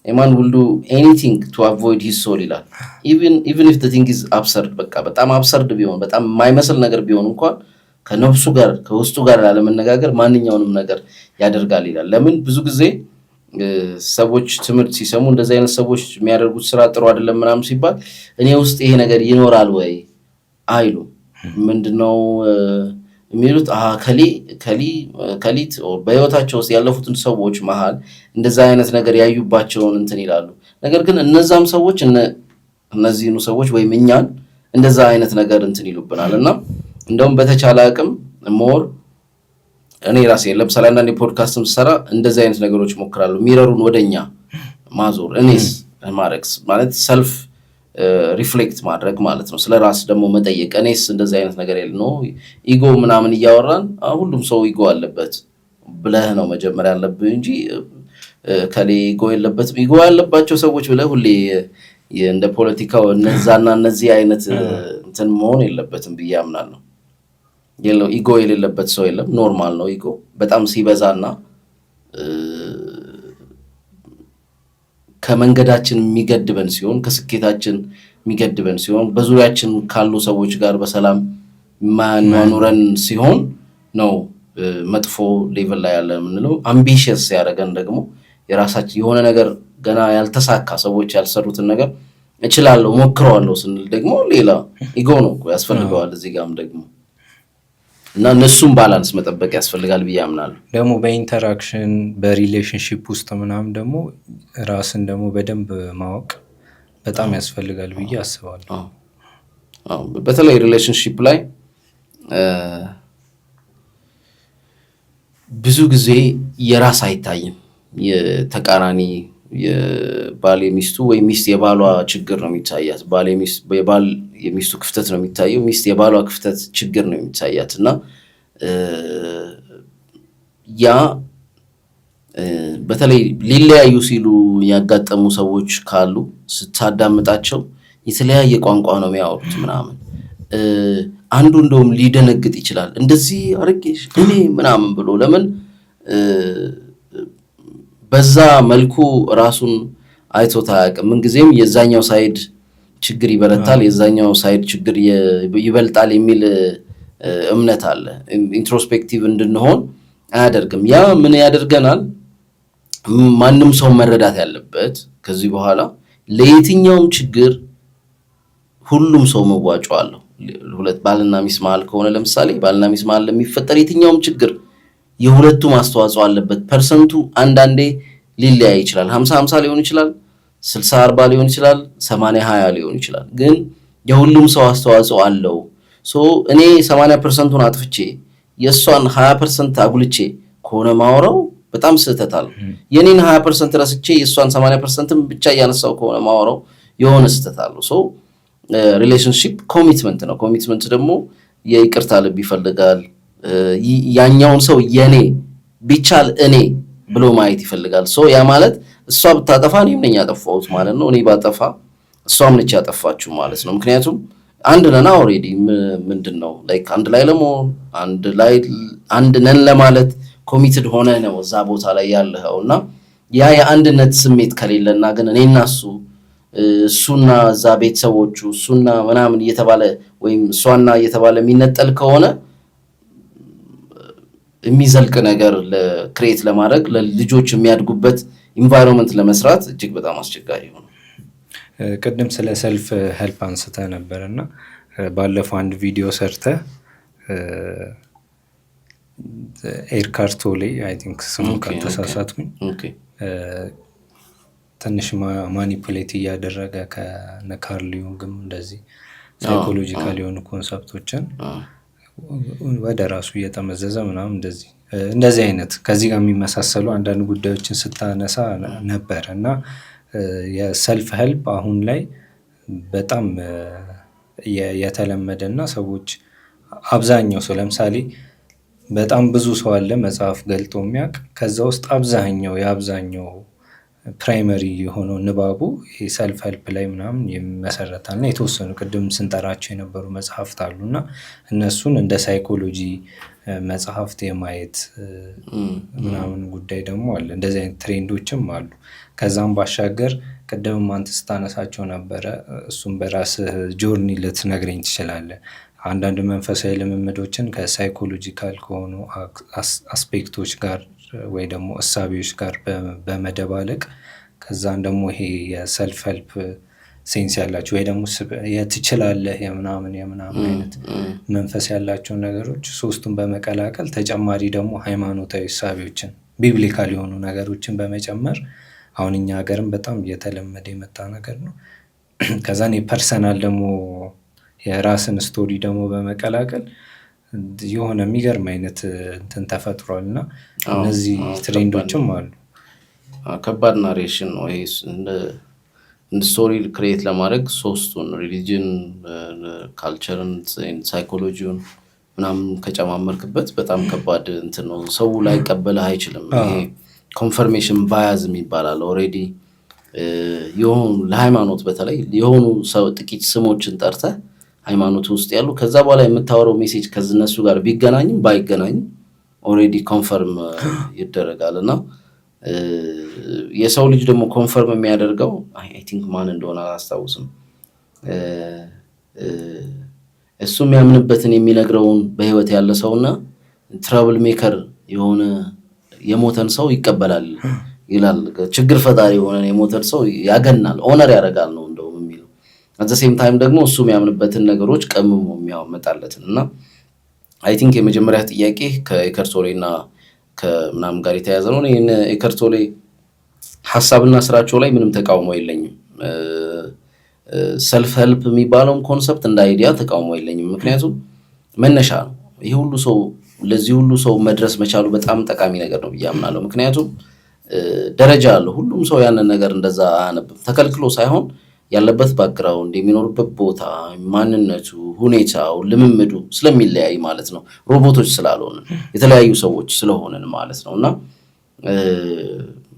ኤማን will do anything to avoid his soul ይላል። even if the thing is absurd በቃ በጣም አብሰርድ ቢሆን በጣም የማይመስል ነገር ቢሆን እንኳን ከነፍሱ ጋር ከውስጡ ጋር ላለመነጋገር ማንኛውንም ነገር ያደርጋል ይላል። ለምን ብዙ ጊዜ ሰዎች ትምህርት ሲሰሙ እንደዚህ አይነት ሰዎች የሚያደርጉት ስራ ጥሩ አይደለም ምናምን ሲባል እኔ ውስጥ ይሄ ነገር ይኖራል ወይ አይሉ ምንድነው የሚሉት? ከሊት በህይወታቸው ውስጥ ያለፉትን ሰዎች መሃል እንደዛ አይነት ነገር ያዩባቸውን እንትን ይላሉ። ነገር ግን እነዛም ሰዎች እነዚህኑ ሰዎች ወይም እኛን እንደዛ አይነት ነገር እንትን ይሉብናል እና እንደውም በተቻለ አቅም ሞር እኔ ራሴ ለምሳሌ አንዳንድ ፖድካስትም ሰራ እንደዚህ አይነት ነገሮች ሞክራለሁ። ሚረሩን ወደኛ ማዞር እኔስ ማረክስ ማለት ሰልፍ ሪፍሌክት ማድረግ ማለት ነው። ስለራስ ደግሞ መጠየቅ እኔስ እንደዚህ አይነት ነገር የለ ነው ኢጎ ምናምን እያወራን ሁሉም ሰው ኢጎ አለበት ብለህ ነው መጀመሪያ ያለብህ እንጂ ከሌ ኢጎ የለበትም ኢጎ ያለባቸው ሰዎች ብለህ ሁሌ እንደ ፖለቲካው እነዛና እነዚህ አይነት እንትን መሆን የለበትም ብዬ አምናለሁ። ኢጎ የሌለበት ሰው የለም። ኖርማል ነው ኢጎ በጣም ሲበዛና ከመንገዳችን የሚገድበን ሲሆን ከስኬታችን የሚገድበን ሲሆን በዙሪያችን ካሉ ሰዎች ጋር በሰላም ማኖረን ሲሆን ነው መጥፎ ሌቭል ላይ ያለ የምንለው። አምቢሽየስ ያደረገን ደግሞ የራሳችን የሆነ ነገር ገና ያልተሳካ ሰዎች ያልሰሩትን ነገር እችላለሁ ሞክረዋለሁ ስንል ደግሞ ሌላ ኢጎ ነው ያስፈልገዋል እዚህ ጋርም ደግሞ እና እነሱም ባላንስ መጠበቅ ያስፈልጋል ብዬ አምናለሁ። ደግሞ በኢንተራክሽን በሪሌሽንሺፕ ውስጥ ምናምን ደግሞ ራስን ደግሞ በደንብ ማወቅ በጣም ያስፈልጋል ብዬ አስባለሁ። በተለይ ሪሌሽንሺፕ ላይ ብዙ ጊዜ የራስ አይታይም። የተቃራኒ የባል የሚስቱ ወይ ሚስት የባሏ ችግር ነው የሚታያት። የባል የሚስቱ ክፍተት ነው የሚታየው፣ ሚስት የባሏ ክፍተት ችግር ነው የሚታያት እና ያ በተለይ ሊለያዩ ሲሉ ያጋጠሙ ሰዎች ካሉ ስታዳምጣቸው የተለያየ ቋንቋ ነው የሚያወሩት ምናምን። አንዱ እንደውም ሊደነግጥ ይችላል እንደዚህ አርቄሽ እኔ ምናምን ብሎ ለምን በዛ መልኩ ራሱን አይቶታ አያውቅም። ምንጊዜም የዛኛው ሳይድ ችግር ይበረታል፣ የዛኛው ሳይድ ችግር ይበልጣል የሚል እምነት አለ። ኢንትሮስፔክቲቭ እንድንሆን አያደርግም። ያ ምን ያደርገናል? ማንም ሰው መረዳት ያለበት ከዚህ በኋላ ለየትኛውም ችግር ሁሉም ሰው መዋጮ አለው። ሁለት ባልና ሚስት መሀል ከሆነ ለምሳሌ ባልና ሚስት መሀል ለሚፈጠር የትኛውም ችግር የሁለቱም አስተዋጽኦ አለበት። ፐርሰንቱ አንዳንዴ ሊለያይ ይችላል። 50-50 ሊሆን ይችላል፣ 60-40 ሊሆን ይችላል፣ 80-20 ሊሆን ይችላል። ግን የሁሉም ሰው አስተዋጽኦ አለው። እኔ 80%ን አጥፍቼ የእሷን 20% አጉልቼ ከሆነ ማወራው በጣም ስህተት አለ። የኔን 20% ረስቼ የእሷን 80%ን ብቻ እያነሳው ከሆነ ማወራው የሆነ ስህተት አለው። ሪሌሽንሺፕ ኮሚትመንት ነው። ኮሚትመንት ደግሞ የይቅርታ ልብ ይፈልጋል። ያኛውን ሰው የኔ ቢቻል እኔ ብሎ ማየት ይፈልጋል። ያ ማለት እሷ ብታጠፋ እኔም ነኝ ያጠፋሁት ማለት ነው። እኔ ባጠፋ እሷም ነች ያጠፋችሁ ማለት ነው። ምክንያቱም አንድ ነን ኦልሬዲ። ምንድነው ላይክ አንድ ላይ ለመሆን አንድ ነን ለማለት ኮሚትድ ሆነ ነው እዛ ቦታ ላይ ያለኸው እና ያ የአንድነት ስሜት ከሌለና ግን እኔና እሱና እዛ ቤተሰቦቹ እሱና ምናምን እየተባለ ወይም እሷና እየተባለ የሚነጠል ከሆነ የሚዘልቅ ነገር ለክሬት ለማድረግ ለልጆች የሚያድጉበት ኢንቫይሮንመንት ለመስራት እጅግ በጣም አስቸጋሪ ነው። ቅድም ስለ ሰልፍ ሄልፕ አንስተ ነበርና ባለፈው አንድ ቪዲዮ ሰርተ ኤርካርት ቶሌ አይ ቲንክ ስሙ ካልተሳሳትኩኝ ትንሽ ማኒፑሌት እያደረገ ከካርል ዩንግም እንደዚህ ሳይኮሎጂካል የሆኑ ኮንሰፕቶችን ወደ ራሱ እየተመዘዘ ምናምን እንደዚህ አይነት ከዚህ ጋር የሚመሳሰሉ አንዳንድ ጉዳዮችን ስታነሳ ነበር እና የሰልፍ ሄልፕ አሁን ላይ በጣም የተለመደ እና ሰዎች አብዛኛው ሰው ለምሳሌ በጣም ብዙ ሰው አለ መጽሐፍ ገልጦ የሚያውቅ ከዛ ውስጥ የአብዛኛው ፕራይመሪ የሆነው ንባቡ ሰልፍ ሄልፕ ላይ ምናምን የሚመሰረታልና የተወሰኑ ቅድም ስንጠራቸው የነበሩ መጽሐፍት አሉና እነሱን እንደ ሳይኮሎጂ መጽሐፍት የማየት ምናምን ጉዳይ ደግሞ አለ። እንደዚህ አይነት ትሬንዶችም አሉ። ከዛም ባሻገር ቅድም አንተ ስታነሳቸው ነበረ፣ እሱም በራስህ ጆርኒ ልትነግረኝ ትችላለህ። አንዳንድ መንፈሳዊ ልምምዶችን ከሳይኮሎጂካል ከሆኑ አስፔክቶች ጋር ወይ ደግሞ እሳቤዎች ጋር በመደባለቅ ከዛን ደግሞ ይሄ የሰልፍ ሄልፕ ሴንስ ያላቸው ወይ ደግሞ የትችላለህ የምናምን አይነት መንፈስ ያላቸውን ነገሮች ሶስቱን በመቀላቀል ተጨማሪ ደግሞ ሃይማኖታዊ እሳቤዎችን ቢብሊካል የሆኑ ነገሮችን በመጨመር አሁን እኛ ሀገርም በጣም እየተለመደ የመጣ ነገር ነው። ከዛን የፐርሰናል ደግሞ የራስን ስቶሪ ደግሞ በመቀላቀል የሆነ የሚገርም አይነት እንትን ተፈጥሯል እና እነዚህ ትሬንዶችም አሉ። ከባድ ናሬሽን ነው ይሄ። እንደ ስቶሪ ክሬት ለማድረግ ሶስቱን ሪሊጅን፣ ካልቸርን፣ ሳይኮሎጂውን ምናምን ከጨማመርክበት በጣም ከባድ እንትን ነው። ሰው ላይ ቀበልህ አይችልም። ይሄ ኮንፈርሜሽን ባያዝ ይባላል። ኦልሬዲ የሆኑ ለሃይማኖት በተለይ የሆኑ ሰው ጥቂት ስሞችን ጠርተህ ሃይማኖት ውስጥ ያሉ ከዛ በኋላ የምታወራው ሜሴጅ ከነሱ ጋር ቢገናኝም ባይገናኝም ኦልሬዲ ኮንፈርም ይደረጋል እና የሰው ልጅ ደግሞ ኮንፈርም የሚያደርገው አይ ቲንክ ማን እንደሆነ አላስታውስም፣ እሱ የሚያምንበትን የሚነግረውን በህይወት ያለ ሰውና ትራብል ሜከር የሆነ የሞተን ሰው ይቀበላል ይላል። ችግር ፈጣሪ የሆነ የሞተን ሰው ያገናል፣ ኦነር ያደርጋል ነው እንደውም የሚለው። at the same time ደግሞ እሱ የሚያምንበትን ነገሮች ቀምሞ የሚያመጣለትን እና አይ ቲንክ የመጀመሪያ ጥያቄ ከኤከርት ቶሌና ከምናምን ጋር የተያያዘ ነው። እኔ ኤከርት ቶሌ ሐሳብና ስራቸው ላይ ምንም ተቃውሞ የለኝም። ሰልፍ ሄልፕ የሚባለውም ኮንሰፕት እንደ አይዲያ ተቃውሞ የለኝም። ምክንያቱም መነሻ ነው። ይሄ ሁሉ ሰው ለዚህ ሁሉ ሰው መድረስ መቻሉ በጣም ጠቃሚ ነገር ነው ብዬ አምናለሁ። ምክንያቱም ደረጃ አለው። ሁሉም ሰው ያንን ነገር እንደዛ አያነብም። ተከልክሎ ሳይሆን ያለበት ባክግራውንድ፣ የሚኖርበት ቦታ፣ ማንነቱ፣ ሁኔታው፣ ልምምዱ ስለሚለያይ ማለት ነው። ሮቦቶች ስላልሆነ የተለያዩ ሰዎች ስለሆነን ማለት ነው። እና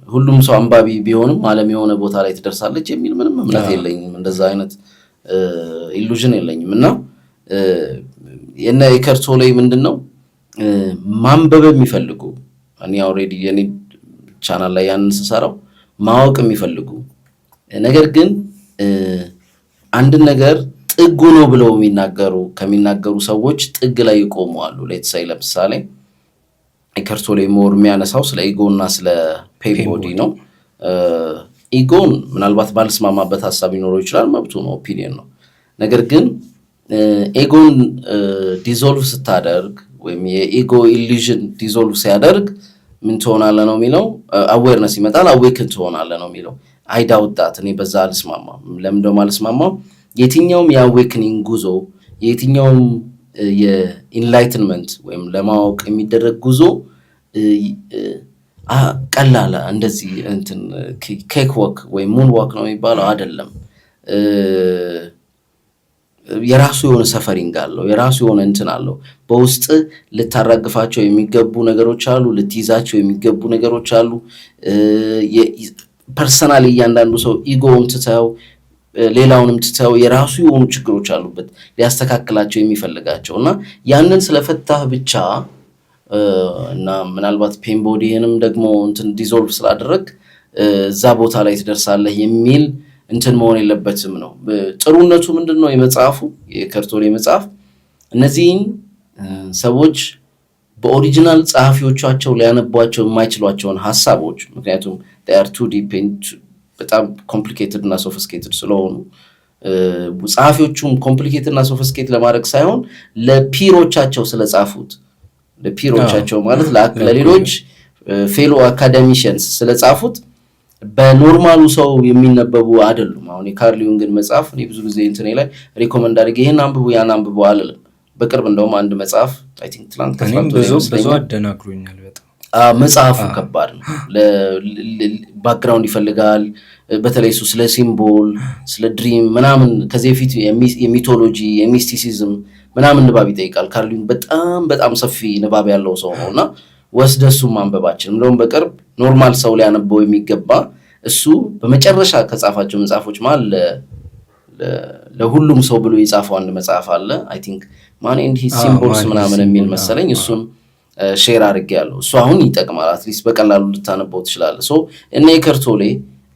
ሁሉም ሰው አንባቢ ቢሆንም ዓለም የሆነ ቦታ ላይ ትደርሳለች የሚል ምንም እምነት የለኝም። እንደዛ አይነት ኢሉዥን የለኝም። እና የነ ኤከርት ቶሌ ምንድነው ማንበብ የሚፈልጉ እኔ ኦልሬዲ የኔ ቻናል ላይ ያንን ስሰራው ማወቅ የሚፈልጉ ነገር ግን አንድ ነገር ጥጉ ነው ብለው ከሚናገሩ ሰዎች ጥግ ላይ ይቆማሉ። ሌትሳይ ለምሳሌ ኤከርት ቶሌ ሞር የሚያነሳው ስለ ኢጎና ስለ ፔን ቦዲ ነው። ኢጎን ምናልባት ባልስማማበት ሐሳብ ሊኖረው ይችላል፣ መብቱ ነው፣ ኦፒኒየን ነው። ነገር ግን ኤጎን ዲዞልቭ ስታደርግ ወይም የኢጎ ኢሉዥን ዲዞልቭ ሲያደርግ ምን ትሆናለህ ነው የሚለው፣ አዌርነስ ይመጣል፣ አዌክን ትሆናለህ ነው የሚለው። አይዳውጣት እኔ በዛ አልስማማም። ለምን ደግሞ አልስማማም? የትኛውም የአዌክኒንግ ጉዞ የትኛውም የኢንላይትንመንት ወይም ለማወቅ የሚደረግ ጉዞ ቀላል እንደዚህ እንትን ኬክ ወክ ወይም ሙን ዋክ ነው የሚባለው አይደለም። የራሱ የሆነ ሰፈሪንግ አለው፣ የራሱ የሆነ እንትን አለው። በውስጥ ልታራግፋቸው የሚገቡ ነገሮች አሉ፣ ልትይዛቸው የሚገቡ ነገሮች አሉ። ፐርሰናል እያንዳንዱ ሰው ኢጎውን ትተው ሌላውንም ትተው የራሱ የሆኑ ችግሮች አሉበት ሊያስተካክላቸው የሚፈልጋቸው እና ያንን ስለፈታህ ብቻ እና ምናልባት ፔን ቦዲህንም ደግሞ እንትን ዲዞልቭ ስላደረግ እዛ ቦታ ላይ ትደርሳለህ የሚል እንትን መሆን የለበትም ነው። ጥሩነቱ ምንድን ነው? የመጽሐፉ የኤከርት ቶሌ መጽሐፍ እነዚህን ሰዎች በኦሪጂናል ጸሐፊዎቻቸው ሊያነቧቸው የማይችሏቸውን ሀሳቦች፣ ምክንያቱም they are too deep into በጣም ኮምፕሊኬትድ እና ሶፊስቲኬትድ ስለሆኑ ጸሐፊዎቹም ኮምፕሊኬትድ እና ሶፊስቲኬትድ ለማድረግ ሳይሆን ለፒሮቻቸው ስለጻፉት፣ ለፒሮቻቸው ማለት ለሌሎች ፌሎ አካዳሚሽንስ ስለጻፉት በኖርማሉ ሰው የሚነበቡ አይደሉም። አሁን የካርል ዩንግን መጽሐፍ እኔ ብዙ ጊዜ እንትኔ ላይ ሪኮመንድ አድርጌ ይሄን አንብቡ ያን አንብቡ አልልም። በቅርብ እንደውም አንድ መጽሐፍ አይ ቲንክ ትላንት ብዙ አደናግሮኛል በጣም። መጽሐፉ ከባድ ነው፣ ባክግራውንድ ይፈልጋል። በተለይ እሱ ስለ ሲምቦል ስለ ድሪም ምናምን ከዚህ በፊት የሚቶሎጂ የሚስቲሲዝም ምናምን ንባብ ይጠይቃል። ካርል ዩንግ በጣም ሰፊ ንባብ ያለው ሰው ነው እና ወስደሱ ማንበባችን እንደውም በቅርብ ኖርማል ሰው ሊያነበው የሚገባ እሱ በመጨረሻ ከጻፋቸው መጽሐፎች ማለት ለሁሉም ሰው ብሎ የጻፈው አንድ መጽሐፍ አለ። አይ ቲንክ ማን ኤንድ ሂዝ ሲምቦልስ ምናምን የሚል መሰለኝ። እሱን ሼር አድርጌያለሁ። እሱ አሁን ይጠቅማል፣ አትሊስት በቀላሉ ልታነበው ትችላለህ። ሶ እነ ኤከርት ቶሌ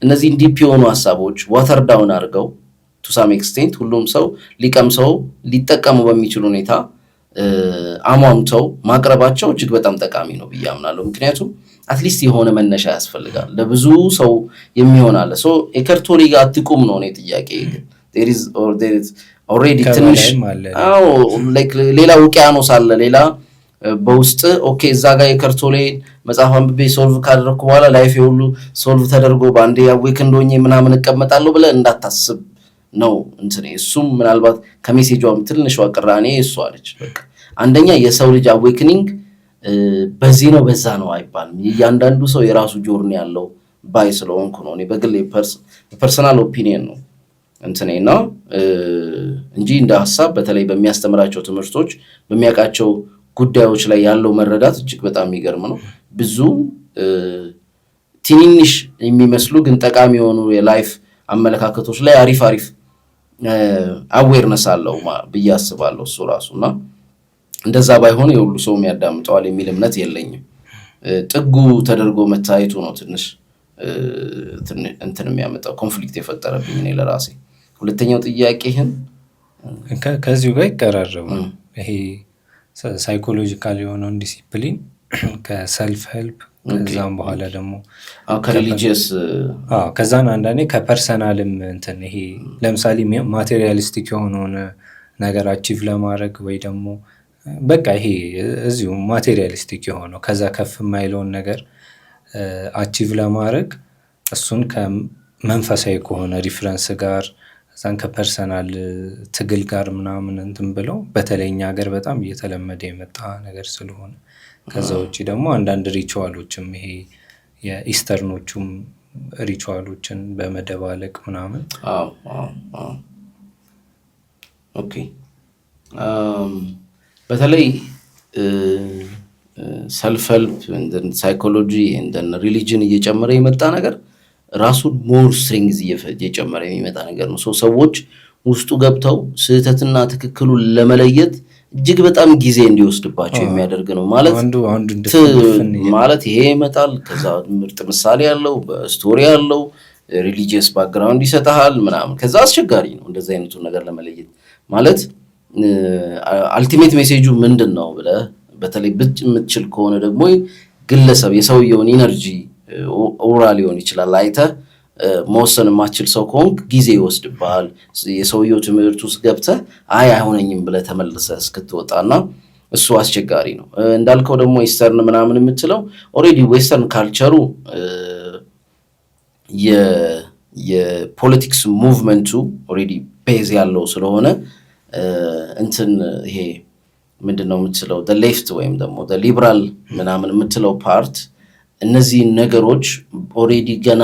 እነዚህን ዲፕ የሆኑ ሀሳቦች ዋተር ዳውን አድርገው ቱ ሳም ኤክስቴንት ሁሉም ሰው ሊቀምሰው ሊጠቀሙ በሚችል ሁኔታ አሟምተው ማቅረባቸው እጅግ በጣም ጠቃሚ ነው ብዬ አምናለሁ። ምክንያቱም አትሊስት የሆነ መነሻ ያስፈልጋል፣ ለብዙ ሰው የሚሆን አለ። ሶ ኤከርት ቶሌ ጋር አትቁም ነው እኔ ጥያቄ። there is already ትንሽ ሌላ ውቅያኖስ አለ፣ ሌላ በውስጥ ኦኬ እዛ ጋር ኤከርት ቶሌ መጽሐፍ አንብቤ ሶልቭ ካደረኩ በኋላ ላይፍ ሁሉ ሶልቭ ተደርጎ በአንዴ አዌክን ሆኜ ምናምን እቀመጣለሁ ብለህ እንዳታስብ ነው እንትን። እሱም ምናልባት ከሜሴጇም ትንሽ ቅራኔ እሷ አለች። በቃ አንደኛ የሰው ልጅ አዌክኒንግ በዚህ ነው በዛ ነው አይባልም። እያንዳንዱ ሰው የራሱ ጆርኒ ያለው ባይ ስለሆንኩ ነው እኔ በግል ፐርሰናል ኦፒኒየን ነው እንትኔና እንጂ እንደ ሀሳብ በተለይ በሚያስተምራቸው ትምህርቶች በሚያውቃቸው ጉዳዮች ላይ ያለው መረዳት እጅግ በጣም የሚገርም ነው። ብዙ ትንንሽ የሚመስሉ ግን ጠቃሚ የሆኑ የላይፍ አመለካከቶች ላይ አሪፍ አዌርነስ አለው ብዬ አስባለሁ እሱ ራሱና እንደዛ ባይሆን የሁሉ ሰው የሚያዳምጠዋል የሚል እምነት የለኝም። ጥጉ ተደርጎ መታየቱ ነው ትንሽ እንትን የሚያመጣው ኮንፍሊክት የፈጠረብኝ እኔ ለራሴ። ሁለተኛው ጥያቄህን ከዚሁ ጋር ይቀራረቡ ይሄ ሳይኮሎጂካል የሆነውን ዲሲፕሊን ከሰልፍ ሄልፕ ከዛም በኋላ ደግሞ ከሪሊጂየስ ከዛን አንዳንዴ ከፐርሰናልም እንትን ይሄ ለምሳሌ ማቴሪያሊስቲክ የሆነውን ነገር አቺቭ ለማድረግ ወይ ደግሞ በቃ ይሄ እዚሁ ማቴሪያሊስቲክ የሆነው ከዛ ከፍ የማይለውን ነገር አቺቭ ለማድረግ እሱን ከመንፈሳዊ ከሆነ ሪፍረንስ ጋር እዛን ከፐርሰናል ትግል ጋር ምናምን እንትን ብለው በተለይ እኛ ሀገር በጣም እየተለመደ የመጣ ነገር ስለሆነ ከዛ ውጭ ደግሞ አንዳንድ ሪቹዋሎችም ይሄ የኢስተርኖቹም ሪቹዋሎችን በመደባለቅ ምናምን ኦኬ በተለይ ሰልፍ ሄልፕ ሳይኮሎጂ እንደን ሪሊጅን እየጨመረ የመጣ ነገር ራሱን ሞር ስትሪንግዝ እየጨመረ የሚመጣ ነገር ነው። ሰዎች ውስጡ ገብተው ስህተትና ትክክሉን ለመለየት እጅግ በጣም ጊዜ እንዲወስድባቸው የሚያደርግ ነው ማለት ይሄ ይመጣል። ከዛ ምርጥ ምሳሌ ያለው በስቶሪ ያለው ሪሊጂየስ ባክግራውንድ ይሰጣል ምናምን። ከዛ አስቸጋሪ ነው እንደዚህ አይነቱ ነገር ለመለየት ማለት አልቲሜት ሜሴጁ ምንድነው ብለህ በተለይ ብቻ የምትችል ከሆነ ደግሞ ግለሰብ የሰውየውን ኢነርጂ ኦራ ሊሆን ይችላል አይተህ መወሰን የማትችል ሰው ከሆንክ ጊዜ ይወስድብሃል። የሰውየው ትምህርት ውስጥ ገብተህ አይሆነኝም ብለህ ተመልሰህ እስክትወጣና እሱ አስቸጋሪ ነው። እንዳልከው ደግሞ ዌስተርን ምናምን የምትለው ኦልሬዲ ዌስተርን ካልቸሩ የፖለቲክስ ሙቭመንቱ ኦልሬዲ ቤዝ ያለው ስለሆነ እንትን ይሄ ምንድን ነው የምትለው ሌፍት ወይም ደግሞ ሊበራል ምናምን የምትለው ፓርት እነዚህ ነገሮች ኦልሬዲ ገና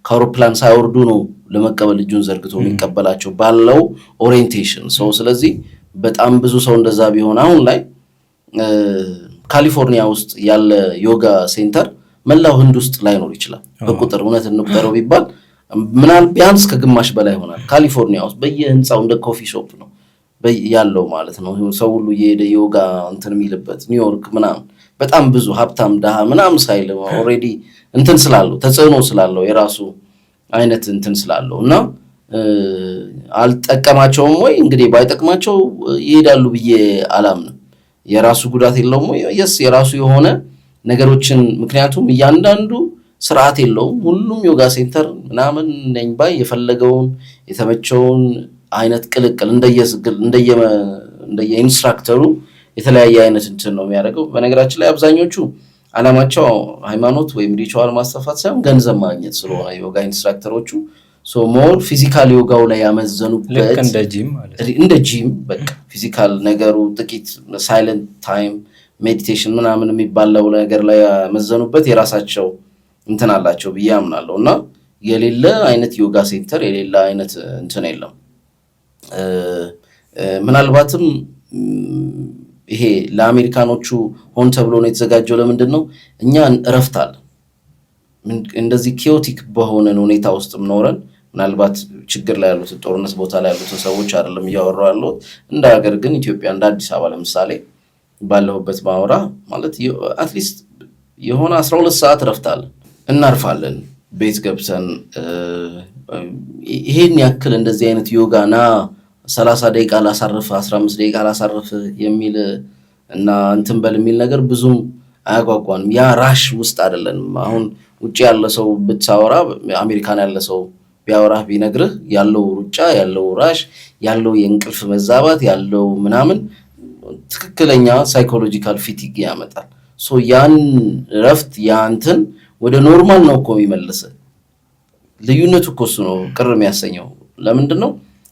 ከአውሮፕላን ሳይወርዱ ነው ለመቀበል እጁን ዘርግቶ የሚቀበላቸው ባለው ኦሪየንቴሽን ሰው። ስለዚህ በጣም ብዙ ሰው እንደዛ ቢሆን አሁን ላይ ካሊፎርኒያ ውስጥ ያለ ዮጋ ሴንተር መላው ህንድ ውስጥ ላይኖር ይችላል። በቁጥር እውነት እንቁጠረው ቢባል ምናል ቢያንስ ከግማሽ በላይ ይሆናል። ካሊፎርኒያ ውስጥ በየህንፃው እንደ ኮፊ ሾፕ ነው ያለው ማለት ነው። ሰው ሁሉ እየሄደ ዮጋ እንትን የሚልበት ኒውዮርክ ምናምን በጣም ብዙ ሀብታም ድሃ ምናምን ሳይል ኦልሬዲ እንትን ስላለው ተጽዕኖ ስላለው የራሱ አይነት እንትን ስላለው እና አልጠቀማቸውም ወይ እንግዲህ ባይጠቅማቸው ይሄዳሉ ብዬ አላምንም። የራሱ ጉዳት የለውም ወይ? የስ የራሱ የሆነ ነገሮችን ምክንያቱም እያንዳንዱ ስርዓት የለውም። ሁሉም ዮጋ ሴንተር ምናምን ነኝ ባይ የፈለገውን የተመቸውን አይነት ቅልቅል እንደየ ኢንስትራክተሩ የተለያየ አይነት እንትን ነው የሚያደርገው። በነገራችን ላይ አብዛኞቹ አላማቸው ሃይማኖት ወይም ሪቹዋል ማስፋፋት ሳይሆን ገንዘብ ማግኘት ስለሆነ ዮጋ ኢንስትራክተሮቹ ሞር ፊዚካል ዮጋው ላይ ያመዘኑበት እንደ ጂም በቃ ፊዚካል ነገሩ ጥቂት ሳይለንት ታይም ሜዲቴሽን ምናምን የሚባለው ነገር ላይ ያመዘኑበት የራሳቸው እንትን አላቸው ብዬ አምናለሁ። እና የሌለ አይነት ዮጋ ሴንተር የሌለ አይነት እንትን የለም። ምናልባትም ይሄ ለአሜሪካኖቹ ሆን ተብሎ ነው የተዘጋጀው። ለምንድን ነው እኛ እረፍት አለ እንደዚህ ኪዮቲክ በሆነን ሁኔታ ውስጥ ኖረን ምናልባት ችግር ላይ ያሉት ጦርነት ቦታ ላይ ያሉት ሰዎች አይደለም እያወራሁ ያለሁት እንደ ሀገር ግን ኢትዮጵያ እንደ አዲስ አበባ ለምሳሌ ባለሁበት ማውራ ማለት አትሊስት የሆነ 12 ሰዓት እረፍት አለ። እናርፋለን ቤት ገብተን ይሄን ያክል እንደዚህ አይነት ዮጋና 30 ደቂቃ ላሳርፍ 15 ደቂቃ ላሳርፍ የሚል እና እንትን በል የሚል ነገር ብዙም አያጓጓንም። ያ ራሽ ውስጥ አይደለንም። አሁን ውጪ ያለ ሰው ብታወራ አሜሪካን ያለ ሰው ቢያወራህ ቢነግርህ ያለው ሩጫ ያለው ራሽ ያለው የእንቅልፍ መዛባት ያለው ምናምን ትክክለኛ ሳይኮሎጂካል ፊቲግ ያመጣል። ያን ረፍት ያንተን ወደ ኖርማል ነው እኮ የሚመልስህ። ልዩነቱ እኮ እሱ ነው ቅር የሚያሰኘው። ለምንድን ነው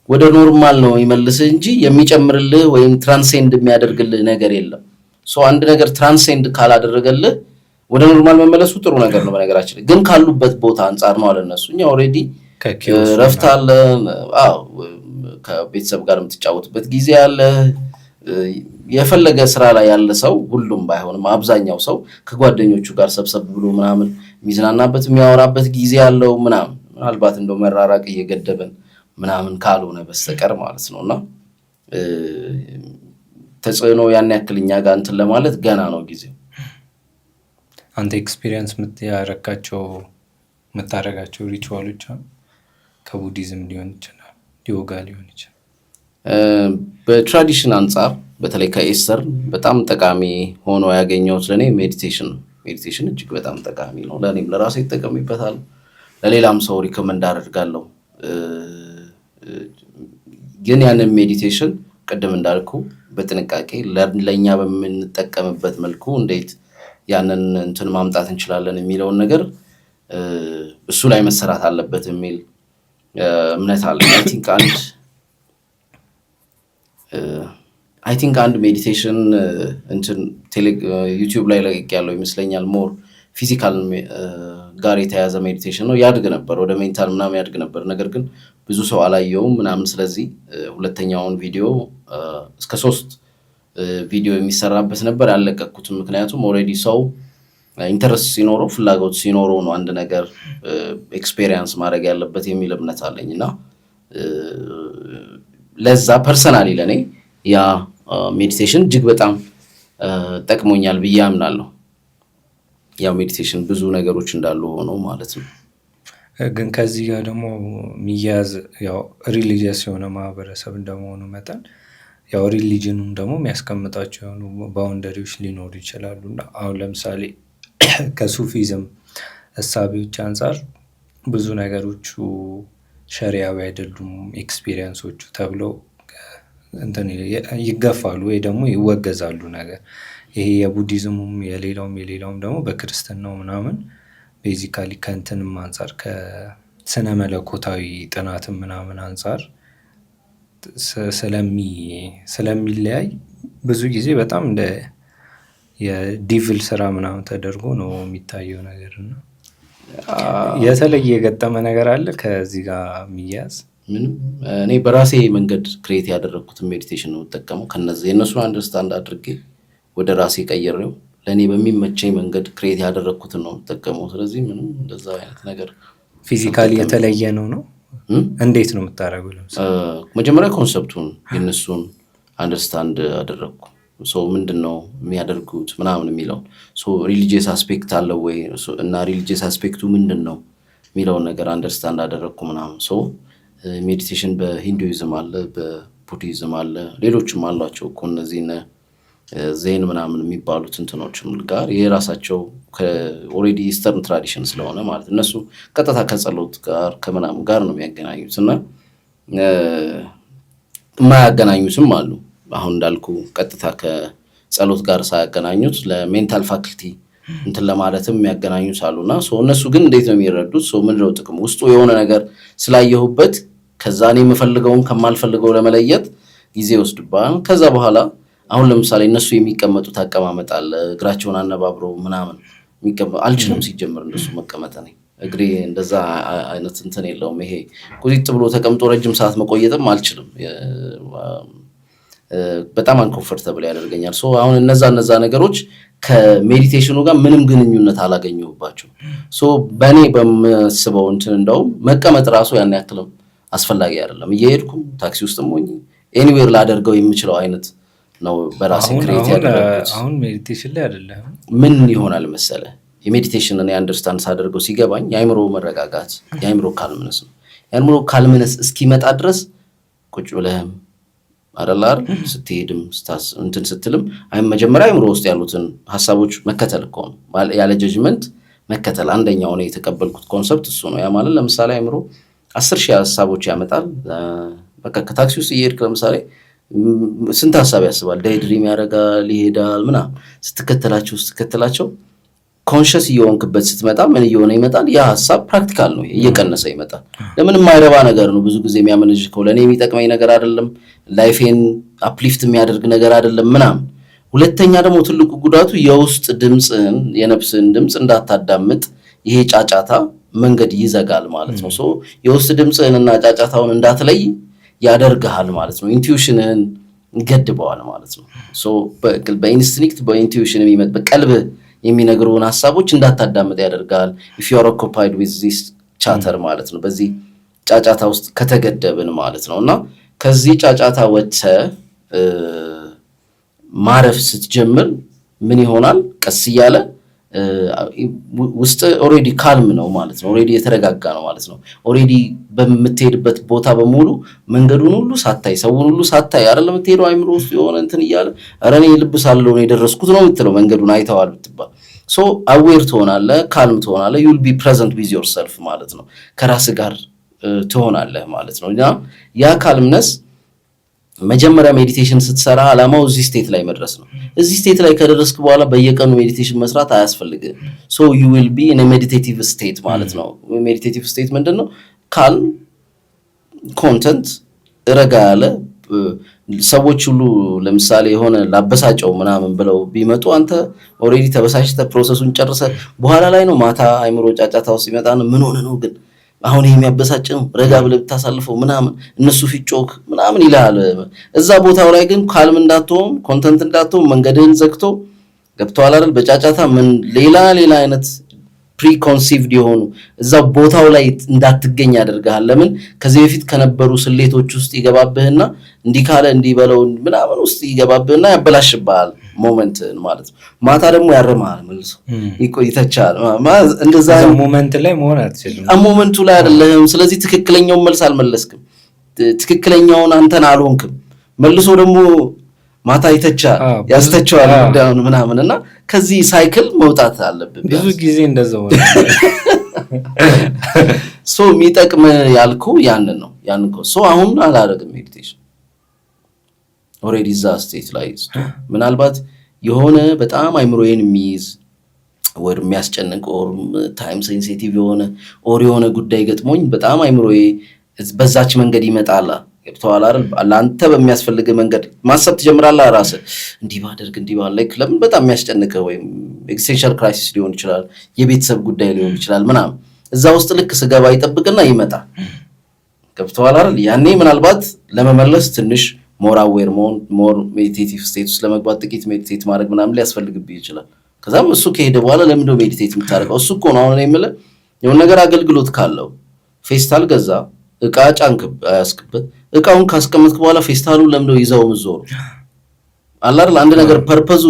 ወደ ኖርማል ነው የሚመልስህ እንጂ የሚጨምርልህ ወይም ትራንሴንድ የሚያደርግልህ ነገር የለም። አንድ ነገር ትራንሴንድ ካላደረገልህ ወደ ኖርማል መመለሱ ጥሩ ነገር ነው። በነገራችን ላይ ግን ካሉበት ቦታ አንጻር ነው አለነሱ። እኛ ኦልሬዲ ረፍት አለ። ከቤተሰብ ጋር የምትጫወትበት ጊዜ አለ። የፈለገ ስራ ላይ ያለ ሰው ሁሉም ባይሆንም አብዛኛው ሰው ከጓደኞቹ ጋር ሰብሰብ ብሎ ምናምን የሚዝናናበት የሚያወራበት ጊዜ ያለው ምናምን ምናልባት እንደው መራራቅ እየገደበን ምናምን ካልሆነ በስተቀር ማለት ነውና ተጽዕኖ ያን ያክል እኛ ጋር እንትን ለማለት ገና ነው ጊዜው። አንተ ኤክስፒሪየንስ የምታደርጋቸው ሪቹዋሎች ከቡዲዝም ሊሆን ይችላል ዮጋ ሊሆን ይችላል። በትራዲሽን አንጻር በተለይ ከኤስተር በጣም ጠቃሚ ሆኖ ያገኘሁት ለእኔ ሜዲቴሽን ነው። ሜዲቴሽን እጅግ በጣም ጠቃሚ ነው። ለእኔም ለራሴ ይጠቀምበታል፣ ለሌላም ሰው ሪኮመንድ አደርጋለሁ። ግን ያንን ሜዲቴሽን ቅድም እንዳልኩ በጥንቃቄ ለእኛ በምንጠቀምበት መልኩ እንዴት ያንን እንትን ማምጣት እንችላለን የሚለውን ነገር እሱ ላይ መሰራት አለበት የሚል እምነት አለ። አይ ቲንክ አንድ ሜዲቴሽን እንትን ዩቲዩብ ላይ ለቅቅ ያለው ይመስለኛል። ሞር ፊዚካል ጋር የተያዘ ሜዲቴሽን ነው። ያድግ ነበር ወደ ሜንታል ምናምን ያድግ ነበር። ነገር ግን ብዙ ሰው አላየውም ምናምን። ስለዚህ ሁለተኛውን ቪዲዮ እስከ 3 ቪዲዮ የሚሰራበት ነበር ያለቀኩትም። ምክንያቱም ኦልሬዲ ሰው ኢንተረስት ሲኖረው ፍላጎት ሲኖረው ነው አንድ ነገር ኤክስፔሪየንስ ማድረግ ያለበት የሚል እምነት አለኝ እና ለዛ ፐርሰናሊ ለኔ ያ ሜዲቴሽን እጅግ በጣም ጠቅሞኛል ብዬ አምናለሁ። ያው ሜዲቴሽን ብዙ ነገሮች እንዳሉ ሆነው ማለት ነው። ግን ከዚህ ጋር ደግሞ የሚያዝ ያው ሪሊጂየስ የሆነ ማህበረሰብ እንደመሆኑ መጠን ያው ሪሊጅኑም ደግሞ የሚያስቀምጣቸው የሆኑ ባውንደሪዎች ሊኖሩ ይችላሉ እና አሁን ለምሳሌ ከሱፊዝም እሳቤዎች አንጻር ብዙ ነገሮቹ ሸሪያዊ አይደሉም ኤክስፒሪየንሶቹ ተብለው እንትን ይገፋሉ ወይ ደግሞ ይወገዛሉ ነገር ይሄ የቡዲዝሙም የሌላውም ደግሞ በክርስትናው ምናምን ቤዚካሊ ከእንትንም አንጻር ከስነ መለኮታዊ ጥናትም ምናምን አንጻር ስለሚለያይ ብዙ ጊዜ በጣም እንደ የዲቪል ስራ ምናምን ተደርጎ ነው የሚታየው ነገር እና የተለየ የገጠመ ነገር አለ ከዚህ ጋር የሚያዝ? ምንም እኔ በራሴ መንገድ ክሬት ያደረግኩትን ሜዲቴሽን ነው የምጠቀመው። ከነዚህ የእነሱን አንደርስታንድ አድርጌ ወደ ራሴ ቀይሬው ለእኔ በሚመቸኝ መንገድ ክሬት ያደረግኩትን ነው የምጠቀመው። ስለዚህ ምንም እንደዛ አይነት ነገር ፊዚካሊ የተለየ ነው። እንዴት ነው የምታደርገው? መጀመሪያ ኮንሰፕቱን የእነሱን አንደርስታንድ አደረግኩ። ምንድን ነው የሚያደርጉት ምናምን የሚለው ሪሊጂየስ አስፔክት አለው ወይ እና ሪሊጂየስ አስፔክቱ ምንድን ነው የሚለውን ነገር አንደርስታንድ አደረግኩ ምናምን። ሜዲቴሽን በሂንዱይዝም አለ፣ በቡዲዝም አለ፣ ሌሎችም አሏቸው እኮ እነዚህ ዜን ምናምን የሚባሉት እንትኖችም ጋር የራሳቸው ኦልሬዲ ኢስተርን ትራዲሽን ስለሆነ ማለት እነሱ ቀጥታ ከጸሎት ጋር ከምናምን ጋር ነው የሚያገናኙት እና የማያገናኙትም አሉ። አሁን እንዳልኩ ቀጥታ ከጸሎት ጋር ሳያገናኙት ለሜንታል ፋክልቲ እንትን ለማለትም የሚያገናኙት አሉና እነሱ ግን እንዴት ነው የሚረዱት? ምንድነው ጥቅም ውስጡ የሆነ ነገር ስላየሁበት ከዛ እኔ የምፈልገውን ከማልፈልገው ለመለየት ጊዜ ወስድባል። ከዛ በኋላ አሁን ለምሳሌ እነሱ የሚቀመጡት አቀማመጥ አለ፣ እግራቸውን አነባብረው ምናምን አልችልም ሲጀምር እንደሱ መቀመጥ ነኝ እግሬ እንደዛ አይነት እንትን የለውም። ይሄ ቁጢጥ ብሎ ተቀምጦ ረጅም ሰዓት መቆየትም አልችልም፣ በጣም አንኮምፎርታብል ያደርገኛል። አሁን እነዛ ነገሮች ከሜዲቴሽኑ ጋር ምንም ግንኙነት አላገኘሁባቸው። በእኔ በምስበው እንትን እንደውም መቀመጥ ራሱ ያን ያክልም አስፈላጊ አይደለም። እየሄድኩም ታክሲ ውስጥም ሆኜ ኤኒዌር ላደርገው የምችለው አይነት ነው በራሴ ክሬት ያደረኩት። አሁን ሜዲቴሽን ላይ አይደለም ምን ይሆናል መሰለ የሜዲቴሽን እኔ አንደርስታንድ ሳደርገው ሲገባኝ የአይምሮ መረጋጋት የአይምሮ ካልምነስ ነው። የአይምሮ ካልምነስ እስኪመጣ ድረስ ቁጭ ብለህም አይደላር ስትሄድም እንትን ስትልም መጀመሪያ አይምሮ ውስጥ ያሉትን ሀሳቦች መከተል እኮ ነው፣ ያለ ጀጅመንት መከተል። አንደኛው ነው የተቀበልኩት ኮንሰፕት እሱ ነው። ያ ማለት ለምሳሌ አይምሮ 10,000 ሀሳቦች ያመጣል። በቃ ከታክሲ ውስጥ እየሄድክ ለምሳሌ ስንት ሀሳብ ያስባል፣ ዳይድሪም ያደርጋል፣ ይሄዳል ምናምን። ስትከተላቸው ኮንሽስ እየሆንክበት ስትመጣ ምን እየሆነ ይመጣል? ያ ሀሳብ ፕራክቲካል ነው፣ እየቀነሰ ይመጣል። ለምን የማይረባ ነገር ነው ብዙ ጊዜ የሚያመነጅከው፣ ለእኔ የሚጠቅመኝ ነገር አይደለም፣ ላይፌን አፕሊፍት የሚያደርግ ነገር አይደለም ምናምን። ሁለተኛ ደግሞ ትልቁ ጉዳቱ የውስጥ ድምፅን የነፍስን ድምፅ እንዳታዳምጥ ይሄ ጫጫታ መንገድ ይዘጋል ማለት ነው። የውስጥ ድምፅህንና ጫጫታውን እንዳትለይ ያደርግሃል ማለት ነው። ኢንቲዩሽንህን ይገድበዋል ማለት ነው። በኢንስቲንክት በኢንቲዩሽን የሚመጥ በቀልብህ የሚነግሩን ሀሳቦች እንዳታዳምጥ ያደርጋል። if you are occupied with this chatter ማለት ነው። በዚህ ጫጫታ ውስጥ ከተገደብን ማለት ነው። እና ከዚህ ጫጫታ ወጥተህ ማረፍ ስትጀምር ምን ይሆናል? ቀስ እያለ ውስጥ ኦሬዲ ካልም ነው ማለት ነው። ኦሬዲ የተረጋጋ ነው ማለት ነው። ኦሬዲ በምትሄድበት ቦታ በሙሉ መንገዱን ሁሉ ሳታይ ሰውን ሁሉ ሳታይ አይደለም የምትሄደው። አይምሮ ውስጥ የሆነ እንትን እያለ ኧረ እኔ ልብ ሳለው ነው የደረስኩት ነው የምትለው። መንገዱን አይተዋል ብትባል አዌር ትሆናለህ፣ ካልም ትሆናለህ። you'll be present with yourself ማለት ነው። ከራስህ ጋር ትሆናለህ ማለት ነው። እና ያ ካልምነስ መጀመሪያ ሜዲቴሽን ስትሰራ አላማው እዚህ ስቴት ላይ መድረስ ነው። እዚህ ስቴት ላይ ከደረስክ በኋላ በየቀኑ ሜዲቴሽን መስራት አያስፈልግም። you will be in a meditative state ማለት ነው። ሜዲቴቲቭ ስቴት ምንድነው? ካልም ኮንተንት ረጋ ያለ ሰዎች ሁሉ ለምሳሌ የሆነ ላበሳጨው ምናምን ብለው ቢመጡ አንተ ኦሬዲ ተበሳጭተህ ፕሮሰሱን ጨርሰህ በኋላ ላይ ነው ማታ አይምሮ ጫጫታ ውስጥ ይመጣ ነው ምን ሆነ ነው ግን አሁን ይሄ የሚያበሳጭ ነው ረጋ ብለህ ብታሳልፈው ምናምን እነሱ ፊጮክ ምናምን ይላል። እዛ ቦታው ላይ ግን ካልም እንዳትሆን ኮንተንት እንዳትሆን መንገድህን ዘግቶ ገብተዋል አይደል? በጫጫታ ምን ሌላ አይነት ፕሪኮንሲቭድ የሆኑ እዛ ቦታው ላይ እንዳትገኝ ያደርጋል። ለምን? ከዚህ በፊት ከነበሩ ስሌቶች ውስጥ ይገባብህና እንዲህ ካለ እንዲህ በለው ምናምን ውስጥ ይገባብህና ያበላሽብሃል ሞመንትን ማለት ነው። ማታ ደግሞ ያርማል መልሶ ይቆይተቻል እንደዛ ሞመንት ላይ መሆን አትችልም። ሞመንቱ ላይ አይደለም። ስለዚህ ትክክለኛውን መልስ አልመለስክም፣ ትክክለኛውን አንተን አልሆንክም። መልሶ ደግሞ ማታ ያስተቸዋል ጉዳዩን ምናምን እና ከዚህ ሳይክል መውጣት አለብን። ብዙ ጊዜ እንደዛው ሶ የሚጠቅም ያልኩ ያንን ነው። ሶ አሁን አላደርግም ሜዲቴሽን ኦልሬዲ እዛ ስቴት ላይ ምናልባት የሆነ በጣም አይምሮዬን የሚይዝ ወር የሚያስጨንቅ ኦር ታይም ሴንሲቲቭ የሆነ ጉዳይ ገጥሞኝ በጣም አይምሮዬ በዛች መንገድ ይመጣል። ገብቶሃል አይደል? ለአንተ በሚያስፈልግ መንገድ ማሰብ ትጀምራለህ። ራስህ እንዲህ ባደርግ እንዲህ ባላይክ ለምን በጣም የሚያስጨንቅህ ወይም ኤግዚስቴንሻል ክራይሲስ ሊሆን ይችላል፣ የቤተሰብ ጉዳይ ሊሆን ይችላል ምናምን እዛ ውስጥ ልክ ስገባ ይጠብቅና ይመጣል። ገብቶሃል አይደል? ያኔ ምናልባት ለመመለስ ትንሽ ሞር አዌር መሆን ሞር ሜዲቴቲቭ ስቴት ውስጥ ለመግባት ጥቂት ሜዲቴት ማድረግ ምናምን ሊያስፈልግብህ ይችላል። ከዛም እሱ ከሄደ በኋላ ለምንድነው ሜዲቴት የምታደርገው? እሱ እኮ ነው አሁን የምልህ የሆነ ነገር አገልግሎት ካለው ፌስታል ገዛ እቃ ጫንክ አያስክበት እቃውን ካስቀመጥክ በኋላ ፌስታሉን ለምንድነው ይዘው ምዞሩ አለ አይደል? አንድ ነገር ፐርፐዙ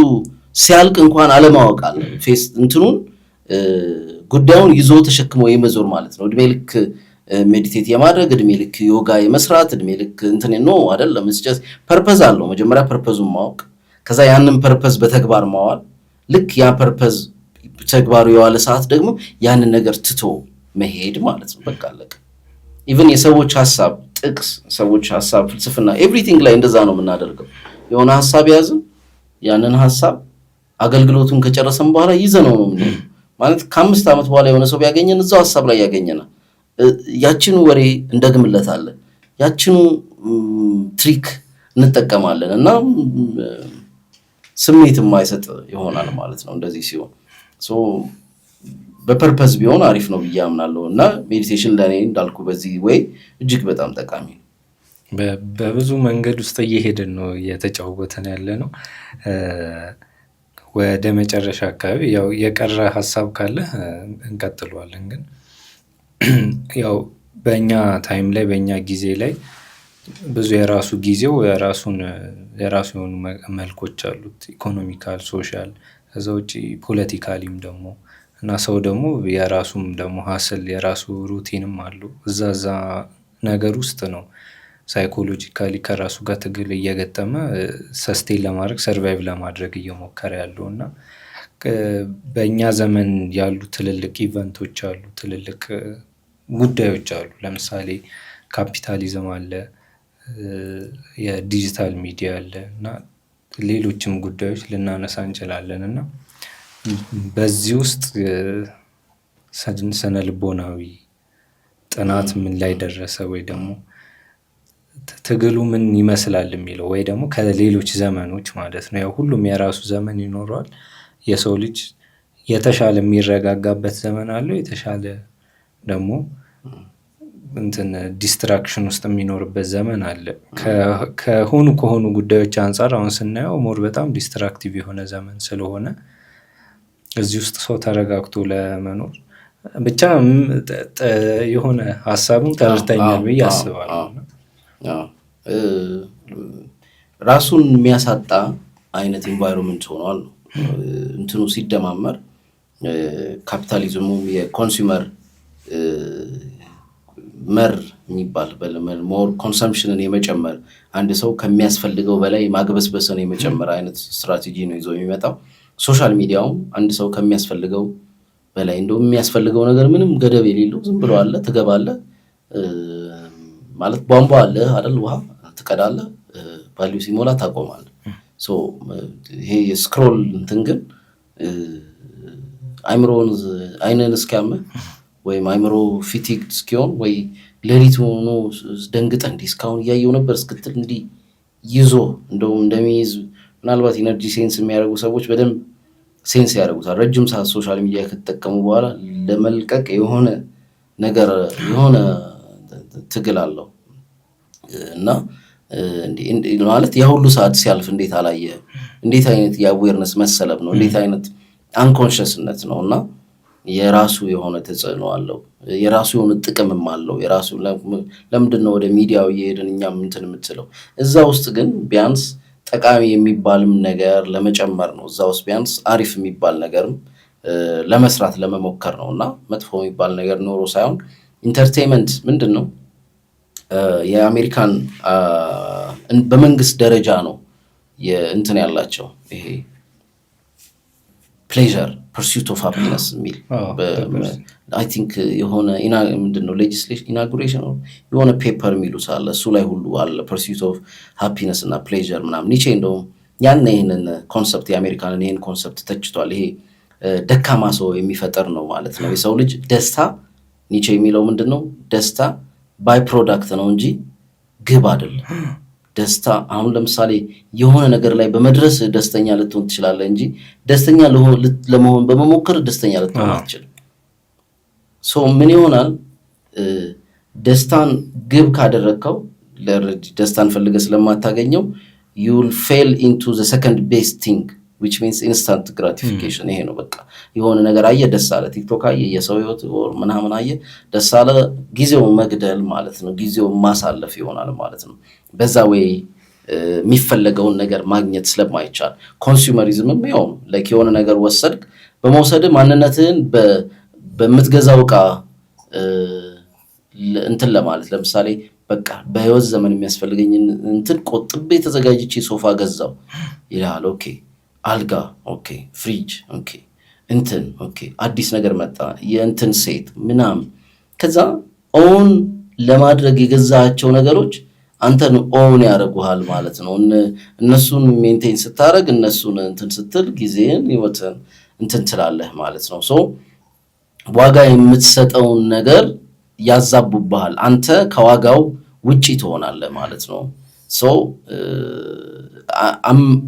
ሲያልቅ እንኳን አለማወቅ አለ። እንትኑን ጉዳዩን ይዞ ተሸክሞ የመዞር ማለት ነው። እድሜ ልክ ሜዲቴት የማድረግ እድሜ ልክ ዮጋ የመስራት እድሜ ልክ እንትን ነው አይደለም። መስጨት ፐርፐዝ አለው። መጀመሪያ ፐርፐዙን ማወቅ፣ ከዛ ያንን ፐርፐዝ በተግባር ማዋል። ልክ ያ ፐርፐዝ ተግባሩ የዋለ ሰዓት ደግሞ ያንን ነገር ትቶ መሄድ ማለት ነው። በቃ አለቀ። ኢቭን የሰዎች ሐሳብ ጥቅስ፣ ሰዎች ሐሳብ፣ ፍልስፍና ኤቭሪቲንግ ላይ እንደዛ ነው የምናደርገው። የሆነ ሐሳብ ያዝን፣ ያንን ሐሳብ አገልግሎቱን ከጨረሰን በኋላ ይዘነው ነው የምንሄደው። ማለት ከ5 ዓመት በኋላ የሆነ ሰው ቢያገኘን እዛው ሐሳብ ላይ ያገኘናል። ያችኑ ወሬ እንደግምለታለን፣ ያችኑ ትሪክ እንጠቀማለን እና ስሜት የማይሰጥ ይሆናል ማለት ነው። እንደዚህ ሲሆን ሶ በፐርፐዝ ቢሆን አሪፍ ነው ብዬ አምናለሁ እና ሜዲቴሽን ለኔ እንዳልኩ በዚህ ወይ እጅግ በጣም ጠቃሚ ነው። በብዙ መንገድ ውስጥ እየሄድን ነው እየተጫወተን ያለ ነው። ወደ መጨረሻ አካባቢ ያው የቀረ ሀሳብ ካለ እንቀጥለዋለን። ግን ያው በእኛ ታይም ላይ በእኛ ጊዜ ላይ ብዙ የራሱ ጊዜው የራሱ የሆኑ መልኮች አሉት፣ ኢኮኖሚካል፣ ሶሻል፣ ከዛ ውጪ ፖለቲካሊም ደግሞ እና ሰው ደግሞ የራሱም ደግሞ ሀስል የራሱ ሩቲንም አሉ። እዛ ነገር ውስጥ ነው ሳይኮሎጂካሊ ከራሱ ጋር ትግል እየገጠመ ሰስቴን ለማድረግ ሰርቫይቭ ለማድረግ እየሞከረ ያለው እና በእኛ ዘመን ያሉ ትልልቅ ኢቨንቶች አሉ፣ ትልልቅ ጉዳዮች አሉ። ለምሳሌ ካፒታሊዝም አለ፣ የዲጂታል ሚዲያ አለ እና ሌሎችም ጉዳዮች ልናነሳ እንችላለን እና በዚህ ውስጥ ስነ ልቦናዊ ጥናት ምን ላይ ደረሰ ወይ ደግሞ ትግሉ ምን ይመስላል የሚለው ወይ ደግሞ ከሌሎች ዘመኖች ማለት ነው። ያው ሁሉም የራሱ ዘመን ይኖረዋል። የሰው ልጅ የተሻለ የሚረጋጋበት ዘመን አለው፣ የተሻለ ደግሞ ዲስትራክሽን ውስጥ የሚኖርበት ዘመን አለ። ከሆኑ ጉዳዮች አንጻር አሁን ስናየው ሞር በጣም ዲስትራክቲቭ የሆነ ዘመን ስለሆነ እዚህ ውስጥ ሰው ተረጋግቶ ለመኖር ብቻ የሆነ ሀሳቡን ተረድተኛል ብዬ አስባለሁ። ራሱን የሚያሳጣ አይነት ኢንቫይሮንመንት ሆኗል። እንትኑ ሲደማመር ካፒታሊዝሙ የኮንሱመር መር የሚባል ሞር ኮንሰምፕሽንን የመጨመር አንድ ሰው ከሚያስፈልገው በላይ ማግበስበስን የመጨመር አይነት ስትራቴጂ ነው ይዞ የሚመጣው። ሶሻል ሚዲያውም አንድ ሰው ከሚያስፈልገው በላይ እንደውም የሚያስፈልገው ነገር ምንም ገደብ የሌለው ዝም ብሎ አለ። ትገባለህ ማለት ቧንቧ አለ አይደል? ውሃ ትቀዳለህ፣ ቫልዩ ሲሞላ ታቆማለህ። ሶ ይሄ ስክሮል እንትን ግን አይንን እስኪያምህ ወይም አይምሮ ፊቲግ እስኪሆን ወይ ሌሊት ሆኖ ደንግጠህ እንዲህ እስካሁን እያየው ነበር እስክትል እንዲህ ይዞ እንደውም እንደሚይዝ ምናልባት ኢነርጂ ሴንስ የሚያደርጉ ሰዎች በደንብ ሴንስ ያደርጉታል። ረጅም ሰዓት ሶሻል ሚዲያ ከተጠቀሙ በኋላ ለመልቀቅ የሆነ ነገር የሆነ ትግል አለው እና ማለት የሁሉ ሰዓት ሲያልፍ እንዴት አላየ? እንዴት አይነት የአዌርነስ መሰለብ ነው? እንዴት አይነት አንኮንሽስነት ነው? እና የራሱ የሆነ ተጽዕኖ አለው፣ የራሱ የሆነ ጥቅምም አለው። የራሱ ለምንድን ነው ወደ ሚዲያው እየሄድን እኛም እንትን የምትለው? እዛ ውስጥ ግን ቢያንስ ጠቃሚ የሚባልም ነገር ለመጨመር ነው። እዛ ውስጥ ቢያንስ አሪፍ የሚባል ነገርም ለመስራት ለመሞከር ነው እና መጥፎ የሚባል ነገር ኖሮ ሳይሆን ኢንተርቴንመንት ምንድን ነው የአሜሪካን በመንግስት ደረጃ ነው እንትን ያላቸው ይሄ ፕሌዠር ፐርሱት ኦፍ ሃፒነስ የሚል አይ ቲንክ የሆነ ምንድነው ሌጂስሌሽን ኢናጉሬሽን የሆነ ፔፐር የሚሉት አለ። እሱ ላይ ሁሉ አለ ፐርሱት ኦፍ ሃፒነስ እና ፕሌዠር ምናምን። ኒቼ እንደውም ያን ይህንን ኮንሰፕት የአሜሪካንን ይህን ኮንሰፕት ተችቷል። ይሄ ደካማ ሰው የሚፈጠር ነው ማለት ነው የሰው ልጅ ደስታ። ኒቼ የሚለው ምንድን ነው ደስታ ባይ ፕሮዳክት ነው እንጂ ግብ አይደለም። ደስታ አሁን ለምሳሌ የሆነ ነገር ላይ በመድረስ ደስተኛ ልትሆን ትችላለህ እንጂ ደስተኛ ለመሆን በመሞከር ደስተኛ ልትሆን አትችልም። ሶ ምን ይሆናል ደስታን ግብ ካደረግከው ደስታን ፈልገህ ስለማታገኘው you will fail into the second best thing which means instant gratification። ይሄ ነው በቃ የሆነ ነገር አየ ደስ አለ፣ ቲክቶክ አየ፣ የሰው ህይወት ምናምን አየ ደስ አለ፣ ጊዜው መግደል ማለት ነው፣ ጊዜው ማሳለፍ ይሆናል ማለት ነው። በዛ ወይ የሚፈለገውን ነገር ማግኘት ስለማይቻል ኮንሱመሪዝምም ይኸው ነው። ላይክ የሆነ ነገር ወሰድክ በመውሰድ ማንነትህን በምትገዛው ዕቃ እንትን ለማለት ለምሳሌ በቃ በህይወት ዘመን የሚያስፈልገኝ እንትን ቆጥቤ ተዘጋጅቼ ሶፋ ገዛው ይላል። ኦኬ አልጋ፣ ኦኬ ፍሪጅ፣ ኦኬ እንትን፣ ኦኬ አዲስ ነገር መጣ የእንትን ሴት ምናምን። ከዛ ኦን ለማድረግ የገዛቸው ነገሮች አንተን ኦን ያደርጉሃል ማለት ነው። እነሱን ሜንቴን ስታደርግ እነሱን እንትን ስትል ጊዜን ህይወትን እንትን ትላለህ ማለት ነው። ሶ ዋጋ የምትሰጠውን ነገር ያዛቡብሃል፣ አንተ ከዋጋው ውጪ ትሆናለህ ማለት ነው። ሶ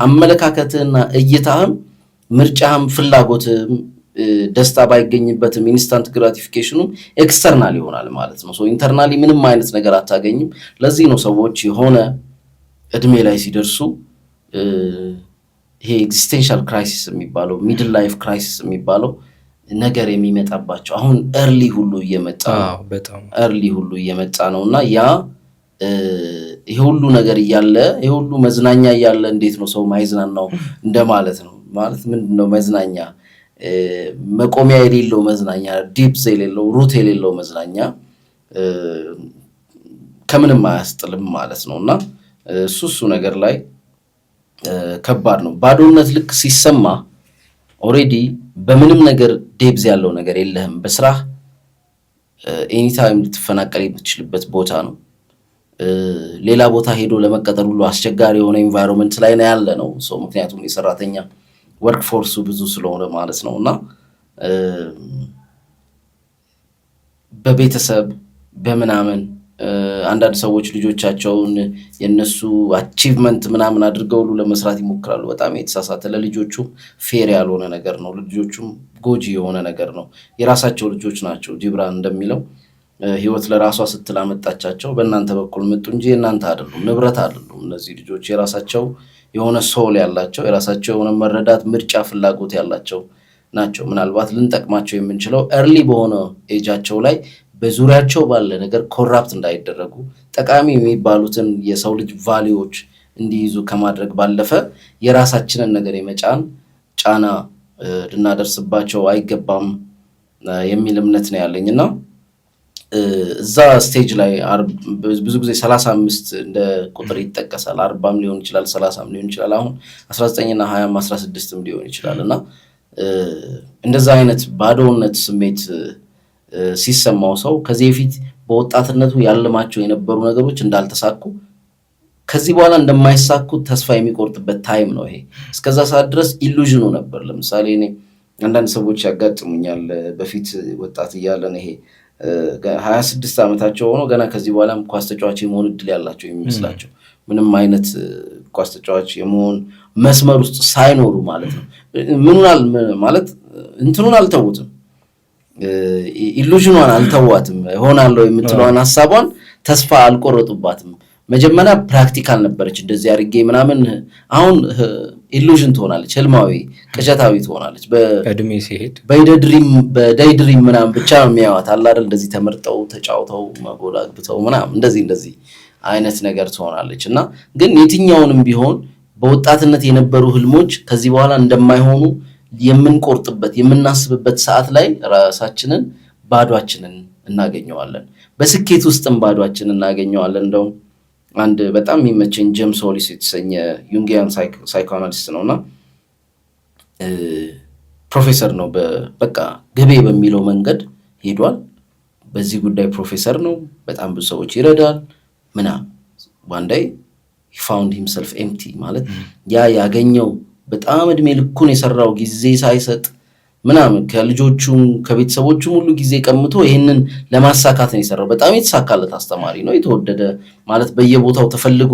አመለካከትህና እይታህም ምርጫህም ፍላጎትህም ደስታ ባይገኝበትም ኢንስታንት ግራቲፊኬሽኑ ኤክስተርናል ይሆናል ማለት ነው። ሶ ኢንተርናሊ ምንም አይነት ነገር አታገኝም። ለዚህ ነው ሰዎች የሆነ እድሜ ላይ ሲደርሱ ይሄ ኤግዚስቴንሻል ክራይሲስ የሚባለው ሚድል ላይፍ ክራይሲስ የሚባለው ነገር የሚመጣባቸው። አሁን early ሁሉ እየመጣ ነውና ያ ይሄ ሁሉ ነገር እያለ ይሄ ሁሉ መዝናኛ እያለ እንዴት ነው ሰው ማይዝናናው እንደማለት ነው። ማለት ምንድነው መዝናኛ? መቆሚያ የሌለው መዝናኛ፣ ዲፕስ የሌለው ሩት የሌለው መዝናኛ ከምንም አያስጥልም ማለት ነውና እሱ ነገር ላይ ከባድ ነው። ባዶነት ልክ ሲሰማ ኦሬዲ በምንም ነገር ዴብዝ ያለው ነገር የለህም። በስራህ ኤኒታይም ልትፈናቀል የምትችልበት ቦታ ነው። ሌላ ቦታ ሄዶ ለመቀጠር ሁሉ አስቸጋሪ የሆነ ኤንቫይሮንመንት ላይ ነው ያለ ነው። ምክንያቱም የሰራተኛ ወርክ ፎርሱ ብዙ ስለሆነ ማለት ነውና በቤተሰብ በምናምን አንዳንድ ሰዎች ልጆቻቸውን የነሱ አቺቭመንት ምናምን አድርገው ሁሉ ለመስራት ይሞክራሉ። በጣም የተሳሳተ ለልጆቹ ፌር ያልሆነ ነገር ነው። ልጆቹም ጎጂ የሆነ ነገር ነው። የራሳቸው ልጆች ናቸው። ጂብራን እንደሚለው ህይወት ለራሷ ስትል አመጣቻቸው፣ በእናንተ በኩል መጡ እንጂ እናንተ አይደሉም፣ ንብረት አይደሉም። እነዚህ ልጆች የራሳቸው የሆነ ሶል ያላቸው የራሳቸው የሆነ መረዳት፣ ምርጫ፣ ፍላጎት ያላቸው ናቸው። ምናልባት ልንጠቅማቸው የምንችለው early በሆነ ኤጃቸው ላይ በዙሪያቸው ባለ ነገር ኮራፕት እንዳይደረጉ ጠቃሚ የሚባሉትን የሰው ልጅ ቫልዩዎች እንዲይዙ ከማድረግ ባለፈ የራሳችንን ነገር የመጫን ጫና ልናደርስባቸው አይገባም የሚል እምነት ነው ያለኝና እዛ ስቴጅ ላይ ብዙ ጊዜ 35 እንደ ቁጥር ይጠቀሳል። 40ም ሊሆን ይችላል፣ 30ም ሊሆን ይችላል። አሁን 19 እና 20ም 16ም ሊሆን ይችላልና እንደዛ አይነት ባዶነት ስሜት ሲሰማው ሰው ከዚህ በፊት በወጣትነቱ ያለማቸው የነበሩ ነገሮች እንዳልተሳኩ ከዚህ በኋላ እንደማይሳኩ ተስፋ የሚቆርጥበት ታይም ነው ይሄ። እስከዛ ሰዓት ድረስ ኢሉዥኑ ነበር። ለምሳሌ እኔ አንዳንድ ሰዎች ያጋጥሙኛል በፊት ወጣት እያለን ይሄ 26 ዓመታቸው ሆኖ ገና ከዚህ በኋላ ኳስ ተጫዋች የመሆን እድል ያላቸው የሚመስላቸው ምንም አይነት ኳስ ተጫዋች የመሆን መስመር ውስጥ ሳይኖሩ ማለት ነው። ምኑን ማለት እንትኑን አልተውትም፣ ኢሉዥኗን አልተዋትም፣ ሆናለሁ የምትለዋን ሐሳቧን ተስፋ አልቆረጡባትም። መጀመሪያ ፕራክቲካል ነበረች እንደዚህ አድርጌ ምናምን፣ አሁን ኢሉዥን ትሆናለች፣ ህልማዊ ቅዠታዊ ትሆናለች። በእድሜ ሲሄድ በዳይ ድሪም ምናምን ብቻ ነው የሚያዋት አለ አይደል? እንደዚህ ተመርጠው ተጫውተው መጎል አግብተው ምናምን እንደዚህ አይነት ነገር ትሆናለች። እና ግን የትኛውንም ቢሆን በወጣትነት የነበሩ ህልሞች ከዚህ በኋላ እንደማይሆኑ የምንቆርጥበት የምናስብበት ሰዓት ላይ ራሳችንን ባዷችንን እናገኘዋለን። በስኬት ውስጥም ባዷችንን እናገኘዋለን። እንደው አንድ በጣም የሚመቸኝ ጄምስ ሆሊስ የተሰኘ ዩንጊያን ሳይኮአናሊስት ነውና ፕሮፌሰር ነው። በቃ ግቤ በሚለው መንገድ ሄዷል። በዚህ ጉዳይ ፕሮፌሰር ነው። በጣም ብዙ ሰዎች ይረዳል ምናምን። ዋን ዳይ he found himself empty ማለት ያ ያገኘው በጣም እድሜ ልኩን የሰራው ጊዜ ሳይሰጥ ምናምን ከልጆቹም ከቤተሰቦቹም ሁሉ ጊዜ ቀምቶ ይህንን ለማሳካት ነው የሰራው። በጣም የተሳካለት አስተማሪ ነው። የተወደደ ማለት በየቦታው ተፈልጎ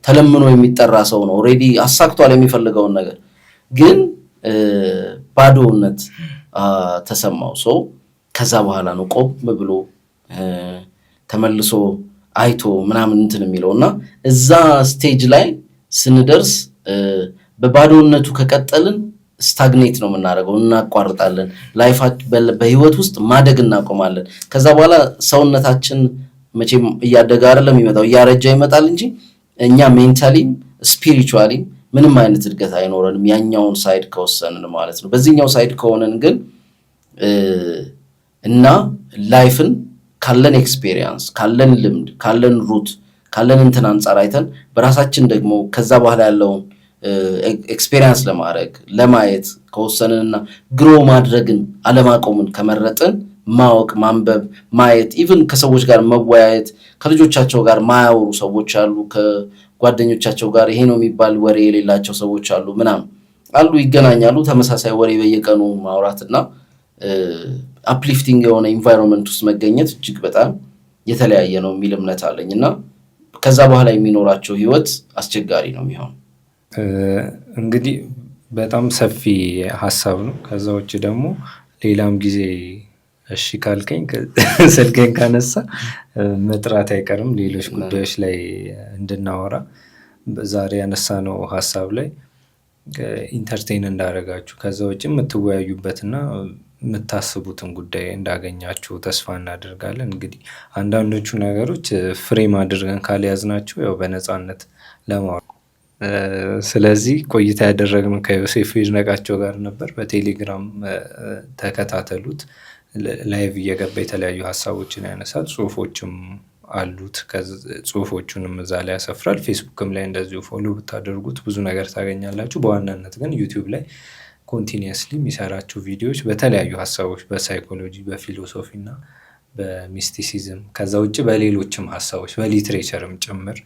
ተለምኖ የሚጠራ ሰው ነው። ኦልሬዲ አሳክቷል የሚፈልገውን ነገር። ግን ባዶነት ተሰማው ሰው። ከዛ በኋላ ነው ቆም ብሎ ተመልሶ አይቶ ምናምን እንትን የሚለው እና እዛ ስቴጅ ላይ ስንደርስ በባዶነቱ ከቀጠልን ስታግኔት ነው የምናደርገው፣ እናቋርጣለን። በህይወት ውስጥ ማደግ እናቆማለን። ከዛ በኋላ ሰውነታችን መቼም እያደገ አይደለም የሚመጣው፣ እያረጃ ይመጣል እንጂ እኛ ሜንታሊም ስፒሪቹዋሊም ምንም አይነት እድገት አይኖረንም፣ ያኛውን ሳይድ ከወሰንን ማለት ነው። በዚህኛው ሳይድ ከሆነን ግን እና ላይፍን ካለን ኤክስፔሪየንስ ካለን ልምድ ካለን ሩት ካለን እንትን አንጻር አይተን በራሳችን ደግሞ ከዛ በኋላ ያለውን ኤክስፔሪየንስ ለማድረግ ለማየት ከወሰንንና ግሮ ማድረግን አለማቆምን ከመረጥን ማወቅ፣ ማንበብ፣ ማየት ኢቭን ከሰዎች ጋር መወያየት። ከልጆቻቸው ጋር ማያወሩ ሰዎች አሉ። ከጓደኞቻቸው ጋር ይሄ ነው የሚባል ወሬ የሌላቸው ሰዎች አሉ ምናምን አሉ። ይገናኛሉ። ተመሳሳይ ወሬ በየቀኑ ማውራትና አፕሊፍቲንግ የሆነ ኢንቫይሮንመንት ውስጥ መገኘት እጅግ በጣም የተለያየ ነው የሚል እምነት አለኝ እና ከዛ በኋላ የሚኖራቸው ህይወት አስቸጋሪ ነው የሚሆን። እንግዲህ በጣም ሰፊ ሀሳብ ነው። ከዛ ውጭ ደግሞ ሌላም ጊዜ እሺ ካልከኝ ስልኬን ካነሳ መጥራት አይቀርም ሌሎች ጉዳዮች ላይ እንድናወራ። ዛሬ ያነሳነው ሀሳብ ላይ ኢንተርቴን እንዳደረጋችሁ ከዛ ውጭ የምትወያዩበትና የምታስቡትን ጉዳይ እንዳገኛችሁ ተስፋ እናደርጋለን። እንግዲህ አንዳንዶቹ ነገሮች ፍሬም አድርገን ካልያዝናቸው ያው በነፃነት ለማወቅ ስለዚህ ቆይታ ያደረግነው ከዮሴፍ ይድነቃቸው ጋር ነበር። በቴሌግራም ተከታተሉት። ላይቭ እየገባ የተለያዩ ሀሳቦችን ያነሳል። ጽሁፎችም አሉት። ጽሁፎቹንም እዛ ላይ ያሰፍራል። ፌስቡክም ላይ እንደዚሁ ፎሎ ብታደርጉት ብዙ ነገር ታገኛላችሁ። በዋናነት ግን ዩቲዩብ ላይ ኮንቲኒየስሊ የሚሰራቸው ቪዲዮዎች በተለያዩ ሀሳቦች በሳይኮሎጂ፣ በፊሎሶፊ እና በሚስቲሲዝም ከዛ ውጭ በሌሎችም ሀሳቦች በሊትሬቸርም ጭምር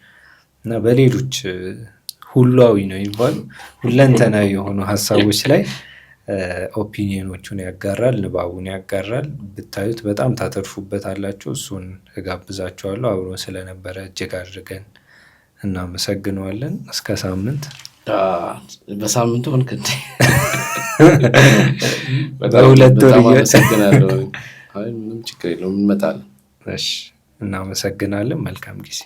እና በሌሎች ሁሏዊ ነው ይባሉ ሁለንተናዊ የሆኑ ሀሳቦች ላይ ኦፒኒየኖቹን ያጋራል፣ ንባቡን ያጋራል። ብታዩት በጣም ታተርፉበት አላቸው። እሱን እጋብዛቸዋለሁ። አብሮን ስለነበረ እጅግ አድርገን እናመሰግነዋለን። እስከ ሳምንት። በሳምንቱ ሆንክ እንዴ? በሁለት ወር አመሰግናለሁ። ምንም ችግር የለውም እንመጣለን። እናመሰግናለን። መልካም ጊዜ